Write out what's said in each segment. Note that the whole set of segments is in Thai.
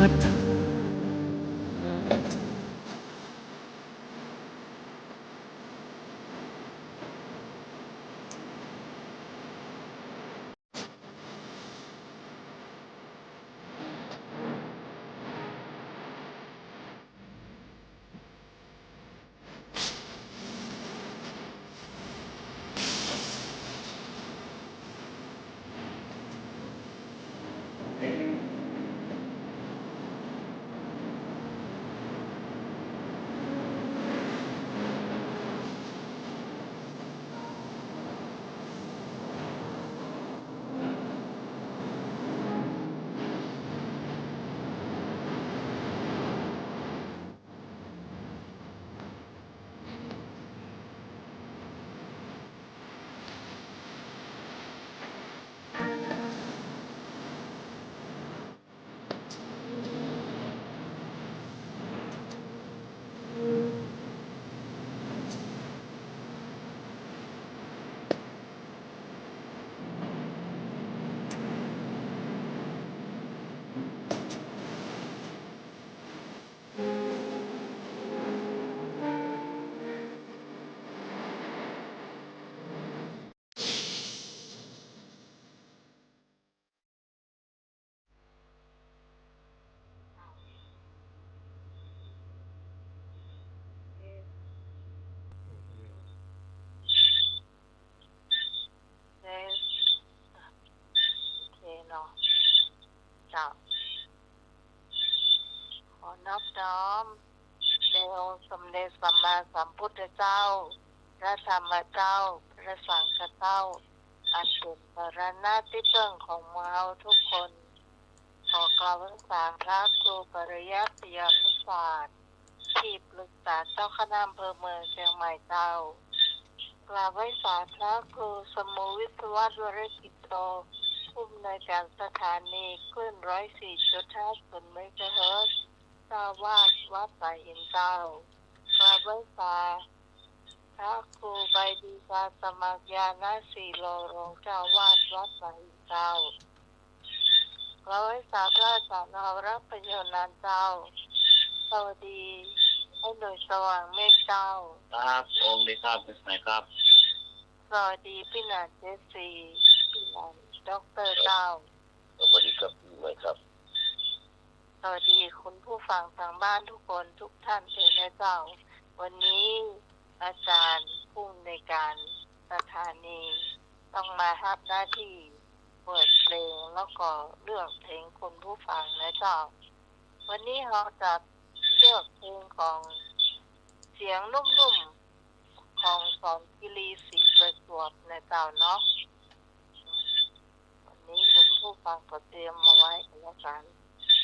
ปิดเนาะเจ้าขอนอบน้อมแด่องค์สมเด็จสัมมาสัมพุทธเจ้าพระธรรมเจ้าพระสังฆเจ้าอันเป็นปรณาธิเบื้องของเราทุกคนขอกล่าวรักษาพระครูปริยัติยานุศาสตร์ที่ปรึกษาเจ้าคณะอำเภอเมืองเชียงใหม่เจ้ากล่าวไว้สาพระครูสมุวิศววรกิจโตผู้อำนวยการสถานีคลื่น 104.50 เมกะเฮิรตซ์เจ้าวาดวัดสายหินเจ้ากล่าวไว้สาพระครูใบดีกาสมัครยาณสีโลรองเจ้าวาดวัดสายหินเจ้ากล่าวไว้สาพระอาจารย์นวรัตน์ประโยชน์นานเจ้าสวัสดีให้หน่วยสว่างเมฆเจ้าครับองค์ดีครับเป็นไงครับสวัสดีพี่นันเจสซี่พี่นันด็อกเตอร์เจ้าสวัสดีครับพี่ใหม่ครับสวัสดีคุณผู้ฟังทางบ้านทุกคนทุกท่านเลยนะเจ้าวันนี้อาจารย์ผู้ในการสถานีต้องมารับหน้าที่เปิดเพลงแล้วก็เลือกเพลงคุณผู้ฟังนะเจ้าวันนี้เราจะเลือกเพลงของเสียงนุ่มๆของสอนกิรีศรีประจวบนะเจ้าเนาะวันนี้คุณผู้ฟังก็เตรียมมาไว้แล้วกัน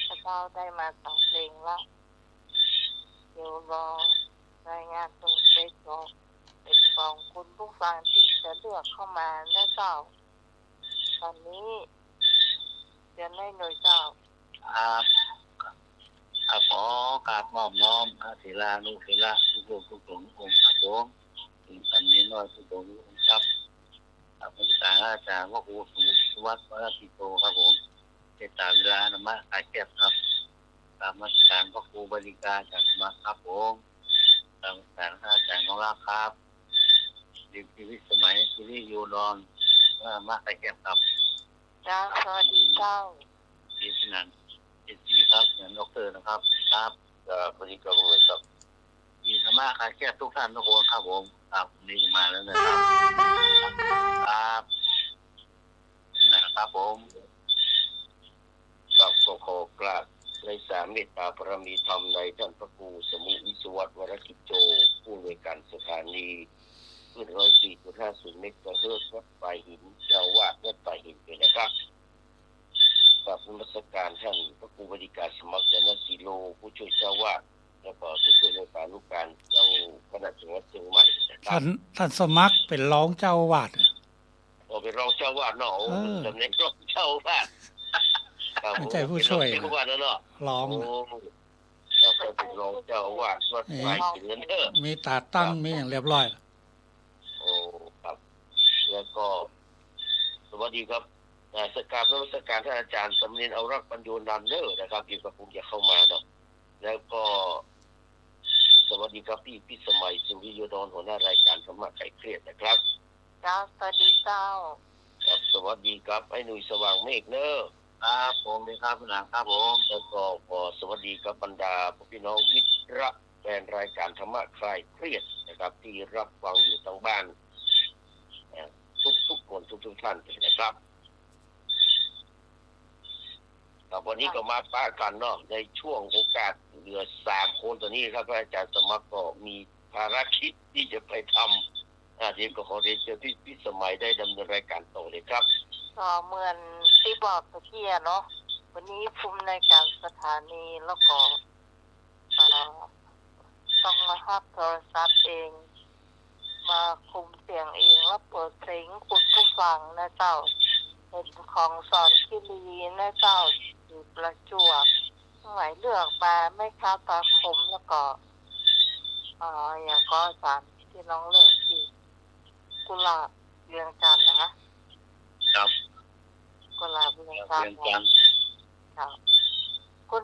ถ้าเราได้มาฟังเพลงแล้วเดี๋ยวรอรายงานตรงเฟซบุ๊กเป็นของคุณผู้ฟังที่จะเลือกเข้ามานะเจ้าตอนนี้เดี๋ยวให้หน่วยเจ้าครับขอกราบมอบน้อมพระเถรานุเถระทุกโลกทุกหลงองค์ครับผมถึงสันนิน้อยทุกหลงองค์ครับพระพุทธอาจารย์พระครูสมุทรวัดวรกิโตครับผมเจตาเวลานามะกายแก้วครับตามมาตรการพระครูบริการจากมาครับผมตามมาตรการอาจารย์ของเราครับดิพิวิสมัยสิริโยดอนมากายแก้วครับจ้าสวัสดีเจ้าดิสนันเจสีครับเงินดอกเตอร์นะครับครับบริการเลยครับมีธรรมะคาแก้ทุกท่านทุกคนครับผมครับนี่มาแล้วนะครับครับนะครับผมกับขอกราบในสามเมตตาบารมีธรรมในท่านพระครูสมุวิศววรกิจโจผู้อำนวยการสถานีขึ้น104.50 เมกะเฮิรตซ์วัดปลายหินเจ้าวาดวัดปลายหินเป็นนะครับกับนมัสการท่านพระครูบดิการสมัครยาณสีโลผู้ช่วยเจ้าวาดแล้วก็ผู้ช่วยในการนุการเจ้าคณะจังหวัดเชียงใหม่ท่านสมัครเป็นรองเจ้าวาดเป็นรองเจ้าวาดเนาะตำแหน่งรองเจ้าวาดไม่ใช่ผู้ช่วยรองแล้วก็เป็นรองเจ้าวาดวัดปลายหินมีตาตั้งมีอย่างเรียบร้อยโอ้ครับแล้วก็สวัสดีครับ สกราบนมัสการท่านอาจารย์สำเนียนเอารักปัญโยนันเนอร์นะครับที่กระผมจะเข้ามาเนาะแล้วก็สวัสดีครับพี่สมัยสุริโยดรหัวหน้ารายการธรรมะไขเครียดนะครับสวัสดีเจ้าครับสวัสดีครับไอ้หนุ่ยสว่างเมฆเนอร์ครับผมเลยครับคุณหลังครับผมแล้วก็ขอสวัสดีกับบรรดาพี่น้องมิตรแฟนรายการธรรมะคลายเครียดนะครับที่รับฟังอยู่ทางบ้านทุกคนทุกท่านนะครับวันนี้ก็มาป้ากันเนาะในช่วงโอกาสเหลือ3 คนตอนนี้ครับอาจารย์สมัครก็มีภารกิจที่จะไปทำเดี๋ยวก็ขอเรียนเชิญพี่สมัยได้ดำเนินรายการต่อเลยครับก็เหมือนที่บอกตะเกียเนาะวันนี้ภูมิในการสถานีแล้วก็ต้องมาฮับโทรศัพท์เองมาคุมเสียงเองแล้วเปิดเพลงคุณผู้ฟังนะเจ้าเป็นของสอนคิรีนะเจ้าอยู่ประจวบหมายเลือกมาไม่ค้าปลาคมแล้วก็อย่างก็อาจารย์ที่น้องเลือกที่กุหลาบเรียงจันทร์นะครับกุหลาบเรียงจันทร์ครับคุณ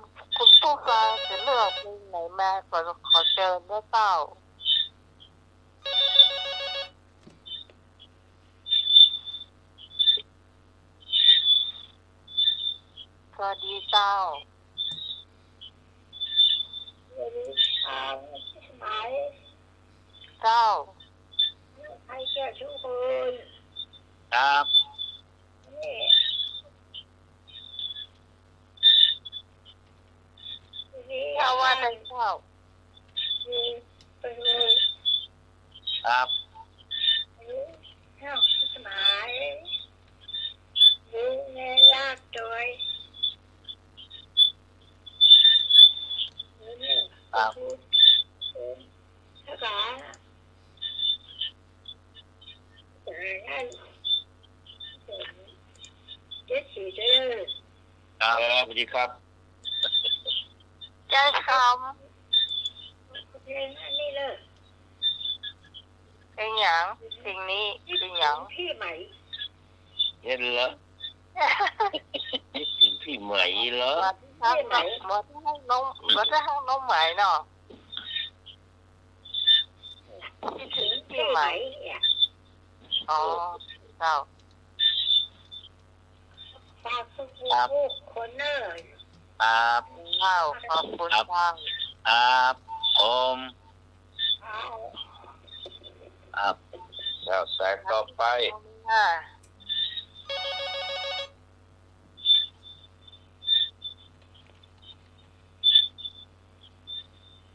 ผู้ฟังจะเลือกเพลงไหนมาก็ขอเชิญด้วยเจ้าสวัสดีเจ้าสวัสดีค่ะสมัยเจ้าใครแก่ทุกคนครับนี่เจ้าว่าอะไรเจ้าเป็นเลยครับเจ้าสมัยดูแลลากโดยครับถ้าขาแต่นั่นเจ็ดสี่เด้อครับสวัสดีครับเจ้าคเพลงอันนี้เลยเป็นอย่างสิ่งนี้เป็นอย่างพี่ใหม่เห็นเหรอนี่ถึงพี่ใหม่เหรอพี่ใหม่หมดให้น้องใหม่เนาะคิดถึงพี่ใหม่อ๋อเจ้าฝากทุกคนเนอร์ครับขอบคุณครับครับผมครับแล้วแสงต่อไป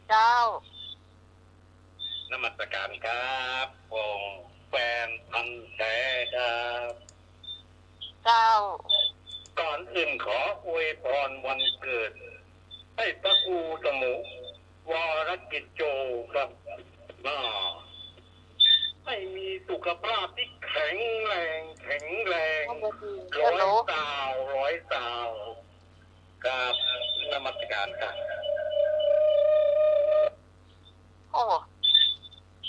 เจ้านมัสการครับผมแฟนพันธุ์แท้ครับเจ้าก่อนอื่นขออวยพรวันเกิดให้พระครูสมุวรกิจโจครับให้มีสุขภาพที่แข็งแรงร้อยสาวครับนมัสการครับโอ้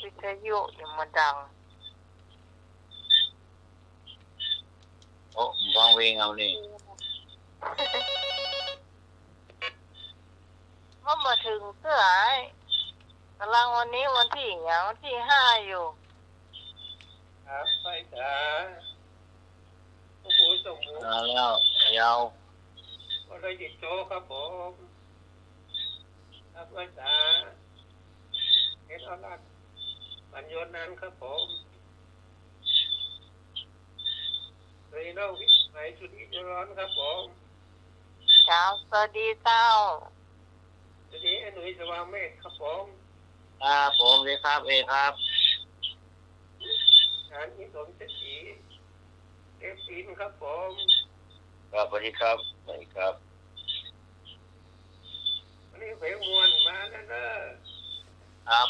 วิทยุยังมาดังโอ้วางเวงเอานี่เมื่อมาถึงเสื้อไอ้กำลังวันนี้วันที่อย่างวันที่5อยู่ครับไปจ้าโอ้โหสมบูรณ์แล้วยาววันละจิตโตครับผมครับไปจ้าเห็นเอาลักปัญโยนั้นครับผมเรียนเอาวิไหนสุดที่จะร้อนครับผมเจ้าสวัสดีเจ้าสวัสดีหนุ่ยสว่างเมฆครับผมผมเลยครับครับงานนี้ผมจะสีสีนครับผมครับสวัสดีครับสวัสดีครับวันนี้เพลงมวนมานะครับ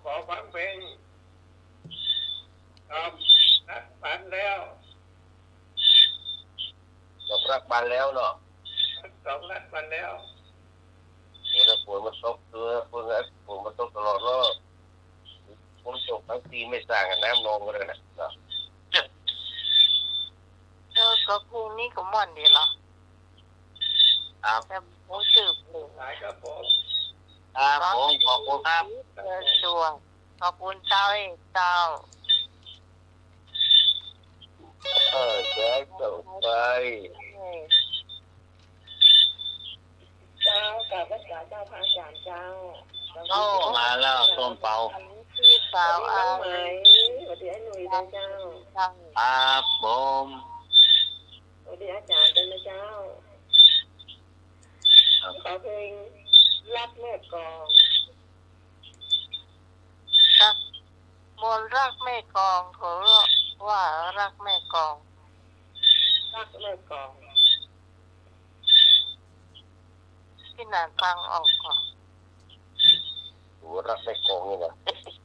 ขอฟังเพลงครับรักปันแล้วรักปันแล้วเนาะรักปันแล้วนี่นะฝนมันตกฝนมันตกตลอดแล้วฝนตกทั้งปีไม่สร้างน้ำนองกันเลยนะ ก็เพลงนี้ก็ม่วนดีเหรอ ครับ แต่หมูจืดหมู ครับผมขอบคุณครับ ชัวขอบคุณเจ้าเจ้า แจ๊คต่อไป เจ้ากับพระเจ้าพระอาจารย์เจ้า โอ้มาแล้วส้มเปา พี่สาวอา ไหมสวัสดีไอ้หนุ่ยนะเจ้า ครับผม สวัสดีอาจารย์ด้วยนะเจ้าขอเพลงรักแม่กอง รักมนต์รักแม่กองเขาว่ารักแม่กอง รักแม่กอง ที่นานฟังออกก่อน หัวรักในกองนี่นะ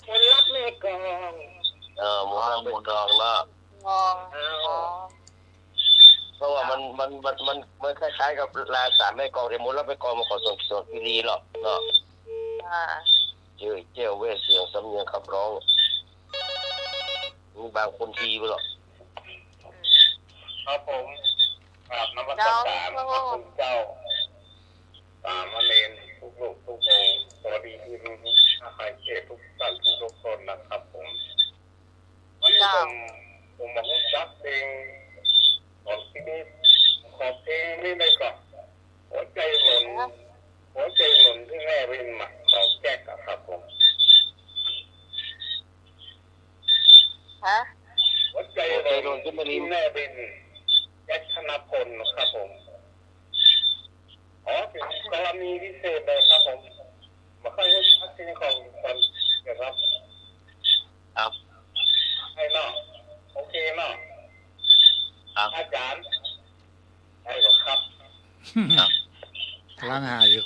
คนรักแม่กอง หมูรักเป็นกองละ มองอ๋อ เพราะว่ามันคล้ายๆกับลาสามแม่กองแต่หมูรักเป็นกองมันขอส่งพิธีหรอกเนาะ อ่า เจ้าเวสเสียงสำเนียงขับร้องมีบางคนทีไปหรอกครับผมครับนมัสการพระคุณเจ้าสามเณรทุกลูกทุกองค์สวัสดีที่รู้อาหารเขตทุกท่านทุกคนนะครับผมวันนี้ผมมาหุ้นจักเพลงของที่นี่ขอเพลงนี่เลยก่อนหัวใจหล่นที่แม่รินมาของแจ็คครับผม ฮะ หัวใจหล่นที่แม่รินแจ็คธนพลครับผมเป็นกรณีพิเศษเลยครับผมมาค่อยว่าทักที่นี่ของคนนะครับครับให้เนาะโอเคเนาะอาจารย์ได้หรอครับ กำลังหาอยู่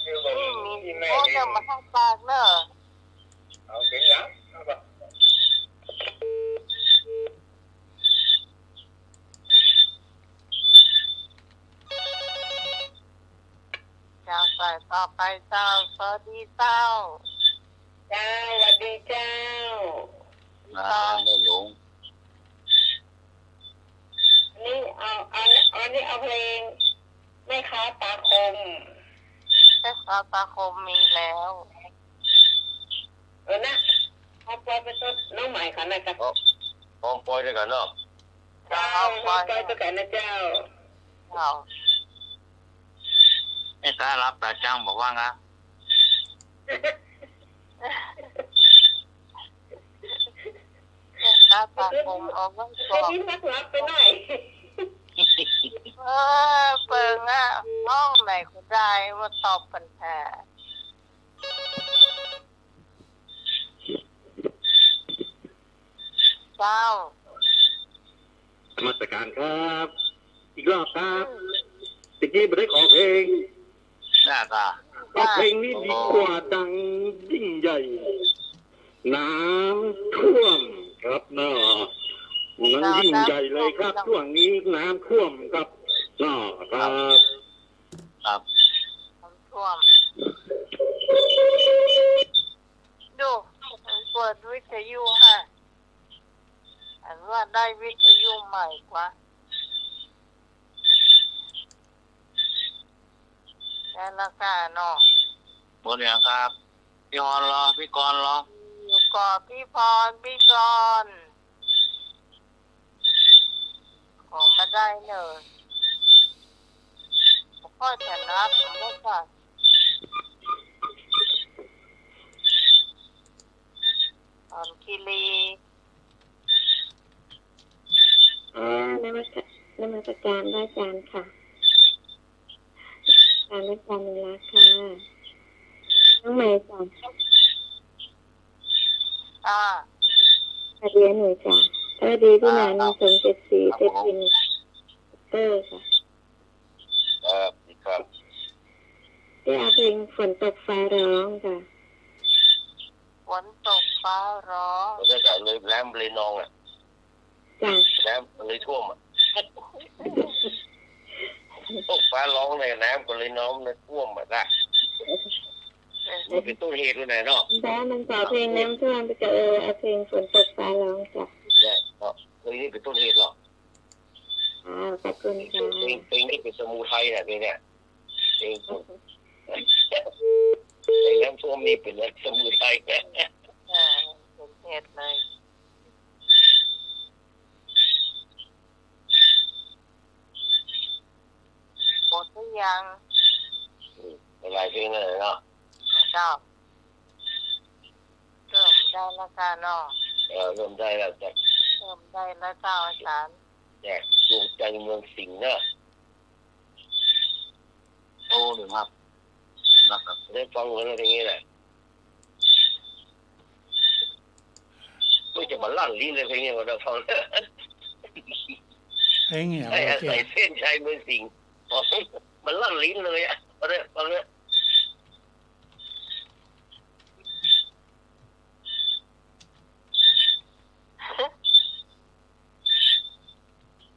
คือลงที่แม่ โอ้ ริ เดี๋ยวน มาให้ปากเนอะ เอาเสียงยังครับ เจ้าใส่ต่อไปเจ้าสวัสดีเจ้า เจ้าสวัสดีเจ้า ไม่หลง นี่เอาเพลงแม่ค้าตาคม แค่ตาคมมีแล้ว นะเอาปล่อยไปต้นน้องใหม่ค่ะนะครับ พร้อมปล่อยด้วยกันเนาะ เจ้าปล่อยตัวกันนะเจ้า เจ้า ไอ้การรับแต่จ้างบอกว่าไง แค่ตาคมเอาไว้ แค่ ก่อน นี้นักรับไปหน่อย เปิงอ่ะห้องไหนก็ได้ว่าตอบปัญหาเจ้าน มัสการครับ อีกรอบครับตะกี้ไม่ได้ขอเพลง หน้าตา ขอเพลงนี้ดีกว่าดังยิ่งใหญ่ น้ำท่วมครับเนาะมันยิ่งใหญ่เลยครับช่วงนี้น้ำท่วมครับเนาะครับ ครับ น้ำท่วมดูเปิดวิทยุฮะอันว่าได้วิทยุใหม่กว่าแล้วราคาเนาะ หมดยังครับพี่ฮอนรอพี่กรรอ อยู่ก่อพี่พรพี่กรขอมาได้เลยพ่อชนะสมมติว่าตอนคีรี นมัสการได้จานค่ะการได้จานเวลาค่ะน้องใหม่จ้ะ สวัสดีหนูจ้ะสวัสดีพี่นานี274เจ็ดวินเตอร์ค่ะ ครับ ที่เอาเพลงฝนตกฟ้าร้องค่ะ ฝนตกฟ้าร้อง เราได้แต่เลยแรมเลยนองอ่ะ จ้ะ แรมเลยท่วมอ่ะตกฟ้าร้องเลยน้ำก็เลยน้องเลยท่วมอ่ะนะมันเป็นต้นเหตุด้วยไหนเนาะ แล้วมันต่อเพลงน้ำท่วมไปเจอเอาเพลงฝนตกฟ้าร้องจ้ะ เนี่ยเนาะเคย งนี้เป็นต้นเหตุหรอก ขอบคุณค่ะ เพลงนี้เป็นสมุทัยเนี่ยเพลงเนี่ยเพลงน้ำท่วมนี่เป็นสมุทัย เป็นเหตุเลยหมดหรือยัง เป็นหลายเพลงเลยเนาะ เจ้าเริ่มได้แล้วค่ะเนาะ เริ่มได้แล้วจาก เริ่มได้แล้วเจ้าอาจารย์ ดวงใจเมืองสิงห์เนาะโอ้หนึ่งครับนะครับได้ฟังเหมือนอะไรอย่างเงี้ยแหละไม่จะมาลั่นลิ้นเลยเพลงนี้เราฟัง เพลงเนี่ย ไอ้ เรา ใส่เส้นชัยเมืองสิงห์มันลั่นลิ้นเลยอ่ะฟังเนี่ยฟังเนี่ย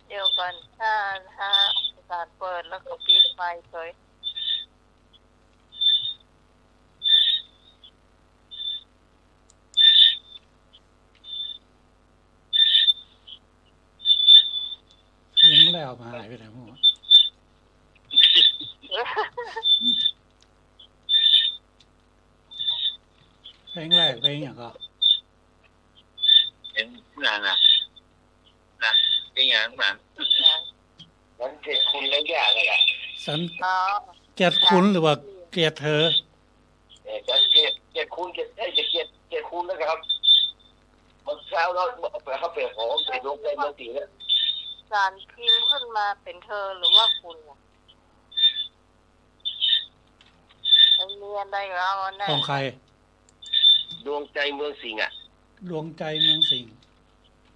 เดี๋ยวก่อนถ้าอาจารย์เปิดแล้วก็ปิดไฟเลย ยิ้มแล้วมาหายไปไหนหมดเพลงแรกเพลงอย่างก็ เป็นงานนะเป็นงานมันเจ็บคุณแล้วยากเลยอ่ะ สัน อ๋อ เกลียดคุณหรือว่าเกลียดเธอ จะเจ็บคุณจะเจ็บคุณนะครับมันเช้าแล้วเขาเปลี่ยนของเปลี่ยนลงใจเมืองสิงห์เนี่ย อาจารย์พิมพ์ขึ้นมาเป็นเธอหรือว่าคุณอะเรียนได้แล้วนะ ของใคร ดวงใจเมืองสิงห์อ่ะ ดวงใจเมืองสิงห์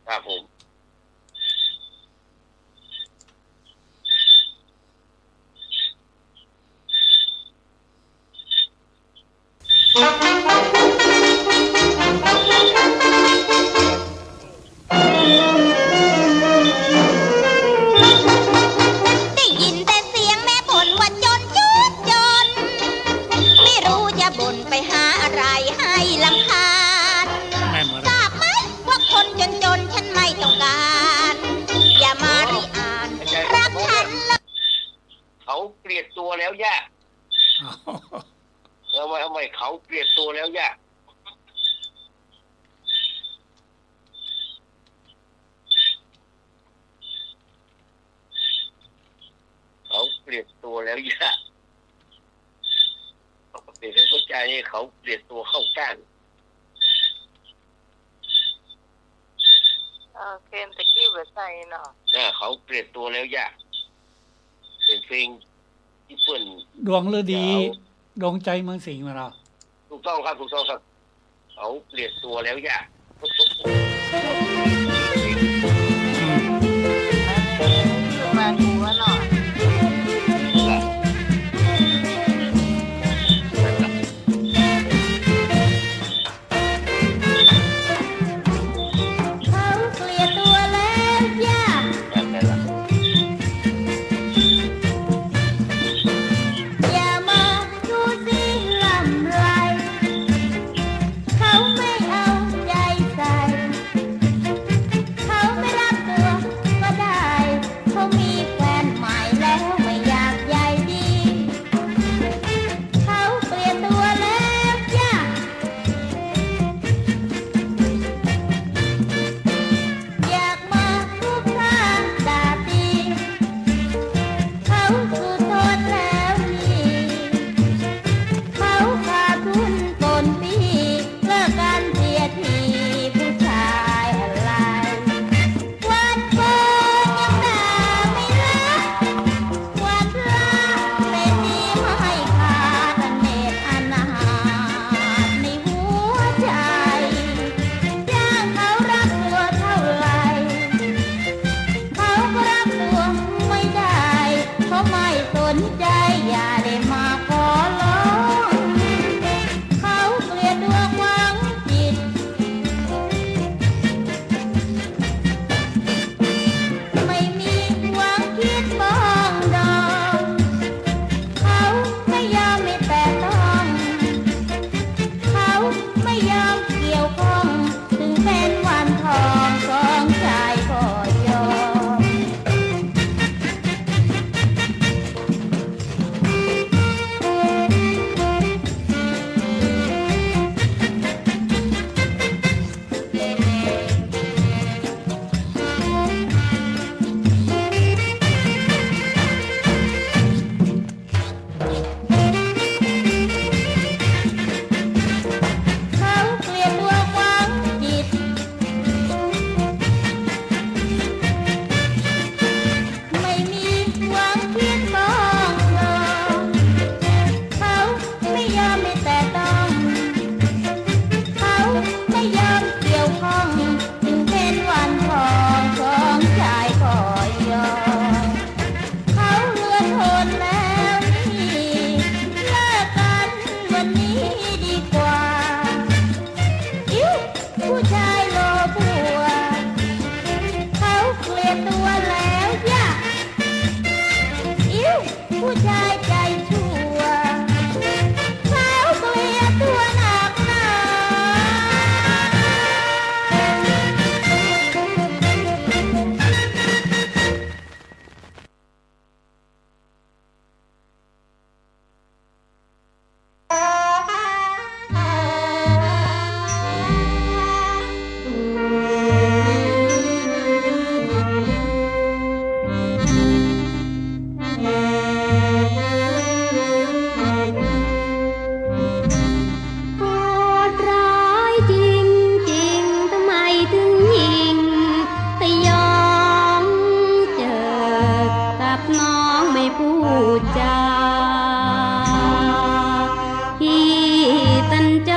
ครับผม ได้ยินแต่เสียงแม่บ่นว่าจนจุกจน ไม่รู้จะบ่นไปหาอะไรให้ลำคาญ แม่นหมด ทราบไหมว่าคนจนฉันไม่ต้องการ อย่ามาริอ่านรักฉันเลย เขาเกลียดตัวแล้วยาก เอา เอาไว้เขาเกลียดตัวแล้วยากเขาเกลียดตัวแล้วยากปกติเข้าใจเขาเกลียดตัวเข้าก้าน เคนตะกี้เว็บไซต์เนาะ เขาเกลียดตัวแล้วยากเป็นเพลงที่เปิ่น ดวงฤดี ดวงใจเมืองสิงห์มาเรา ถูกต้องครับเขาเกลียดตัวแล้วยาก ขึ้นมาดูว่าเนาะ เขาเกลียดตัวแล้วย่า แบบนั้นล่ะ อย่ามาดูสิลำไรเขาไม่เอาใจใส่ ชายใจชั่วสาวเกลียดตัวหนักหนา โหดร้ายจริงจริงทำไมถึงยิงสยองเจอกับน้องไม่พูดจาพี่ตันจ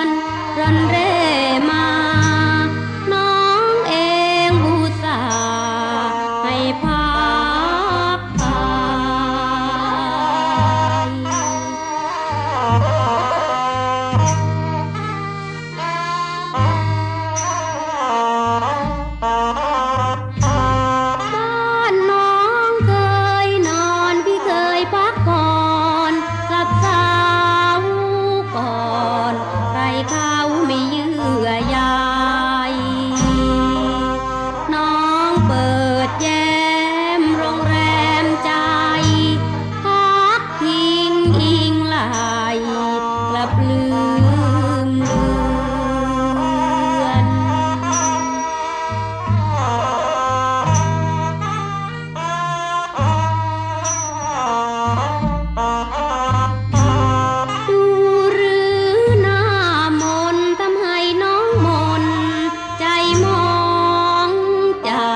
รร่อนเร่มา น้องเองอุตส่าห์ให้พักไป บ้านน้องเคยนอนพี่เคยพักผ่อนกับสาวก่อนใครเขาไม่เยื่อใยน้องเปิดแย้มโรงแรมใจพักทิ้งอิงไหลกลับลืมเลือน ดูหรือหน้ามนทำให้น้องมนใจมองจา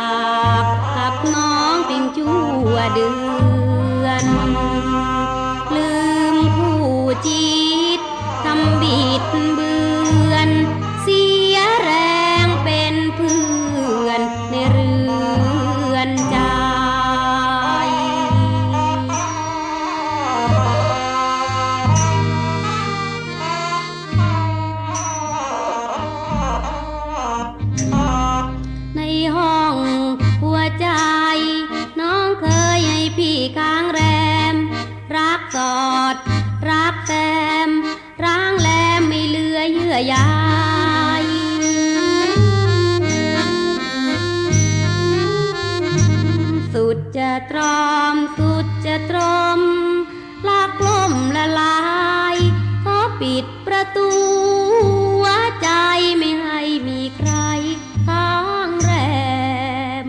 กกับน้องเพียงชั่วเดือน ลืมผู้จิตทำบิดเบือน เสียแรงเป็นเพื่อนในเรือนใจ ในห้องหัวใจ น้องเคยให้พี่ค้างแรม รักกอดรักแต้มร้างแลมไม่เหลือเยื่อใยสุดจะตรอมสุดจะตรมลักล่มละลายขอปิดประตูหัวใจไม่ให้มีใครค้างแรม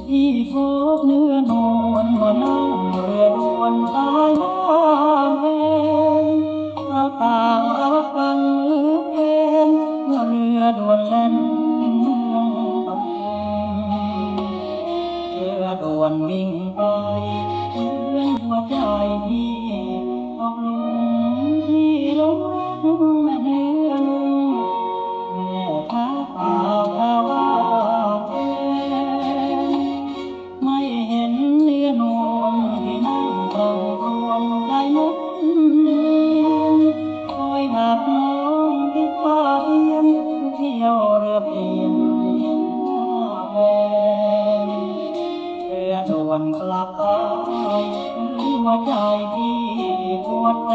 ที่พบเนื้อนวลมานั่งเรือด่วนตายน้ำเองเราต่างรักกันเหลือเกินเมื่อเรือด่วนแล่นเมืองตะเองเรือด่วนวิ่งไปเพื่อนหัวใจพี่ตกหลุมที่หลงรักแม่เรือหนึ่งแม่ค้าป่าภาวะเพลง ไม่เห็นเรือนวลที่นั่งรำรวมได้มุกคอยหักน้องที่ฟ้าเทียมเที่ยวเรือเปลี่ยนแพเรือด่วนกลับไปหัวใจที่ปวดแส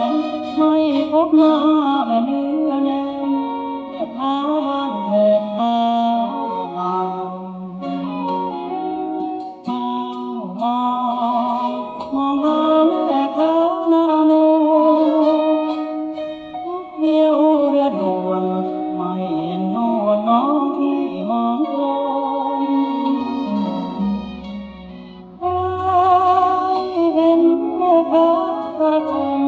นไม่พบหน้าแม่เนื้อแน่พาบ้านเถิดมามองหาแม่ค้าหน้าโนเที่ยวเรือด่วนไม่เห็นโน่นน้องที่มองลงเห็นแม่ค้าตาคง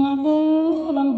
มาซื้อลำ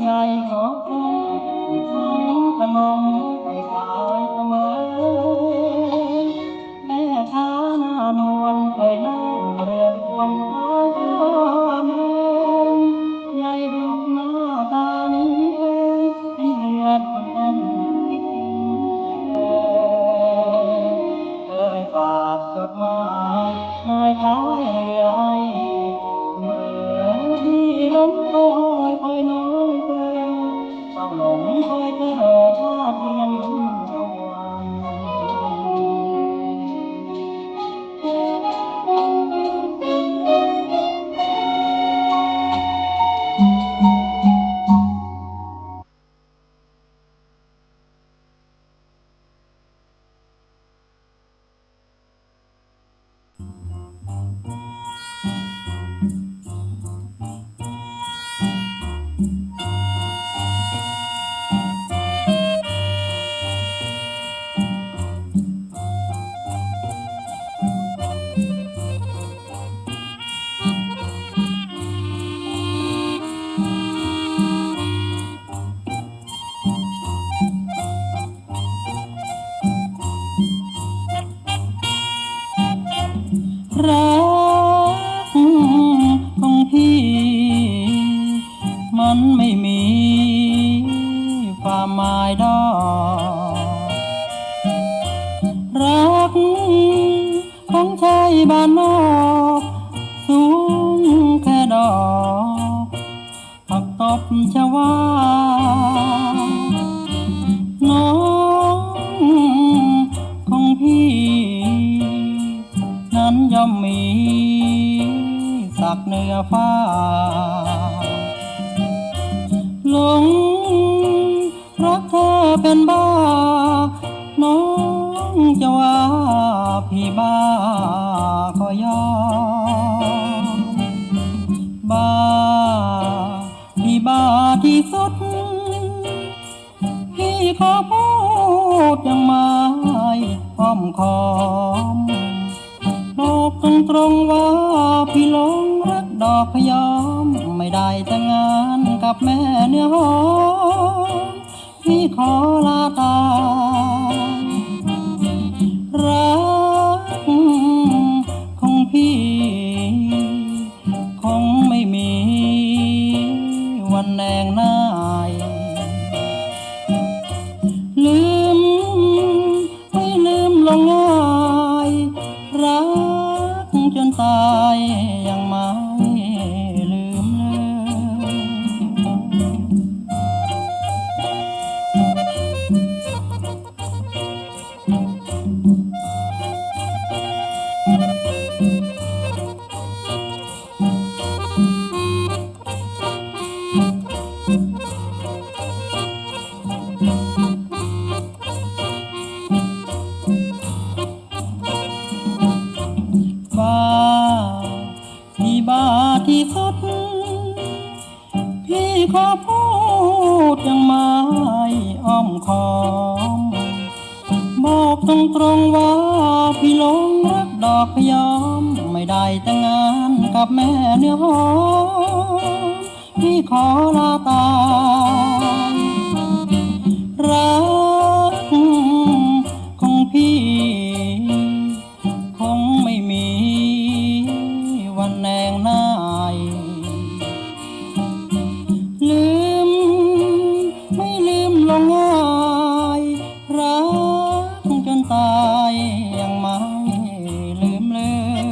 ชวาน้องของพี่นั้นย่อมมีศักดิ์เหนือฟ้าหลงรักเธอเป็นบ้าน้องจะว่าพี่บ้าก็ยอมบ้าพี่บ้าที่สุดพี่ขอพูดยังไม่อ้อมค้อมบอกตรงๆว่าพี่หลงรักดอกพยอมไม่ได้แต่งงานกับแม่เนื้อหอมพี่ขอลาตายรักของพี่คงไม่มีวันแนงนายลืมไม่ลืมลงง่ายรักจนตายยังไม่ลืมเลยบ้าพี่บ้าที่สุดพี่ขอพูดยังไม่อ้อมค้อมบอกตรงๆว่าพี่หลงรักดอกพยอมไม่ได้แต่งงานกับแม่เนื้อหอมพี่ขอลาตายรักของพี่คงไม่มีวันแนงนายลืมไม่ลืมลงง่ายรักจนตายยังไม่ลืมเลย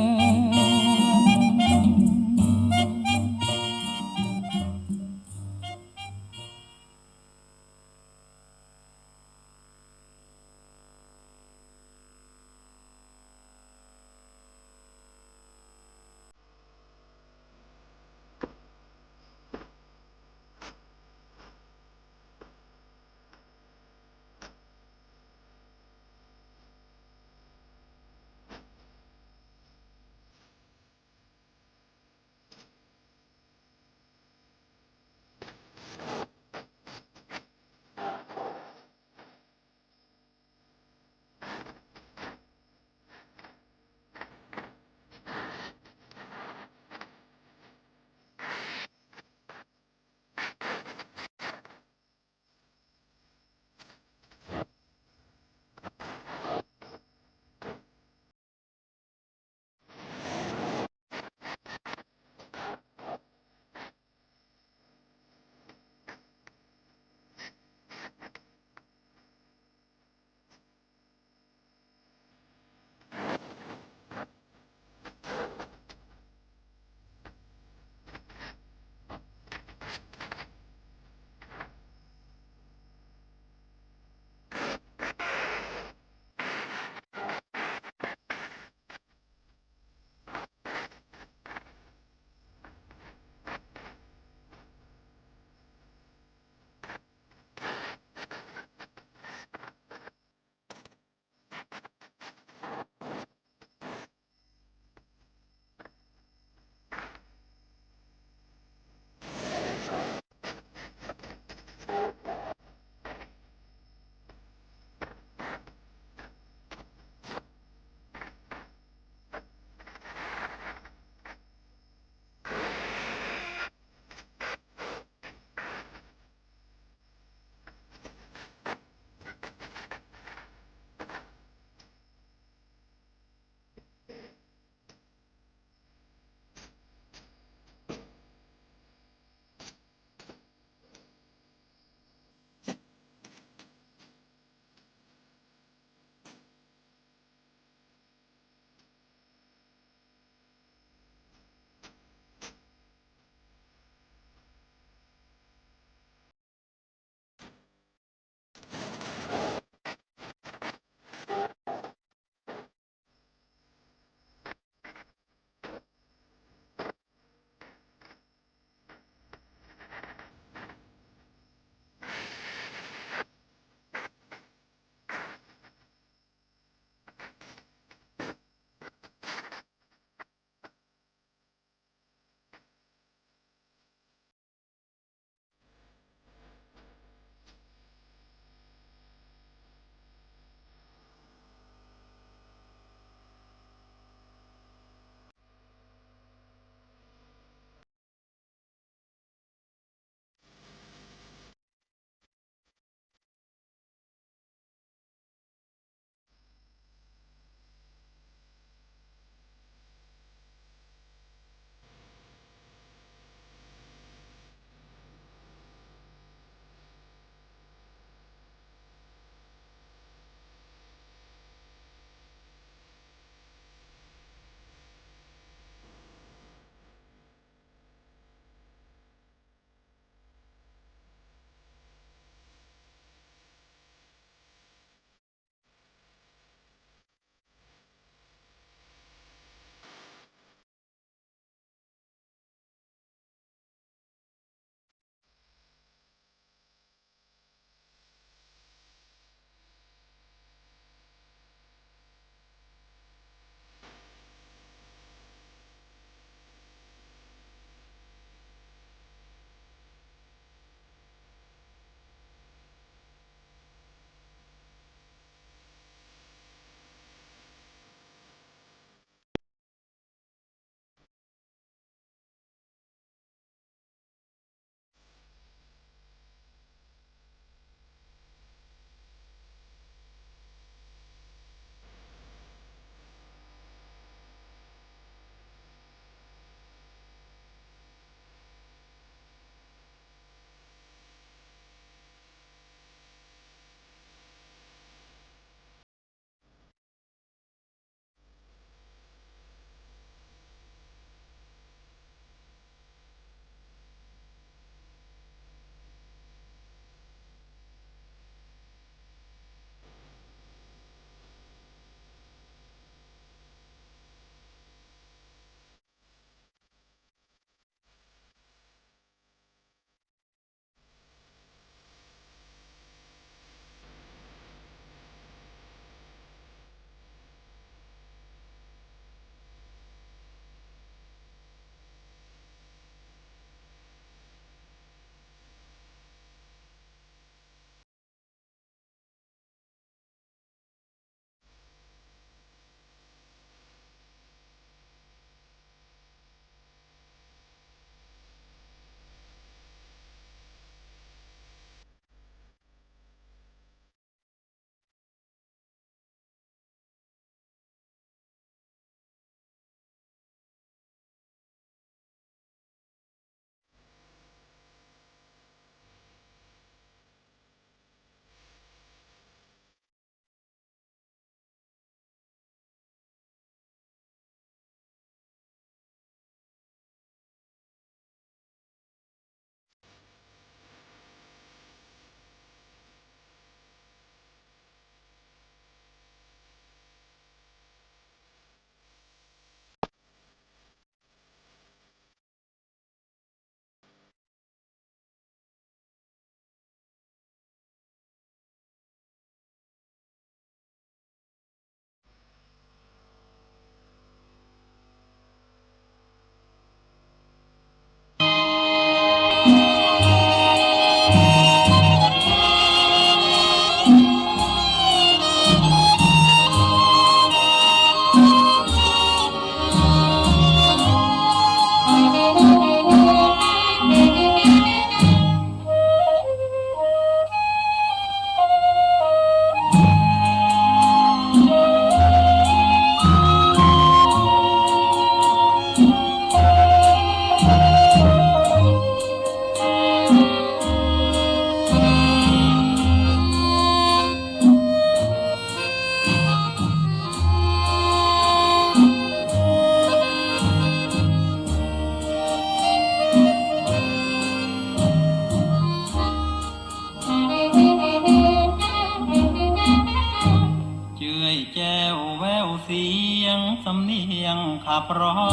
สียงสำเนียงขับร้อ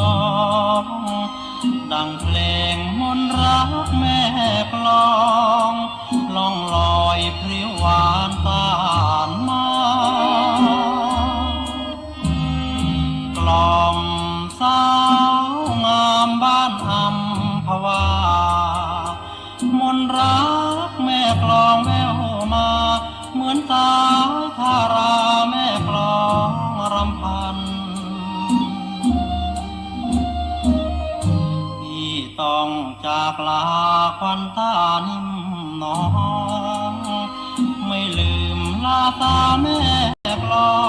งดังเพลงมนต์รักแม่กลองล่องลอยพริ้วหวานตานมากล่อมสาวงามบ้านอัมพวามนต์รักแม่กลองแววมาเหมือนสายธาราแม่กลองรำพันพี่ต้องจากลาควันตานิ่มน้องไม่ลืมลาตาแม่กลอ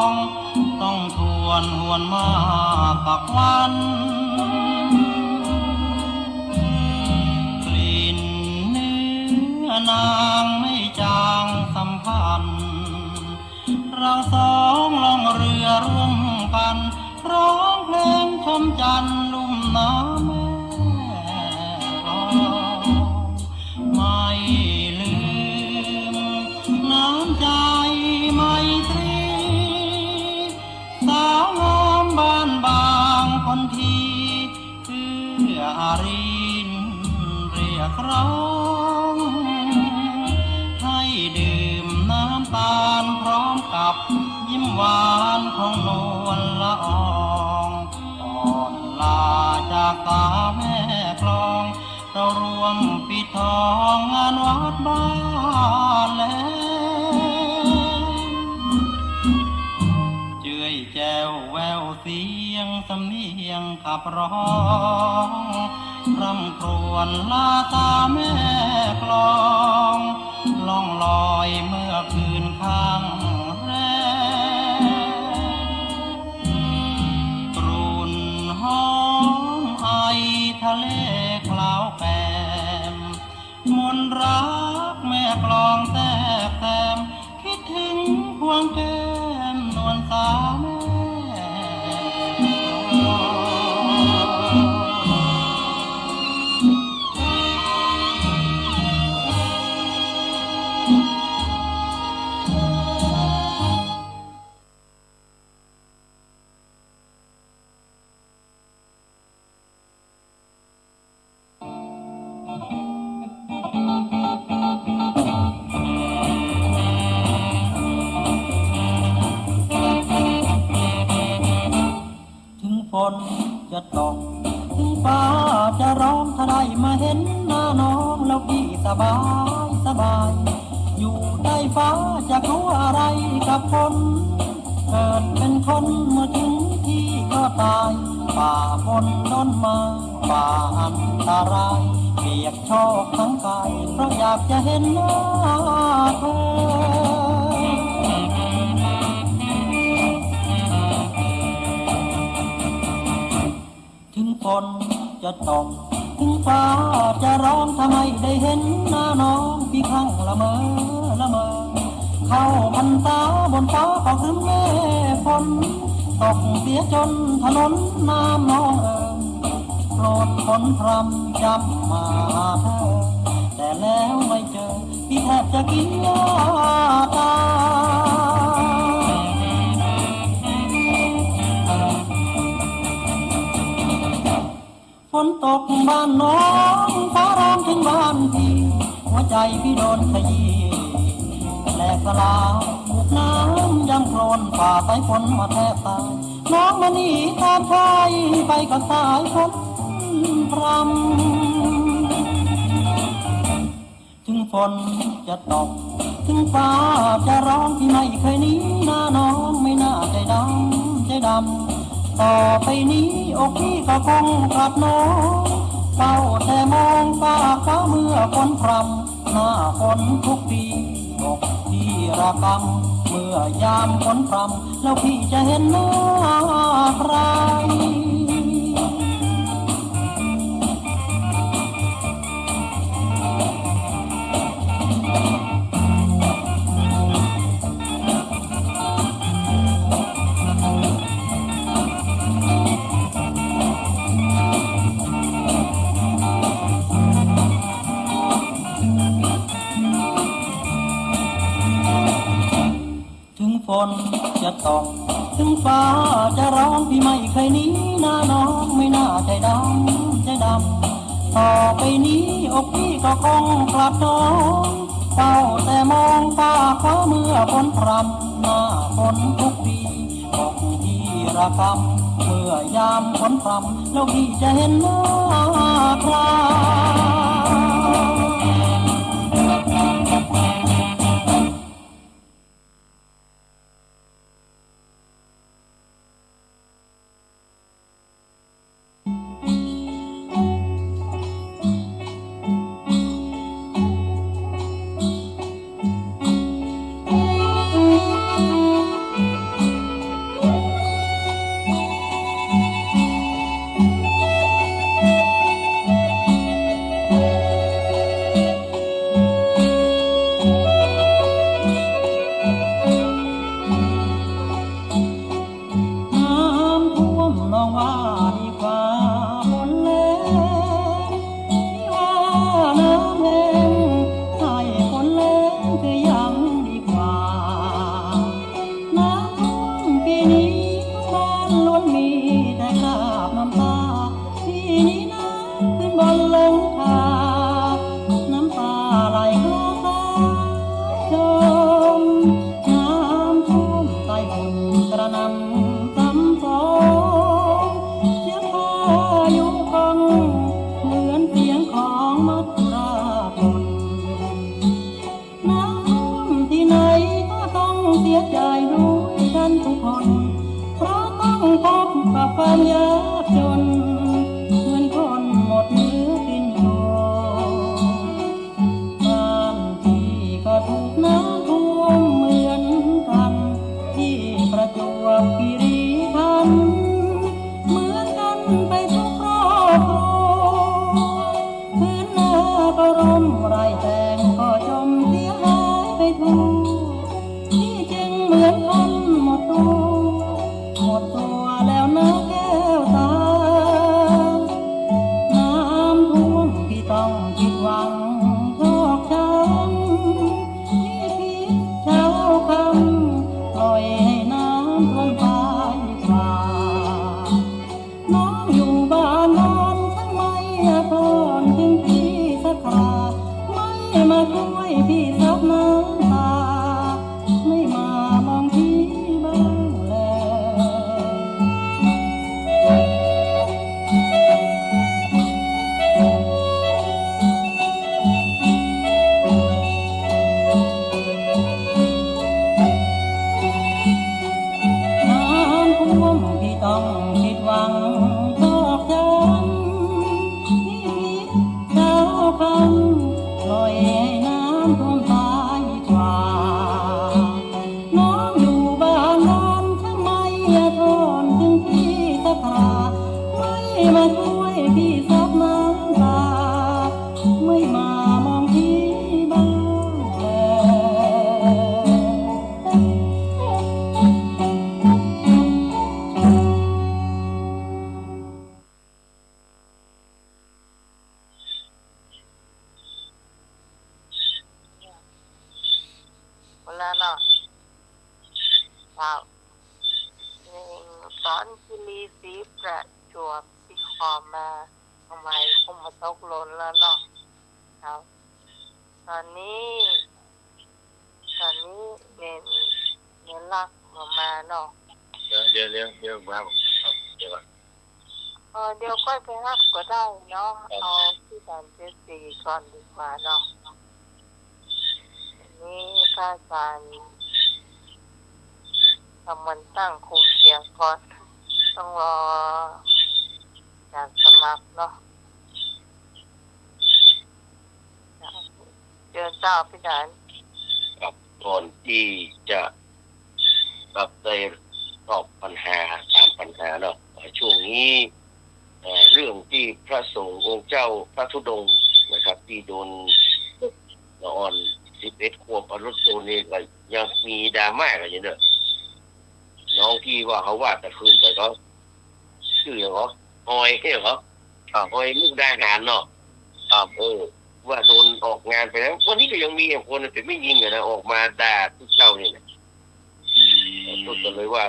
งต้องทวนหวนมาสักวันกลิ่นเนื้อนางไม่จางสัมพันธ์เราสองลองเรือร่วมกันร้องเพลงชมจันทร์ลุ่มน้ำแม่กลองไม่ลืมน้ำใจไมตรีสาวงามบ้านบางคนทีเพื่ออารีนเรียกร้องให้ดื่มน้ำตาลพร้อมกับยิ้มหวานของนวลละอองก่อนลาจากตาแม่กลองเรารวมปิดทองงานวัดบ้านแล้วเจื่อยแจ้วแววเสียงสำเนียงขับร้องรำครวญลาตาแม่กลองล่องลอยเมื่อคืนข้างแรมกรุ่นหอมไอทะเลคลาวแกมมนต์รักแม่กลองแทบแทมคิดถึงควงแก้มนวลสาวแม่ฝนจะตกถึงฟ้าจะร้องถ้าได้มาเห็นหน้าน้องแล้วพี่สบายสบายอยู่ใต้ฟ้าจะกลัวอะไรกับคนเกิดเป็นคนเมื่อถึงที่ก็ตายฝ่าฝนต้นมาฝ่าอันตรายเปียกโชกทั้งกายเพราะอยากจะเห็นหน้าเธอถึงฝนจะตกถึงฟ้าจะร้องทำไมได้เห็นหน้าน้องพี่ครั้งละเมอละเมอเข้าพรรษาบนฟ้าก็ครึ้มเมฆฝนตกเสียจนถนนน้ำน้องโปรดฝนพรำจำมาเธอแต่แล้วไม่เจอพี่แทบจะกินยาตายฝนตกบ้านน้องฟ้าร้องถึงบ้านพี่หัวใจพี่โดนขยี้แหลกสลายบุกน้ำยังโคลนฝ่าสายฝนมาแทบตายน้องมาหนีตามชายไปกับสายฝนพรำถึงฝนจะตกถึงฟ้าจะร้องพี่ไม่เคยหนีหน้าน้องไม่น่าใจดำใจดำต่อไปนี้อกพี่ก็คงกลับน้องเฝ้าแต่มองฟ้าฟ้าเมื่อฝนพรำหน้าฝนทุกปีอกพี่ระกำเมื่อยามฝนพรำแล้วพี่จะเห็นหน้าใครฝนจะตก ถึงฟ้าจะร้องพี่ไม่เคยหนีหน้าน้องไม่น่าใจดำใจดำต่อไปนี้อกพี่ก็คงกลับน้องเฝ้าแต่มองฟ้าฟ้าเมื่อฝนพรำหน้าฝนทุกปีอกพี่ระกำเมื่อยามฝนพรำแล้วพี่จะเห็นหน้าใครความยากจนเหมือนคนหมดเนื้อกินโชบ้านที่ก็ถูกน้ำท่วมเหมือนกันที่ประจวบคีรีขันธ์เหมือนกันไปทุกครอบครัวพื้นนาก็ร่มไร่แตงก็จมเสียหายไปทั่วที่จึงเหมือนคนหมดตัวแล้วนะแก้วตาน้ำท่วมพี่ต้องผิดหวังชอกช้ำที่คิดเช้าคำปล่อยให้น้ำท่วมไปฝ่าน้องอยู่บ้านนอนทั้งไม่อาทรถึงพี่สักคราไม่มาช่วยพี่ซับน้ำตาไม่มามองพี่บ้างต้องผิดหวังชอกช้ำที่คิดเช้าคำปล่อยให้น้ำท่วมตายกว่าน้องอยู่บ้านนอนทั้งไม่อาทรถึงพี่สักคราไม่มาช่วยพี่ซับน้ำตาไม่มามองพี่บ้างแล้วเนาะครับสอนกิรีสีประจวบที่คอมาทำไมคงมาตกหล่นแล้วเนาะครับตอนนี้เป็นรักมาเนาะเดี๋ยวมาครับเดี๋ยวก็ไปรับก็ได้เนาะเอาที่374ก่อนดีกว่าเนาะนี่พระอาจารย์ทำมันตั้งคุมเสียงก่อนต้องรอการสมัครเนาะเดินเจ้าพี่ดานครับก่อนที่จะรับได้ตอบปัญหาตามปัญหาเนาะช่วงนี้เรื่องที่พระสงฆ์องค์เจ้าพระธุดงค์นะครับที่โดนละอ่อน11 ขวบอรุณโตนี่ก็ยังมีดราม่ากันอยู่เด้อน้องที่ว่าเขาว่าแต่คืนไปก็ชื่ออย่างเขาออยเหรอออยมุกดาหารเนาะว่าโดนออกงานไปแล้ววันนี้ก็ยังมีคนแต่ไม่ยิงกันนะออกมาด่าทุกเจ้านี่นะ ก็เลยว่า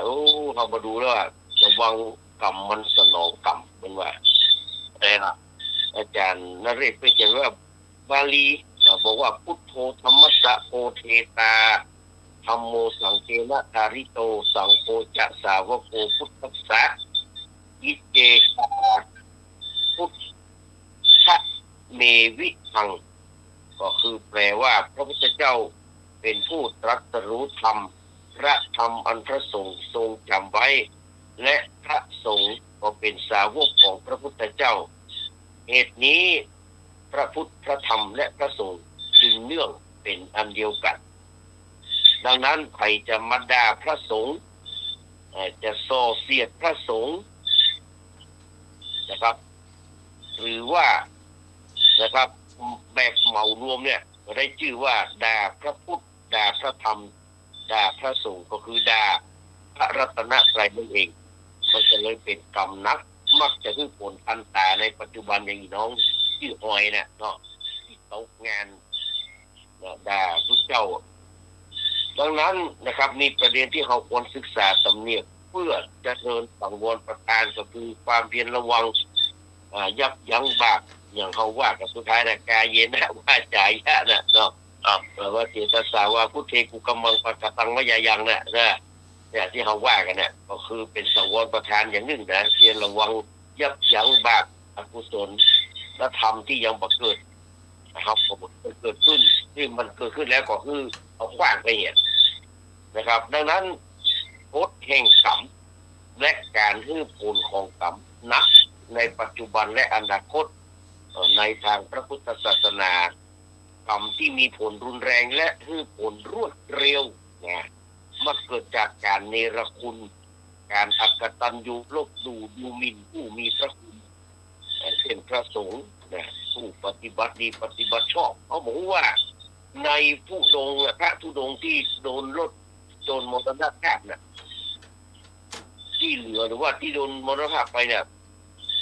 เรามาดูแล้วว่าระวังกรรมมันสนองกรรมเป็นว่าแต่อาจารย์นเรศไปเขียนว่าบาลีบอกว่าพุทโธธรรมสะโอเทตาธัมโมสังเกนะทาริโตสังโฆจะสาวโกพุทธัสสะอิเจตาพุทธเมวิทังก็คือแปลว่าพระพุทธเจ้าเป็นผู้ตรัสรู้ธรรมพระธรรมอันพระสงฆ์ทรงจำไว้และพระสงฆ์ก็เป็นสาวกของพระพุทธเจ้าเหตุนี้พระพุทธพระธรรมและพระสงฆ์จึงเนื่องเป็นอันเดียวกันดังนั้นใครจะมาด่าพระสงฆ์จะส่อเสียดพระสงฆ์นะครับหรือว่านะครับแบบเหมารวมเนี่ยได้ชื่อว่าด่าพระพุทธด่าพระธรรมด่าพระสงฆ์ก็คือด่าพระรัตนตรัยนั่นเองมันจะเลยเป็นกรรมนักมักจะคือผลทันตาในปัจจุบันอย่างน้องที่หอยเนี่ยเนาะที่ตกงานด่าพระเจ้าดังนั้นนะครับมีประเด็นที่เราควรศึกษาตำเนียบเพื่อจะเดินสังวรประการก็คือความเพียรระวังยับยั้งบาปอย่างเขาว่ากับสุดท้ายนะกายเย็นนะว่าใจยะนะเนาะว่าเจตสาวาพุทเทกุกัมมังปะกตังวะยายังเนี่ยที่เขาว่ากันเนี่ยก็คือเป็นสังวรประทานอย่างหนึ่งนะเพียรระวังยับยั้งบาปอกุศลและธรรมที่ยังบ่เกิดนะครับมันเกิดขึ้นที่มันเกิดขึ้นแล้วก็คือเอาขว้างไปเห็นนะครับดังนั้นโทษแห่งกรรมและการฮื้อผลของกรรมนักในปัจจุบันและอนาคตในทางพระพุทธศาสนากรรมที่มีผลรุนแรงและฮื้อผลรวดเร็วนะมันเกิดจากการเนรคุณการอักตัญญูลบหลู่ดูหมิ่นผู้มีพระคุณเช่นพระสงฆ์นะผู้ปฏิบัติดีปฏิบัติชอบเขาบอกว่าในผู้ดงพระธุดงค์ที่โดนมรณภาพน่ะที่เหลือหรือว่าที่โดนมรณภาพไปเนี่ย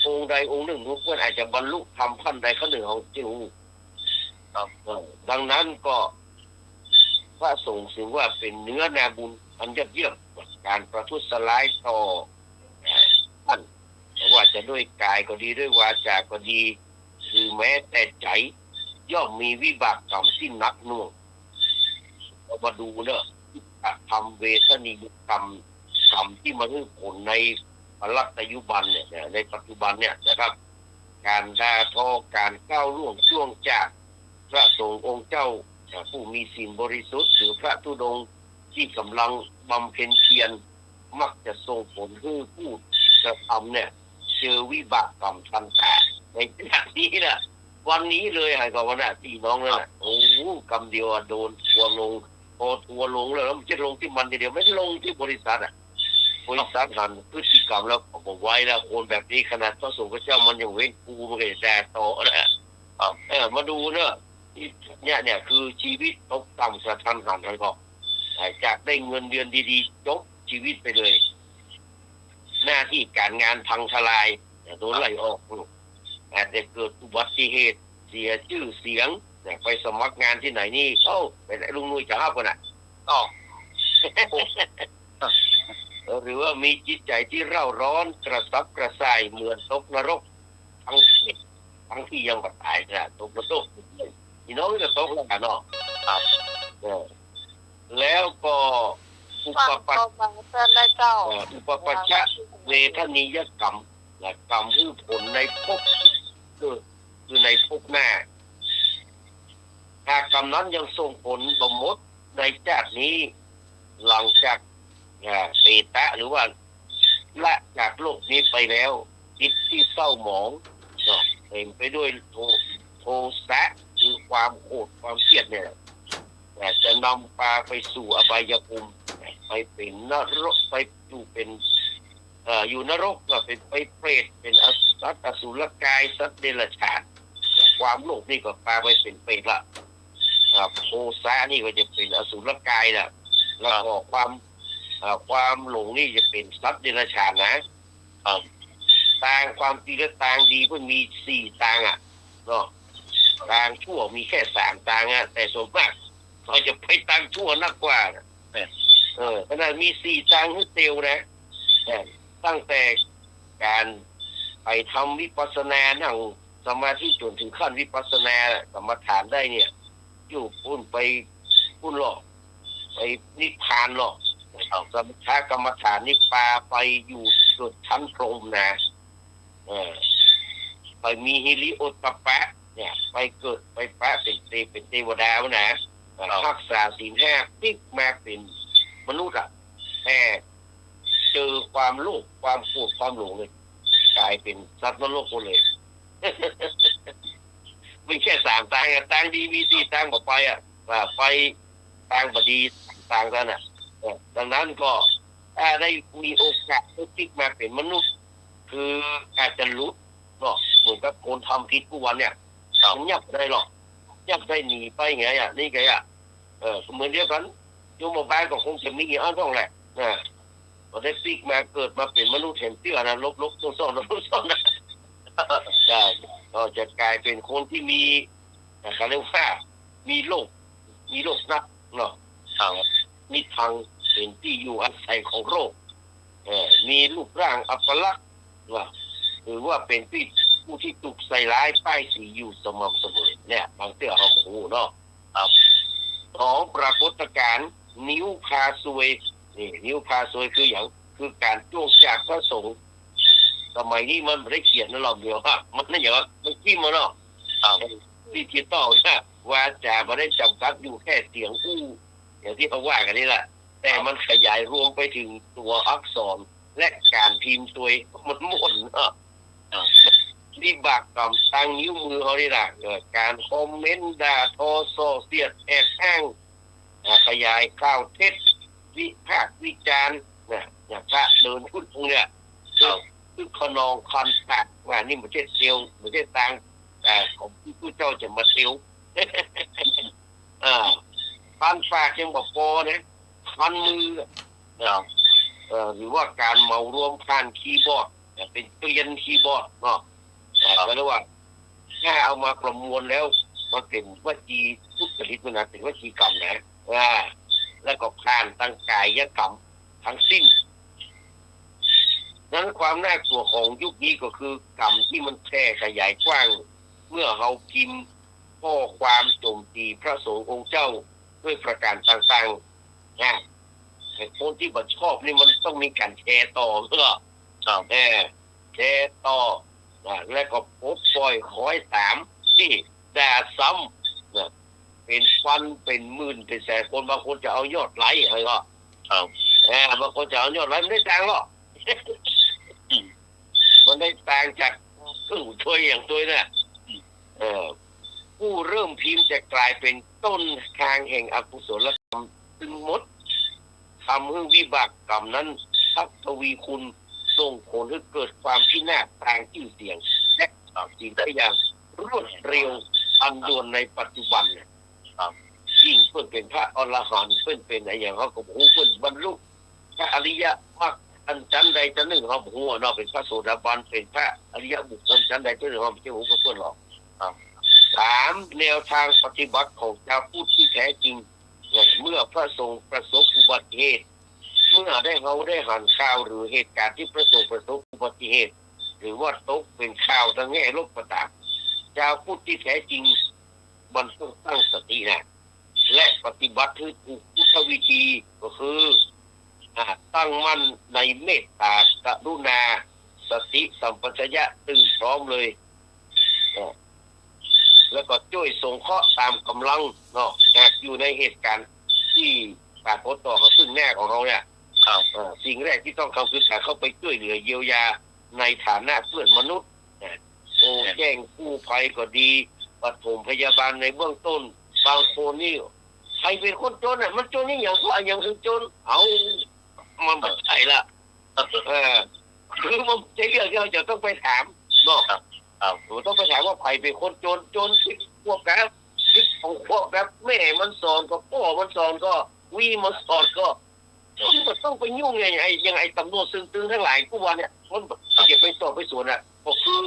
องค์ใดองค์หนึ่งทุกคนอาจจะบรรลุธรรมขั้นใดขั้นหนึ่งของจิตดังนั้นก็พระสงฆ์ถือว่าเป็นเนื้อนาบุญอันยอดเยี่ยมการประทุษร้ายต่อท่านว่าจะด้วยกายก็ดีด้วยวาจาก็ดีหรือแม้แต่ใจย่อมมีวิบากกรรมที่หนักหน่วงมาดูเนอะทำเวทนิยกรรมที่มาให้ผลในรัตยุบันเนี่ยในปัจจุบันเนี่ยนะครับการด่าทอการก้าวล่วงช่วงจากพระสงฆ์องค์เจ้าผู้มีศีลบริสุทธิ์หรือพระธุดงค์ที่กำลังบำเพ็ญเพียรมักจะส่งผลให้ผู้กระทำเนี่ยเจอวิบากกรรมทันตาในขณะนี้นะวันนี้เลยให้กับวันน่ะพี่น้องนั่นน่ะโอ้กรรมเดียวโดนทัวลงพอทัวลงแล้วมันจะลงที่มันเดียวไม่ลงที่บริษัทบริษัทหันพฤติกรรมแล้วบอกไว้แล้วคนแบบนี้ขนาดพระสงฆ์พระเจ้ามันยังเว้นกูมันก็จะแด่ต่อนะมาดูเนอะเนี่ยคือชีวิตตกต่ำสะทันหันแล้วก็จากได้เงินเดือนดีๆจบชีวิตไปเลยหน้าที่การงานพังทลายโดนไล่ออกอาจจะเกิดอุบัติเหตุเสียชื่อเสียงไปสมัครงานที่ไหนนี่ไปลุงนุ้ยจะห้าคนน่ะหรือว่ามีจิตใจที่เร่าร้อนกระสับกระส่ายเหมือนตกนรกทั้งที่ยังไม่ตายนะตกนรกพี่น้องจะตกแล้วกันเนาะแล้วก็อุปปัชชะเวทนิยกรรมกรรมคือผลในภพคือในภพหน้าหากกรรมนั้นยังส่งผลบ่หมดในชาตินี้หลังจากเปตะหรือว่าละจากโลกนี้ไปแล้วจิตที่เศร้าหมองเต็มไปด้วยโทสะคือความโกรธความเครียดเนี่ยจะนำพาไปสู่อบายภูมิไปเป็นนรกไปอยู่เป็นอยู่นรกก็เป็นไปเปรตเป็นสัตว์อสุรกายสัตว์เดรัจฉานความโลภนี่ก็พาไปเป็นเปรตละโทสะนี่ก็จะเป็นอสุรกายละแล้วก็ความหลงนี่จะเป็นสัตว์เดรัจฉานนะต่างความดีและต่างดีเพิ่งมี4ต่างเนาะต่างชั่วมีแค่3ต่างแต่ส่วนมากเขาจะไปต่างชั่วนักกว่า ขนาดมี4ทางให้เตียวนะตั้งแต่การไปทำวิปัสสนานั่งสมาธิจนถึงขั้นวิปัสสนากรรมฐานได้เนี่ยอยู่พุ่นไปพุ่นหรอกไปนิพพานหรอกสมถะกรรมฐานนิพพานไปอยู่สุดชั้นพรหมนะไปมีฮิริโอตปปะเนี่ยไปเกิดไปแปะเป็นเทวดานะรักษาศีล5ติ๊กมาเป็นมนุษย์อ่ะแต่เจอความโลภความโกรธความหลงเลยกลายเป็นสัตว์นรกหมดเลยไม่แค่3ทางทางดีมี4ทางบอกไปไปทางบดีทางนั้นดังนั้นก็ถ้าได้มีโอกาสติ๊กมาเป็นมนุษย์คืออาจจะหลุดเนาะเหมือนกับคนทำผิดทุกวันเนี่ยมันยับได้หรอกยับได้หนีไปไงนี่ไงเหมือนเดียวกันโยมบ้านก็คงจะมีอ้อนต้องแหละพอได้ติ๊กมาเกิดมาเป็นมนุษย์เห็นเตี้ยนะลบซ่อนนะใช่ก็จะกลายเป็นคนที่มีเขาเรียกว่ามีโรคนักเนาะมีทางเป็นที่อยู่อาศัยของโรคมีรูปร่างอัปลักษณ์หรือว่าเป็นผู้ที่ถูกใส่ร้ายป้ายสีอยู่สม่ำเสมอเนี่ยบางเตื้อเราโอ้เนาะของปรากฏการณ์นิ้วพาซวยนี่นิ้วพาซวยคืออย่างคือการจ้วงจากพระสงฆ์สมัยนี้มันไม่ได้เขียนนะเราเดียวมันนั่นอย่างว่ามันขี้มันเนาะดิจิตอลนะว่าจะไม่ได้จำกัดอยู่แค่เสียงอู้อย่างที่เขาว่ากันนี่แหละแต่มันขยายรวมไปถึงตัวอักษรและการพิมพ์ตัวมันหมดเนาะวิบากกรรมทางนิ้วมือเขานี่แหละการคอมเมนต์ด่าทอส่อเสียดแอบอ้างขยายข่าวเท็จวิพากษ์วิจารณ์อย่างพระเดินพูดตรงเนี้ยคือขนองคันปากว่านี่มันเจ็ดเซียวมันเจ็ดตังของผู้เจ้าจะมาเซียวคันปากยังบอกพอเนี่ยคันมือหรือว่าการเมารวมผ่านคีย์บอร์ดเป็นเกลียนคีย์บอร์ดเนาะก็เรียกว่าแค่เอามาประมวลแล้วมันเป็นวจีทุจริตนะเป็นวจีกรรมนะแล้วก็ผ่านตั้งกายกรรมทั้งสิ้นนั้นความน่ากลัวของยุคนี้ก็คือกรรมที่มันแพร่ขยายกว้างเมื่อเราพิมพ์ข้อความโจมตีพระสงฆ์องค์เจ้าด้วยประการต่างๆแต่คนที่บัชอบนี่มันต้องมีการแชร์ต่อเพื่อแชร์ต่อแล้วก็โพสต์ปล่อยคอยถามที่ด่าซ้ำเป็นพันเป็นหมื่นเป็นแสนคนบางคนจะเอายอดไลค์อะไรก็บางคนจะเอายอดไลค์ไม่ได้ตังค์หรอกมันได้ตังค์จากตู้ช่วยอย่างตัวเนี่ยผู้เริ่มพิมพ์จะกลายเป็นต้นทางแห่งอกุศลกรรมซึ่งมดทำให้วิบากกรรมนั้นทับทวีคุณส่งผลให้เกิดความพินาศทางชื่อเสียงและสิ่งได้อย่างรวดเร็วอันด่วนในปัจจุบันเนี่ยยิ่งเพื่อนเป็นพระอรหันต์เพื่อนเป็นอะไรอย่างเขาก็บอกเพื่อนบรรลุพระอริยมรรคอันชั้นใดชั้นหนึ่งเขาบอกว่านอกเป็นพระโสดาบันเป็นพระอริยบุคคลชั้นใดชั้นหนึ่งเขาไม่ใช่หูเพื่อนหรอก3แนวทางปฏิบัติของชาวพุทธที่แท้จริงเมื่อพระสงฆ์ประสบอุบัติเหตุเมื่อเราได้หันข่าวหรือเหตุการณ์ที่พระสงฆ์ประสบอุบัติเหตุหรือว่าตกเป็นข่าวทั้งแง่ลบประตามชาวพุทธที่แท้จริงมันต้องตั้งสตินะและปฏิบัติคือพุทธวิธีก็คือตั้งมั่นในเมตตากรุณาสติสัมปชัญญะตื่นพร้อมเลยแล้วก็ช่วยส่งเคราะห์ตามกำลังเนาะหากอยู่ในเหตุการณ์ที่ปรากฏต่อเขาซึ่งแน่ของเราเนี่ยสิ่งแรกที่ต้องทำคือการเข้าไปช่วยเหลือเยียวยาในฐานะเพื่อนมนุษย์โอ้แจ้งกู้ภัยก็ดีปฐมพยาบาลในเบื้องต้นบางคนนี่ใครเป็นคนจนมันจนนี่อย่างว่าอย่างถึงจนเอามันไม่ใช่ละคือมันจะเรื่องที่เราจะต้องไปถามเนาะต้องไปถามว่าใครเป็นคนจนที่พวกแบบที่ของพวกแบบแม่มันสอนก็พ่อมันสอนก็วีมันสอนก็มันต้องไปยุ่งยังไงตำรวจซึ่งตึงทั้งหลายกูวันเนี่ยมันจะไปสอบไปสวนก็คือ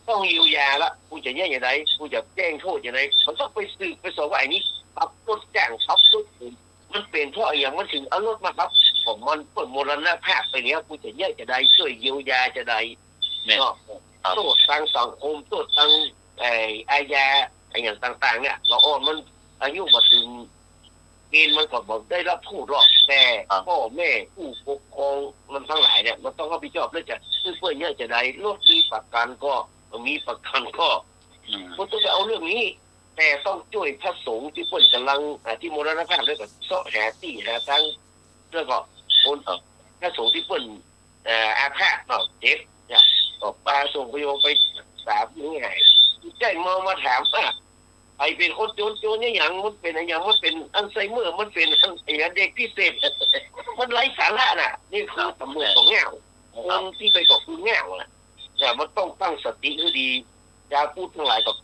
ต้องเยียวยาละกูจะแย่อย่างไรกูจะแจ้งโทษอย่างไรมันต้องไปสืบไปสอบว่าไอ้นี้ขับรถแจ้งขับรถ มันเป็นเพราะอย่างมันถึงเอารถมาครับผมมันเปิดมรณภาพไปเนี้ยกูจะแยกจะได้ช่วยเยียวยาจะได้ก็โทษทางสังคมโทษทางอาญาอย่างต่างๆเนี่ยเราอ้อนมันอายุมาถึงเกณฑ์มันก็บอกได้รับผู้รอดแต่พ่อแม่ผู้ปกครองมันทั้งหลายเนี่ยมันต้องรับผิดชอบแล้วจะซื้อเพื่อเยอะจะได้รถมีประกันก็มีประกันก็มันต้องเอาเรื่องนี้แต่ต้องช่วยพระสงฆ์ที่เพิ่นกำลังที่มรณภาพแล้วก็เสาะหาที่หาทางแล้วก็คนพระสงฆ์ที่เพิ่นอาพาธเนาะเจ็บเนี่ยก็ปาส่งไปโยไปสามยังไงใจมาถามว่าไอเป็นคนโจรเนี่ยอย่างมันเป็นอย่างมันเป็นอัลไซเมอร์มันเป็นอย่างเด็กพิเศษมันไร้สาระน่ะนี่คือตำรวจของเงาคนที่ไปก่อคือเงาน่ะแต่มันต้องตั้งสติให้ดีอย่าพูดทั้งหลายกับ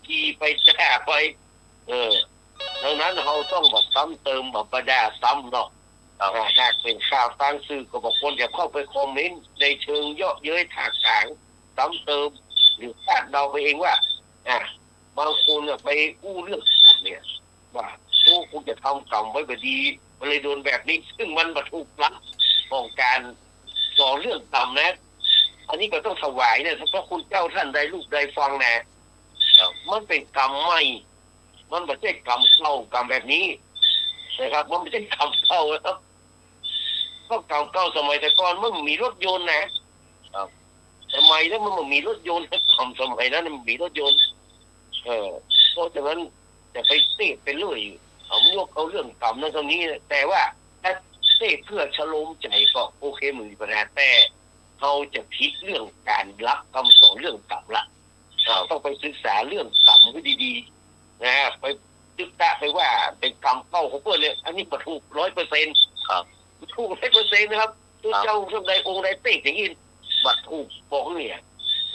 ขี่ไปด่าไปดังนั้นเราต้องแบบซ้ำเติมแบบประดาซ้ำเนาะหากเป็นข่าวตั้งสื่อก็บอกคนอย่าเข้าไปคอมเมนต์ในเชิงเยาะเย้ยถากถางซ้ำเติมหรือคาดเดาไปเองว่าบางคนไปอู้เรื่องเนี่ยว่าโอ้คุณจะทำกรรมไว้แบบดีมันเลยโดนแบบนี้ซึ่งมันมาถูกลักของการสอนเรื่องกรรมนะอันนี้ก็ต้องถวายเนี่ยถ้าคุณเจ้าท่านใดลูกใดฟังนะมันเป็นกรรมใหม่มันไม่ใช่กรรมเก่ากรรมแบบนี้นะครับมันไม่ใช่กรรมเก่าครับก็กรรมเก่าสมัยแต่ก่อนมันมีรถยนต์นะสมัยนั้นมันมีรถยนต์กรรมสมัยนั้นมันมีรถยนต์เพราะฉะนั้นจะไปเตะไปเรื่อยเอายกเอาเรื่องกรรมนั่นตรงนี้แต่ว่าถ้าเตะเพื่อชโลมใจก็โอเคมือปัญหาแต่เขาจะพิจเรื่องการรับคำสอนเรื่องกรรมละต้องไปศึกษาเรื่องกรรมให้ดีๆนะไปศึกษาไปว่าเป็นกรรมเป้าของเพื่อนเลยอันนี้ประถูก 100%ครับถูก 100% นะครับตัวเจ้าช่วงใดองค์ใดเตะอย่างนี้บัตรถูกบอกเนี่ย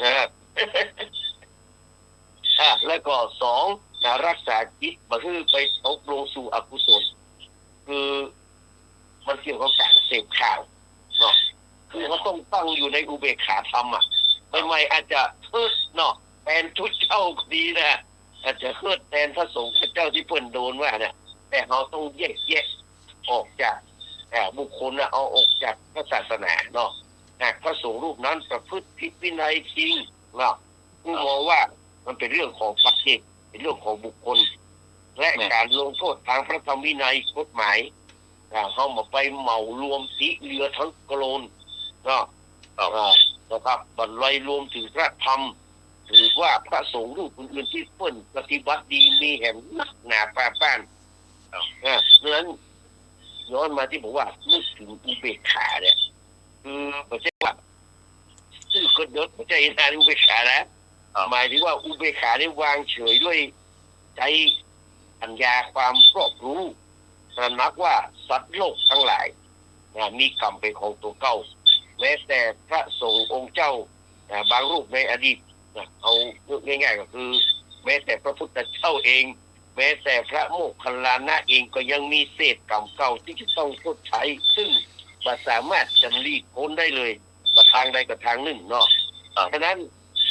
นะครับแล้วก็2รักษาจิตบ่คือไปตกลงสู่อกุศลคือมันเกี่ยวกับการเสพข่าวเนาะคือเขาต้องตั้งอยู่ในอุเบกขาธรรมใหม่ๆอาจจะเฮิดเนาะแทนทุกเจ้าดีนะอาจจะเฮิดแทนพระสงฆ์พระเจ้าที่เพิ่นโดนว่าเนี่ยแต่เราต้องแยกออกจากบุคคลเอาออกจากพระศาสนาเนาะหากพระสงฆ์รูปนั้นประพฤติผิดวินัยจริงเนาะผู้มองว่ามันเป็นเรื่องของปัจเจกเป็นเรื่องของบุคคลและการลงโทษทางพระธรรมวินัยกฎหมายเขามาไปเหมารวมสีเรือทั้งกโลนก็นะครับบรรลัยรวมถึงพระธรรมหรือว่าพระสงฆ์รูปอื่นๆที่เพิ่นปฏิบัติดีมีแห่งนักหนาป้าป้านเพราะฉะนั้นย้อนมาที่บอกว่านึกถึงอุเบกขาเนี่ยคือไม่ใช่ว่าซื่อคนยศไม่ใช่นาอุเบกขานะหมายถึงว่าอุเบกขาได้วางเฉยด้วยใจปัญญาความรอบรู้ตระหนักว่าสัตว์โลกทั้งหลายมีกรรมเป็นของตัวเก่าแม้แต่พระสงฆ์องค์เจ้าบางรูปในอดีตเอาง่ายๆก็คือแม้แต่พระพุทธเจ้าเองแม้แต่พระโมคคัลลานะเองก็ยังมีเศษกรรมเก่าที่จะต้องชดใช้ซึ่งไม่สามารถจะหลีกพ้นได้เลยมาทางใดกับทางหนึ่งเนาะฉะนั้น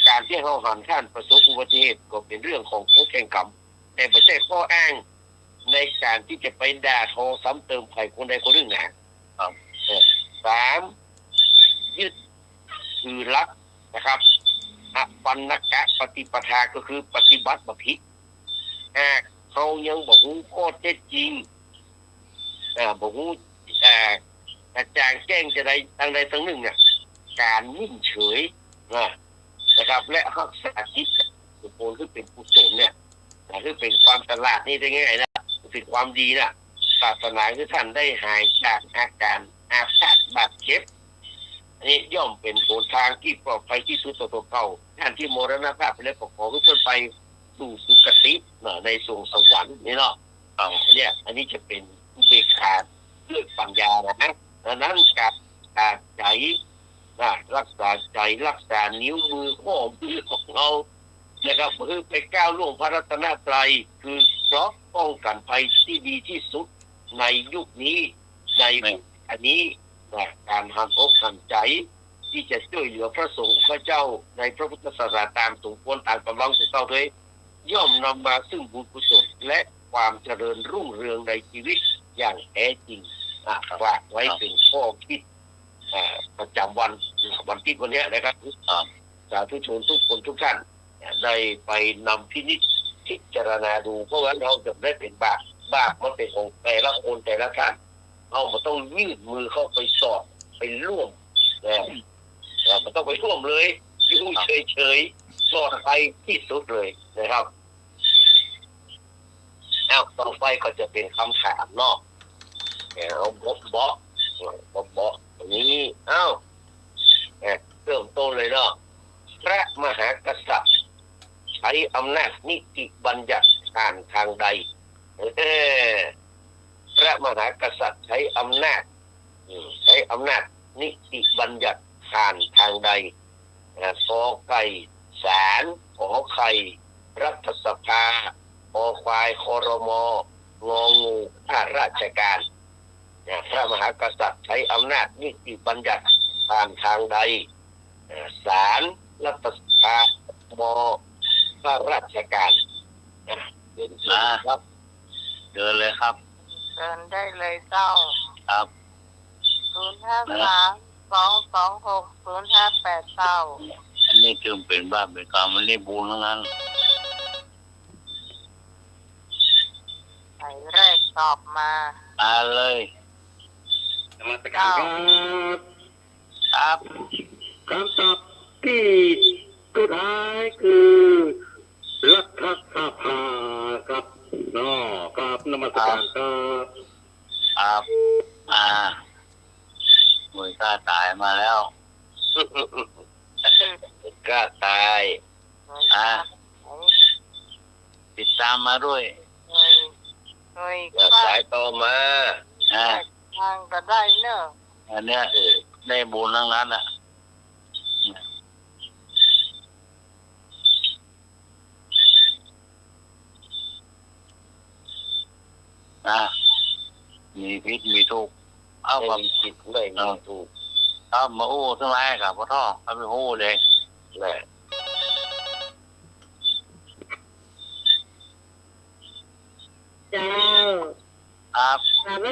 การที่เราหันท่านประสบอุบัติเหตุก็เป็นเรื่องของกฎแห่งกรรมแต่ไม่ใช่ข้ออ้างในการที่จะไปด่าทอซ้ำเติมใครคนใดคนหนึ่งนะ3ยึดถือลักนะครับปันนกะปฏิปทาก็คือปฏิบัติบัพพิเขายังบอกรู้ข้อเท็จจริงบอกรู้กระจ่างแจ้งจะใดทางใดทางหนึ่งเนี่ยการนิ่งเฉยนะครับและรักษาจิตบุคคลที่เป็นกุศลเนี่ยคือเป็นความฉลาดนี่ได้ง่ายนะเป็นความดีนะศาสนาคือท่านได้หายจากอาการอาฆาตบาดเจ็บอันนี้ย่อมเป็นหนทางที่ปลอดภัยที่สุดต่อตัวเก่าท่านที่มรณภาพไปแล้วก็ขอให้ท่านไปสู่สุคติในสวงสวรรค์นี่เนาะเนี่ยอันนี้จะเป็นอุเบกขาด้วยปัญญานะดังนั้นการใจรักษาใจรักษานิ้วมือข้อมือของเรานะครับคือไปก้าวล่วงพระรัตนตรัยคือเพราะป้องกันภัยที่ดีที่สุดในยุคนี้ในอันนี้การหันอกหันใจที่จะช่วยเหลือพระสงฆ์พระเจ้าในพระพุทธศาสนาตามสมควรตามกำลังของเจ้าด้วยย่อมนำมาซึ่งบุญกุศลและความเจริญรุ่งเรืองในชีวิต อย่างแท้จริงฝากไว้เป็นข้อคิดประจำวันคิดวันนี้นะครับสาธุชนทุกคนทุกท่านได้ไปนำพิจารณาดูเพราะว่าเราจะได้เป็นบาปมันเป็นของแต่ละคนแต่ละท่านเราต้องยืดมือเข้าไปสอบไปร่วมมันต้องไปร่วมเลยอยู่เฉยๆสอดไปที่สุดเลยนะครับต่อไปก็จะเป็นคำถามเนาะเราบอกอย่างนี้เริ่มต้นเลยเนาะพระมหากษัตริย์ใช้อำนาจนิติบัญญัติผ่านทางใดพระมหากษัตริย์ใช้อำนาจนิติบัญญัติผ่านทางใดกอไก่ศาลขอไข่รัฐสภาคอควายครมงองูข้าราชการพระมหากษัตริย์ใช้อำนาจนิติบัญญัติผ่านทางใดศาลรัฐสภามข้าราชการเดินครับเดินเลยครับเดินได้เลยเจ้าครับ053-226-0589อันนี้จึงเป็นบ้านเป็นกรรมมันนี่บุญทั้งนั้นใครแรกตอบมาเลยนมัสการครับคำตอบที่สุดท้ายคือรัฐสภาครับครับนมัสการครับมวยกล้าตายมาแล้วกล้าตายติดตามมาด้วยสายต่อมาทางก็ได้เนอะอันเนี้ยได้บุญทั้งนั้นมีพิษมีทุกข์เอามาผิดไม่มีถูกเอามาอู้ทั้งหลายกับพ่อท่อเอาไปอู้เลยแหละเจ้าครับกราบไ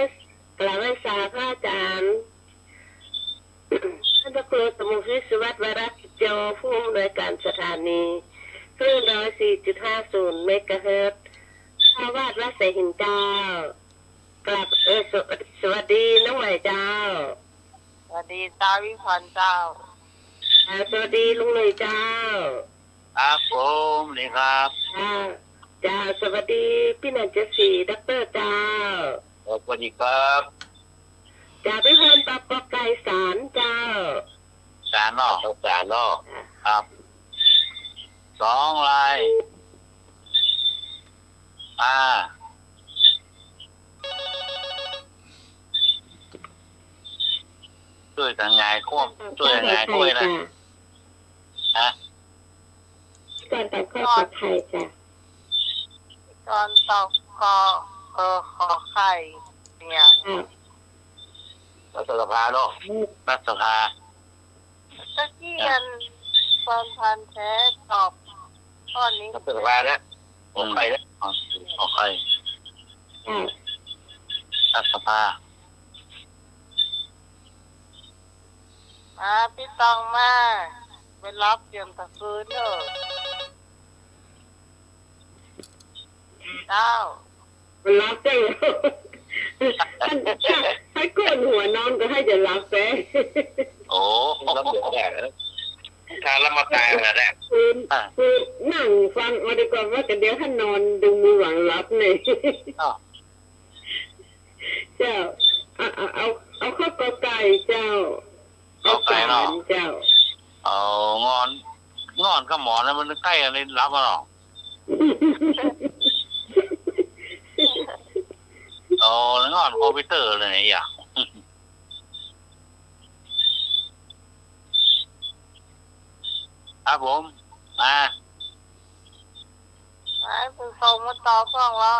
หว้สาพระอาจารย์ท่านพระครูสมุทรสุวัฒน์วรัตน์โจผู้อำนวยการสถานีคลื่น104.50 เมกะเฮิรตซ์ชาวาดวัดเสหินเจ้ากราบสวัสดีน้องใหม่เจ้าสวัสดีตาวิพรเจ้าสวัสดีลุงหนุ่ยเจ้าครับผมนี่ครับเจ้าสวัสดีพี่นันเจสีดรเจ้าสวัสดีครับจ่าพิพลปปไก่สารเจ้าสารนอกครับ2 ลายช่วยกันงายควบช่วยกันงายกล้วยนะก่อนตัดข้อตัดไข่จ้ะก่อนตอกคอขอไข่เนี่ยรัฐสภาเนาะรัฐสภาตะกี้กันพันแท้ตอบข้อนี้รัฐสภานะขอไข่นะขอไข่รัฐสภาพี่ตองมาไปรับเตรียมตะคืนเนอะเจ้ารับได้ให้ก้นหัวนอนก็ให้จะรับแฟโอ้รับเดี๋ยวแดดแล้วทานแล้วมาตายแล้วแหละคือนั่งฟังมาดีกว่าว่ากันเดี๋ยวท่านนอนดึงมือหวังรับเนี่ยเจ้าเอาข้าวกอไก่เจ้าเอาไก่เนาะเจ้าเอางอนก็หมอนแล้วมันใกล้อะไรรับมาเนาะแล้วงอนคอมพิวเตอร์เลยอย่างครับผมคุณส่งมาต่อฟ้องเรา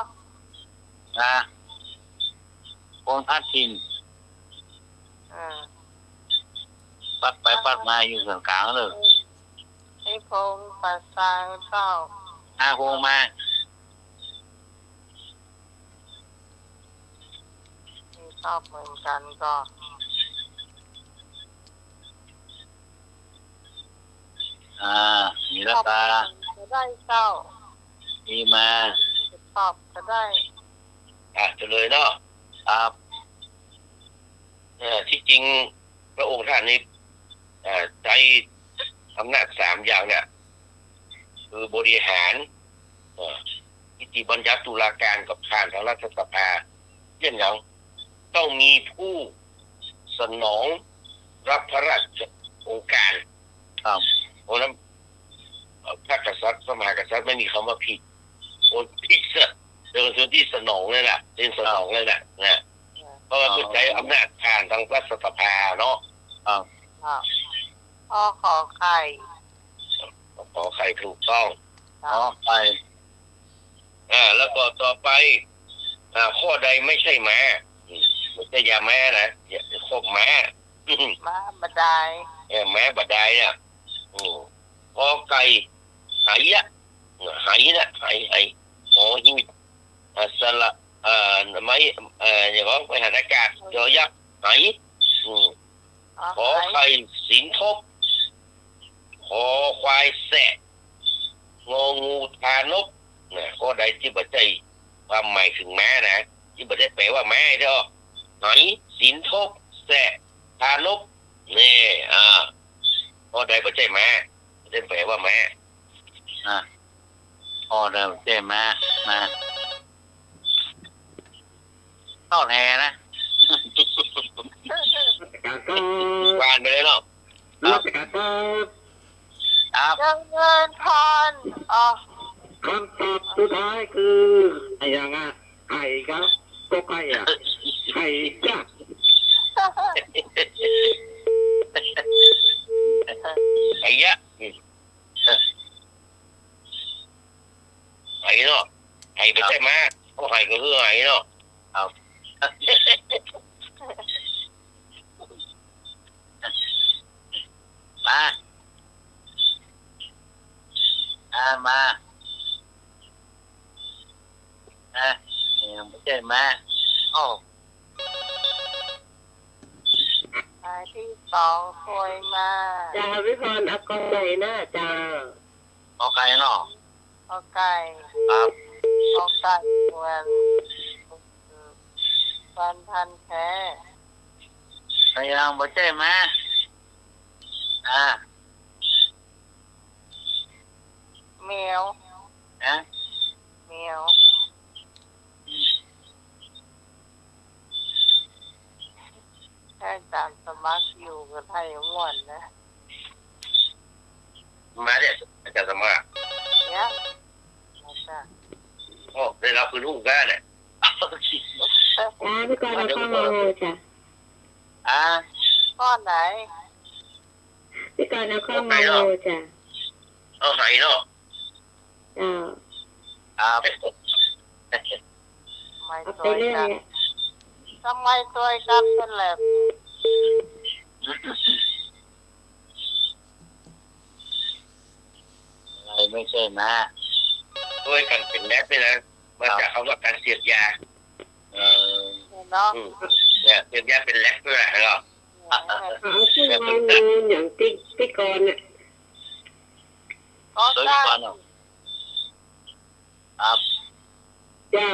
คนพัดทินปัดไปปัดมาอยู่ส่วนกลางเลยให้พงปัดสางเจ้าพงมา ชอบเหมือนกันก็ มีละตา จะได้เจ้า มีมา จะตอบจะได้ จะเลยเนาะครับที่จริงพระองค์ท่านนี้ใช้อำนาจ3อย่างเนี่ยคือบริหารนิติบัญญัติตุลาการกับผ่านทางรัฐสภาเช่นอย่างต้องมีผู้สนองรับพระราชโองการเพราะนั้นพระกษัตริย์พระมหากษัตริย์ไม่มีคำว่าผิดคนผิดเดินส่วนที่สนองเลยแหละเป็นสนองเลยแหละนะเพราะว่าคุณใช้อำนาจผ่านทางรัฐสภาเนาะพ่อขอไข่ถูกต้องไปแล้วก็ต่อไปข้อใดไม่ใช่ม้าไม่ใช่ยาม้านะอย่าคบม้าม้าบันไดม้าบันไดเนี่ยพอไก่ไหนะไหนะไหหอหินสละไม้อย่างว่าไปหาอากาศยอยักษ์ไหขอไข่สินทบขอควายแสะงองูทานกข้อใดที่บัดใจความหมายถึงม้านะที่บัดได้แปลว่าม้าเด้อไหสินทบแสะทานกนี่ข้อใดบัดใจม้าได้แปลว่าม้าข้อใดบัดใจม้าเข้าแทนะวานไปเลยเนาะยังเงินทอนคำตอบสุดท้ายคือไอ้ยังไข่ครับก็ไข่ไข่จ้ะไข่ยะไข่เนาะไข่ไม่ใช่ม้าเพราะไข่ก็คือไข่เนาะมาไม่ใช่ม้าที่2คุยมาจ่าวิพรเอากองไหนนะจ่าเอาไก่เนาะเอาไก่ครับเอาไก่วันพันแท้พยายามไม่ใช่ม้าเมียวเมียวแค่จานสมัครอยู่กับไทยม่วนนะมาเนี่ยอาจารย์สมัครเนี่ยได้รับคือลูกกันเนี่ยพี่กรณ์เอาข้อมาโหจ้ะข้อไหนพี่กรณ์เอาข้อมาโหจ้ะเอาไหนเนาะไม่สวยกันทำไมสวยกันเป็นแบบอะไรไม่ใช่นะด้วยกันเป็นแรกเลยนะมาจากคำว่าการเสียดยาเนาะเนี่ยเสียดยาเป็นแรกด้วยเหรอชื่อมาเงินอย่างพี่กรณ์ก็ได้ครับ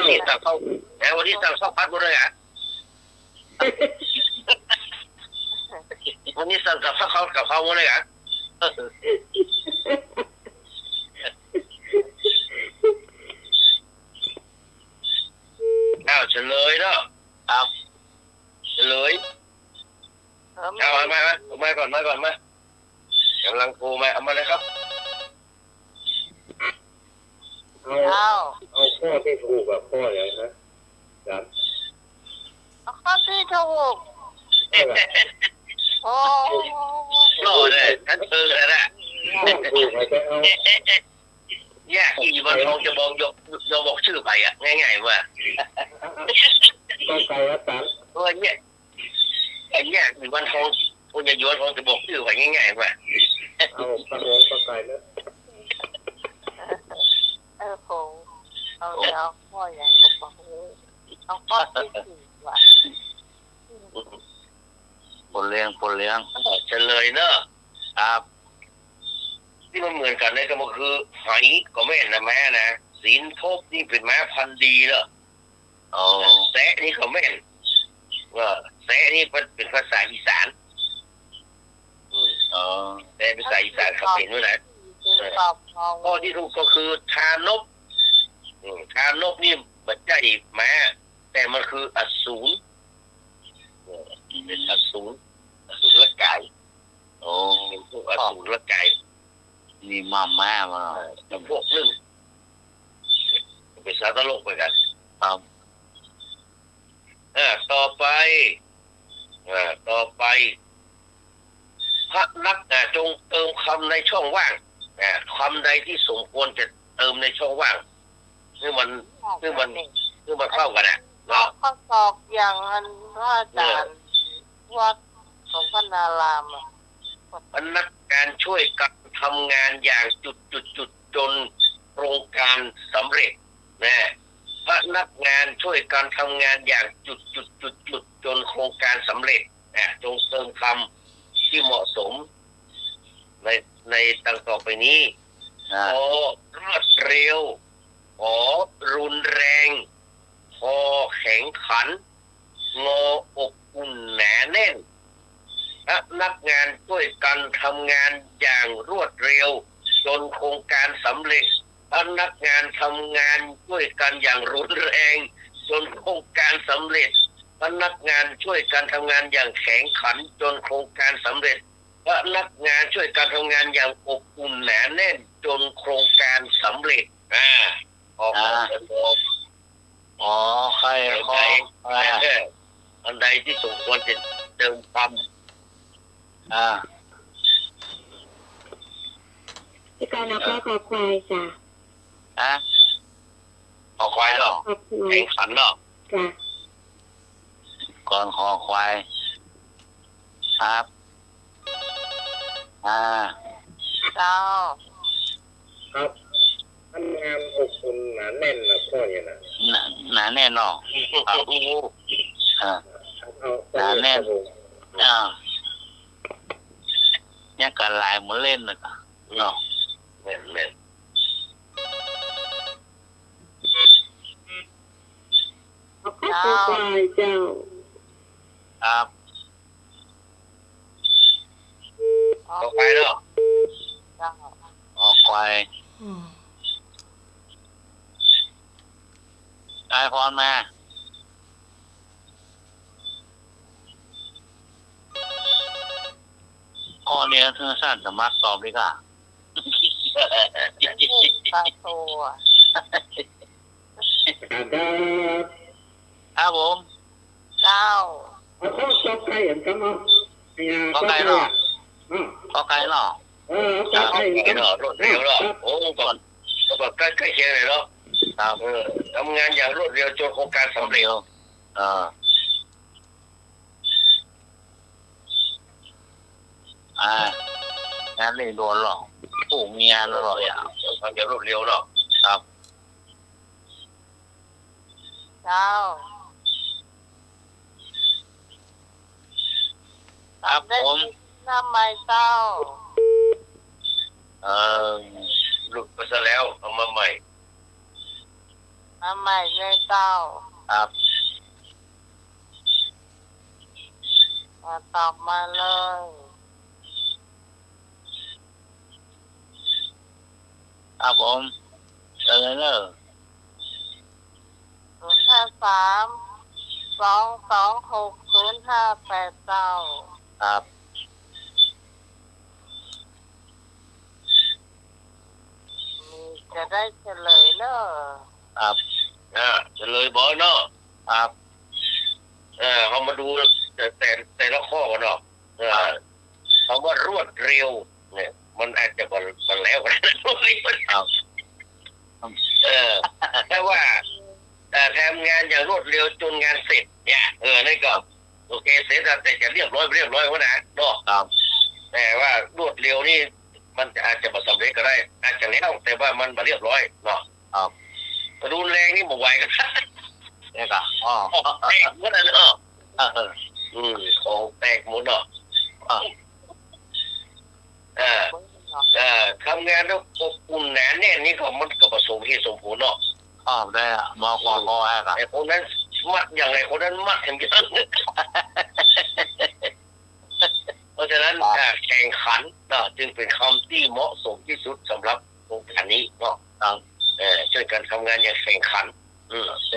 นี่สั่งเข้าแล้ววันนี้สั่งเข้าพัดบุรีอ่ะวันนี้สั่งกับเขาหมดเลยอ่ะเฉลยเนาะครับเฉลยเอามาก่อนมากำลังโทรมาเอามาเลยครับเอาข้อที่ถูกกับข้ออย่างนะจันข้อที่ถูกโอ้โหเลยท่านเลยนะแยกอีวันทองจะบอกชื่อไปอ่ะง่ายๆว่าก็ไกลแล้วจันเนี่ยอีวันทองคุณจะย้อนทองจะบอกชื่อไปง่ายๆว่าเอาตั้งวงก็ไกลแล้วผมเอาข้ออย่างกับบอกเอาข้อที่ถูกว่ะ นเลี้ยงเฉลยเนอะ ครับ ที่มันเหมือนกันเนี่ยก็มันคือไหก็แม่นนะแม่นะศีลทบนี่เป็นแม่พันธุ์ดีเนอะ โอ้ แซะนี่ก็แม่นว่าแซะนี่เป็นภาษาอีสานอ๋อ แซะภาษาอีสานเขาเป็นด้วยนะ ตอบมอง ข้อที่ถูกก็คือทานบทานบนี่มันใจแม้แต่มันคืออสูรเป็นอสูรละกาย โอ้ เป็นพวกอสูรละกาย นี่มาแม่มา แต่พวกนึงเป็นสารตลกไปกัน ครับ ต่อไปพระนักจงเติมคำในช่องว่างคำใดที่สมควรจะเติมในช่องว่างคือมันเข้ากันเนาะ ข้อสอบอย่างอันพระอาจารย์วัดของพระนารามอะ พนักงานช่วยกันทำงานอย่างจุดจนโครงการสำเร็จนะพนักงานช่วยกันทำงานอย่างจุดจนโครงการสำเร็จจงเติมคำที่เหมาะสมในดังต่อไปนี้รวดเร็วรุนแรงแข็งขันอบอุ่นหนาแน่นพนักงานช่วยกันทำงานอย่างรวดเร็วจนโครงการสำเร็จพนักงานทำงานช่วยกันอย่างรุนแรงจนโครงการสำเร็จพนักงานช่วยกันทำงานอย่างแข็งขันจนโครงการสำเร็จพนักงานช่วยกันทำงานอย่างอบอุ่นหนาแน่นจนโครงการสำเร็จใครอันใดที่สมควรจะเติมคำที่การนับแล้วก็ควายจ้ะขอควายเนาะแข่งขันเนาะ จ้ะ ก่อนคอควายครับเจ้า ครับทำงานอบอุ่นหนาแน่นนะพ่อเนี่ยนะ หนาแน่นเนาะหนาแน่นเนี่ยการลายมันเล่นนะเนาะแม่นควายเจ้าครับขอควายเนาะ เจ้า ควายได้พรมาข้อนี้ท่านสั้นสมัครตอบดีกว่าตาโตครับผม เจ้า ข้อสอบใครเห็นกันเนาะก็ไกลเนาะก็ไกลเนาะข้อใครเห็นกัน เนาะรวดเร็วเนาะโอ้ก่อนใกล้เคียงเลยเนาะทำงานอย่างรวดเร็วจนโครงการสำเร็จงานเลยโดนหรอกผู้มีงานแล้วหรอกอย่างทำอย่างรวดเร็วเนาะครับเจ้าครับผมน้ำไม้เจ้าหลุดไปซะแล้วเอามาใหม่น้ำไม้เลยเจ้าครับตอบมาเลยครับผมเจอเลย 053-226-0589ครับจะได้เฉลยเนอะครับเฉลยบ่เนาะครับเขามาดูแต่ละข้อกันเนาะคำว่ารวดเร็วเนี่ยมันอาจจะบ่แล้วกันครับแต่ว่าทำงานอย่างรวดเร็วจนงานเสร็จเนี่ยนี่ก็โอเคเสร็จแต่จะเรียบร้อยวะนะเนาะครับแต่ว่ารวดเร็วนี่มันอาจจะบ่สำเร็จก็ได้อาจจะแล้วแต่ว่ามันบ่เรียบร้อยเนาะครับรุนแรงนี่บ่ไหวกันเนี่ยก็แตกหมดเนาะของแตกหมดเนาะ ทำงานแล้วอบอุ่นหนาแน่นนี่ก็มันก็ประสมเหตุสมผลเนาะ ได้อะมาคอแอกอะ ไอ้คนนั้นมัดอย่างไรคนนั้นมัดอย่างนั้น เพราะฉะนั้นแข่งขันจึงเป็นคำที่เหมาะสมที่สุดสำหรับโครงการนี้เนาะช่วยกันทำงานอย่างแข่งขันเ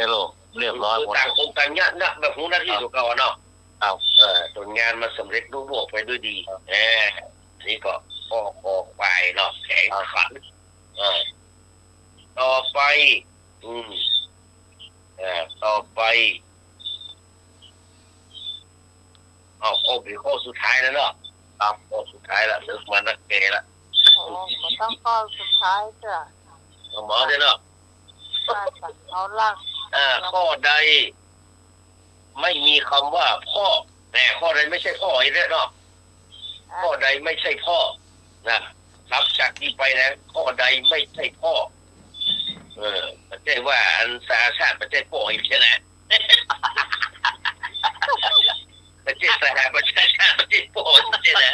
รียบร้อยหมดต่างคนต่างเนี่ยนะแบบหัวหน้าที่ตัวเก่าเนาะผลงานมาสำเร็จรุ่งโรจน์ไปด้วยดีนี่ก็ออกไปเนาะแข่งขันต่อไปข้อเป็นข้อสุดท้ายแล้วเนาะข้อสุดท้ายละเลิกมานักเกะละมันต้องข้อสุดท้ายจ้ะหมอเนาะเอาล่างข้อใดไม่มีคำว่าพ่อแต่ข้อใดไม่ใช่พ่ออีกแล้วเนาะข้อใดไม่ใช่พ่อนะรับจากนี้ไปนะข้อใดไม่ใช่พ่อประเทศว่าอันสาชาติประเทศพ่ออีกใช่ไหมประเทศสหประชาชาติประเทศพ่อใช่ไหม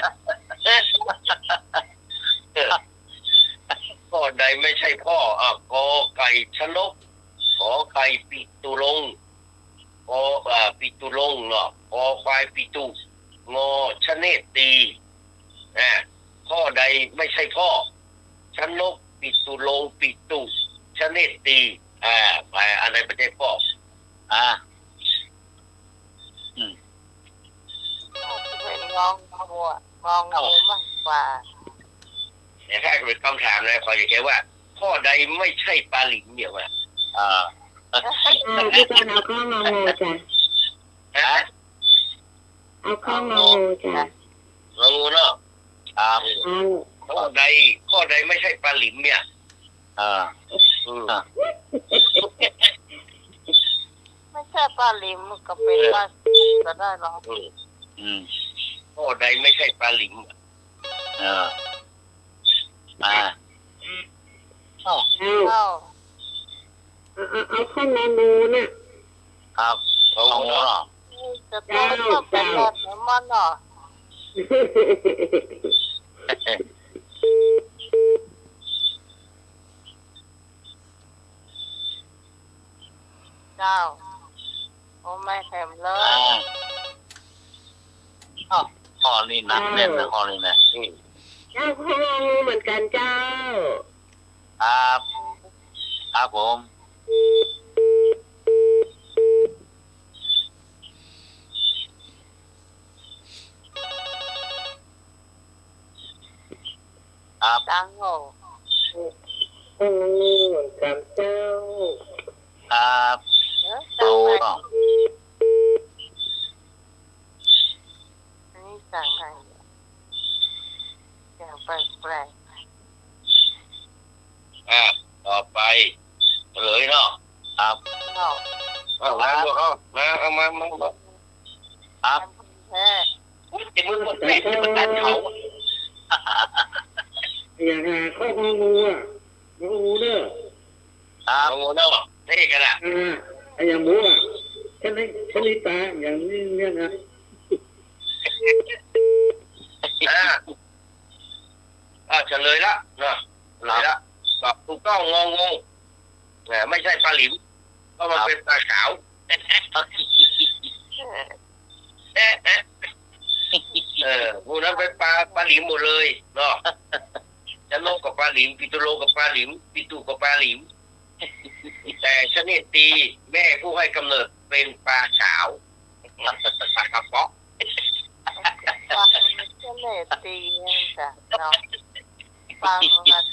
ข้อใดไม่ใช่พ่อกอไก่ชนกขอไข่ปิตุลงปิตุลงเนาะขอควายปิตุงอชะเนตตีข้อใดไม่ใช่พ่อชนกปิตุลงปิตุชะเนตตีไปอะไรประเทศพ่อเป็นงองงูมากกว่าเนี่ยแค่เป็นคำถามนะขอจะแค่ว่าข้อใดไม่ใช่ปลาหลิมเดียวพี่การเอาข้องงองูจ้ะเอาข้องงองูจ้ะงองูเนาะข้อใดไม่ใช่ปลาหลิมเนี่ยไม่ใช่ปลาลิมก็เป็นปลาก็ได้หรอข้อใดไม่ใช่ปลาหลิมเอาข้องงองูน่ะครับงองูเนาะจะต้องเป็นแบบมันเนาะเจ้าโอ้ไม่เข็มเลยข้อนี้หนักแน่นนะข้อนี้นะเจ้าข้องงองูเหมือนกันเจ้าครับผมดังโง่เหมือนกันเจ้าเอานี่สั่งไงอย่างแปลกต่อไปเลยเนาะครับมาครับแท้จะมึงหมดแม่จะมาตัดเขาอย่างข้องงูงูเด้ององูเนาะนี่กันอ่ะอย่างหมูฉันนี่ตาอย่างนี้เนี่ยนะเฉลยละเนาะเลยละตอบถูกต้องงองูไม่ใช่ปลาหลิมเพราะมันเป็นปลาขาวพวกนั้นเป็นปลาหลิมหมดเลยเนาะชนกกับปลาหลิมปิตุโลกับปลาหลิมปิตุกับปลาหลิมแต่ชนิดตีแม่ผู้ให้กำเนิดเป็นปลาขาวปลากระป๋องฟังชนิดตีจ้ะเนาะฟังมัน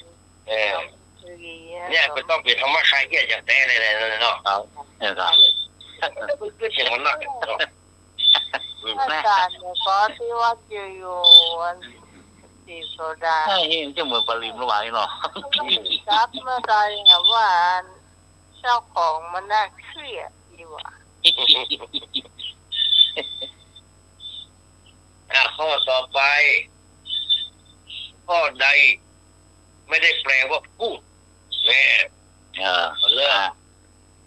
เนี่ยก็ต้องเป็นธรรมะใครเกี่ยจากแต่อะไรเนาะเนี่ยครับคือเสียงมันหนักอาจารย์เนี่ยก็ที่ว่าอยู่สีโซดาใช่เห็นจะเหมือนปลาลิมระหว่างนี้เนาะครับเมื่อใดว่าเจ้าของมันน่าเครียดดีว่ะข้อต่อไปข้อใดไม่ได้แปลว่าพูดแม่เลิก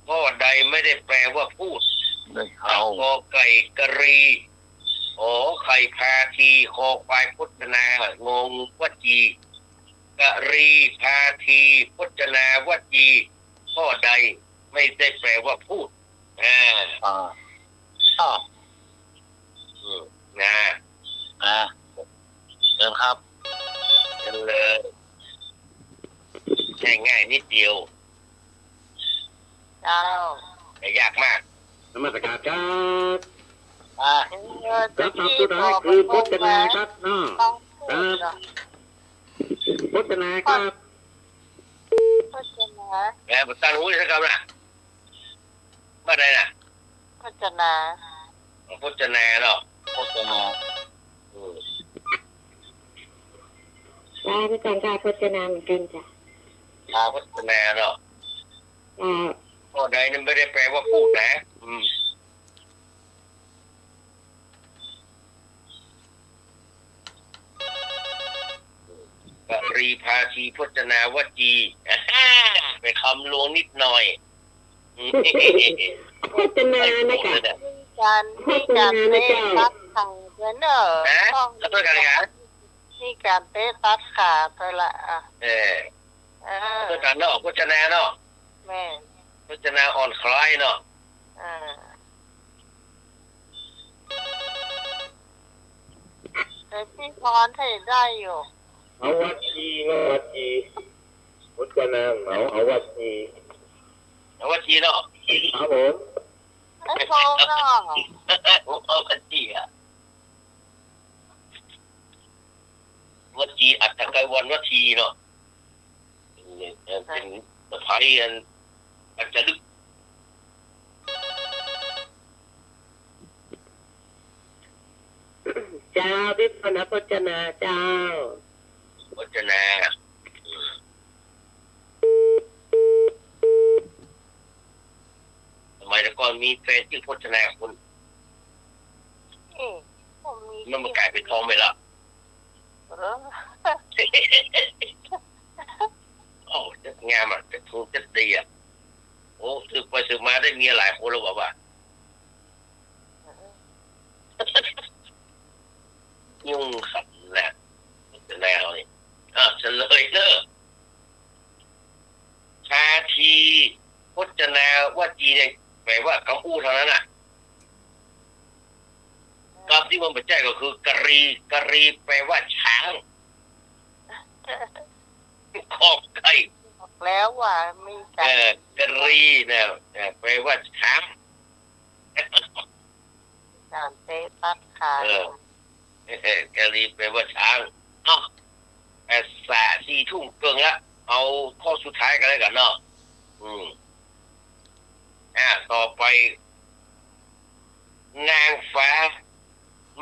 ข้อใดไม่ได้แปลว่าพูดเอากอไก่กะรี โอ้ไข่พาทีคอควายพจนางงวจีกะรีพาทีพจนาวจีข้อใดไม่ได้แปลว่าพูดอ่าอ๋อนะเดินครับกันเลยง่ายๆนิดเดียวเจ้าแต่ยากมากนมัสการครับ จะคำสุดท้ายคือพจนาครับเนาะครับพจนาครับพจนา แม่บุตรหูสักคำนะเมื่อไรนะพจนาพจนาเนาะพจนาพี่การการพจนาเหมือนกันจ้ะพจนาเนาะข้อใดนั้นไม่ได้แปลว่าพูดนะกรีภาชีพจนาวจีไปคำลวงนิดหน่อยพจนานะจ๊ะมีการเตะตัดขาเพื่อนเนอะแล้วตัวกันกันมีการเตะตัดขาไปละตัวกันเนาะพจนาเนาะแม่พจนาอ่อนคล้ายเนาะแต่พี่พรให้ได้อยู่เอาวัดจีวัดจีพจนาเอาวัดจีเอาวัดจีเนาะครับผมไอ้โฟมเนาะเอาวัดจีอะวัดจีอัตตะไกวันวัดทีเนาะเป็นสะพายอันอาจจะลึกเจ้าวิปัสสนาพจนาเจ้าพจนาทำไมแต่ก่อนมีแฟนชื่อพจนาคุณมันมากลายเป็นท้องไปละโอ้จะงามอ่ะจะถูกจะดีอ่ะโอ้สืบไปสืบมาได้เมียหลายคนแล้วบอกว่ายุ่งขันแหละจะแนวนี่เฉลยเนอะชาทีพจนาวจีเนี่ยแปลว่าคำพูดเท่านั้นน่ะคำที่มันเป็นใจก็คือกะรีแปลว่าช้างขอบไก่แล้วว่ามีกะรีเนี่ยแปลว่าช้างการเตะตัดขากะรีแปลว่าช้างสะ4 ทุ่มเกินละเอาข้อสุดท้ายกันเลยกันเนาะต่อไปนางฟ้า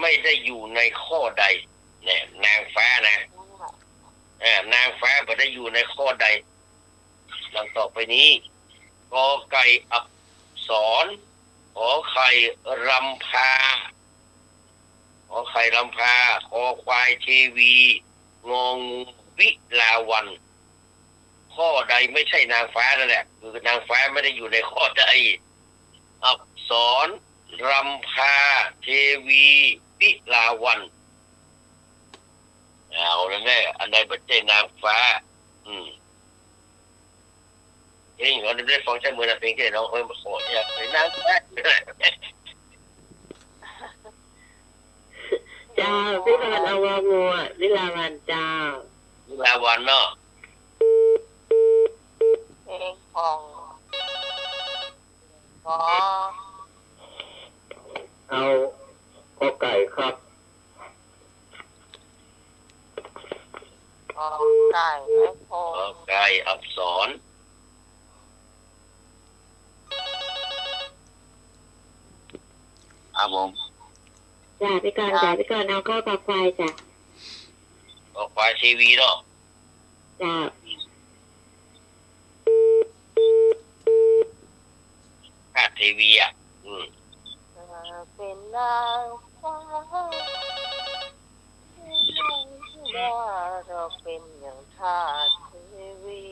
ไม่ได้อยู่ในข้อใดเนี่ยนางฟ้านะนางฟ้าไม่ได้อยู่ในข้อใดดังต่อไปนี้กอไก่อักษรขอไข่รำพาขอไข่รำพาขอควายเทวีงงวิลาวันข้อใดไม่ใช่นางฟ้านั่นแหละคือนางฟ้าไม่ได้อยู่ในข้อใดอักษรรำพาเทวีวิลาวันเอาแล้วแม่อันใดไม่ใช่นางฟ้าเองเราได้ฟังใช้มือนะเพลงที่เรามาขออยากเป็นนางฟ้าเจ้าวิลาวันเอาวงัววิลาวันเจ้าวิลาวันเนาะเพลงของเอากอไก่ครับกอไก่และโพกอไก่อักษรผมจ้าพี่กรเอาข้าวปลาควายจ้ะปลาควายทีวีเนาะจ้าทีวีอ่ะเป็นนางฟ้าเราเป็นอย่างทาสทีวี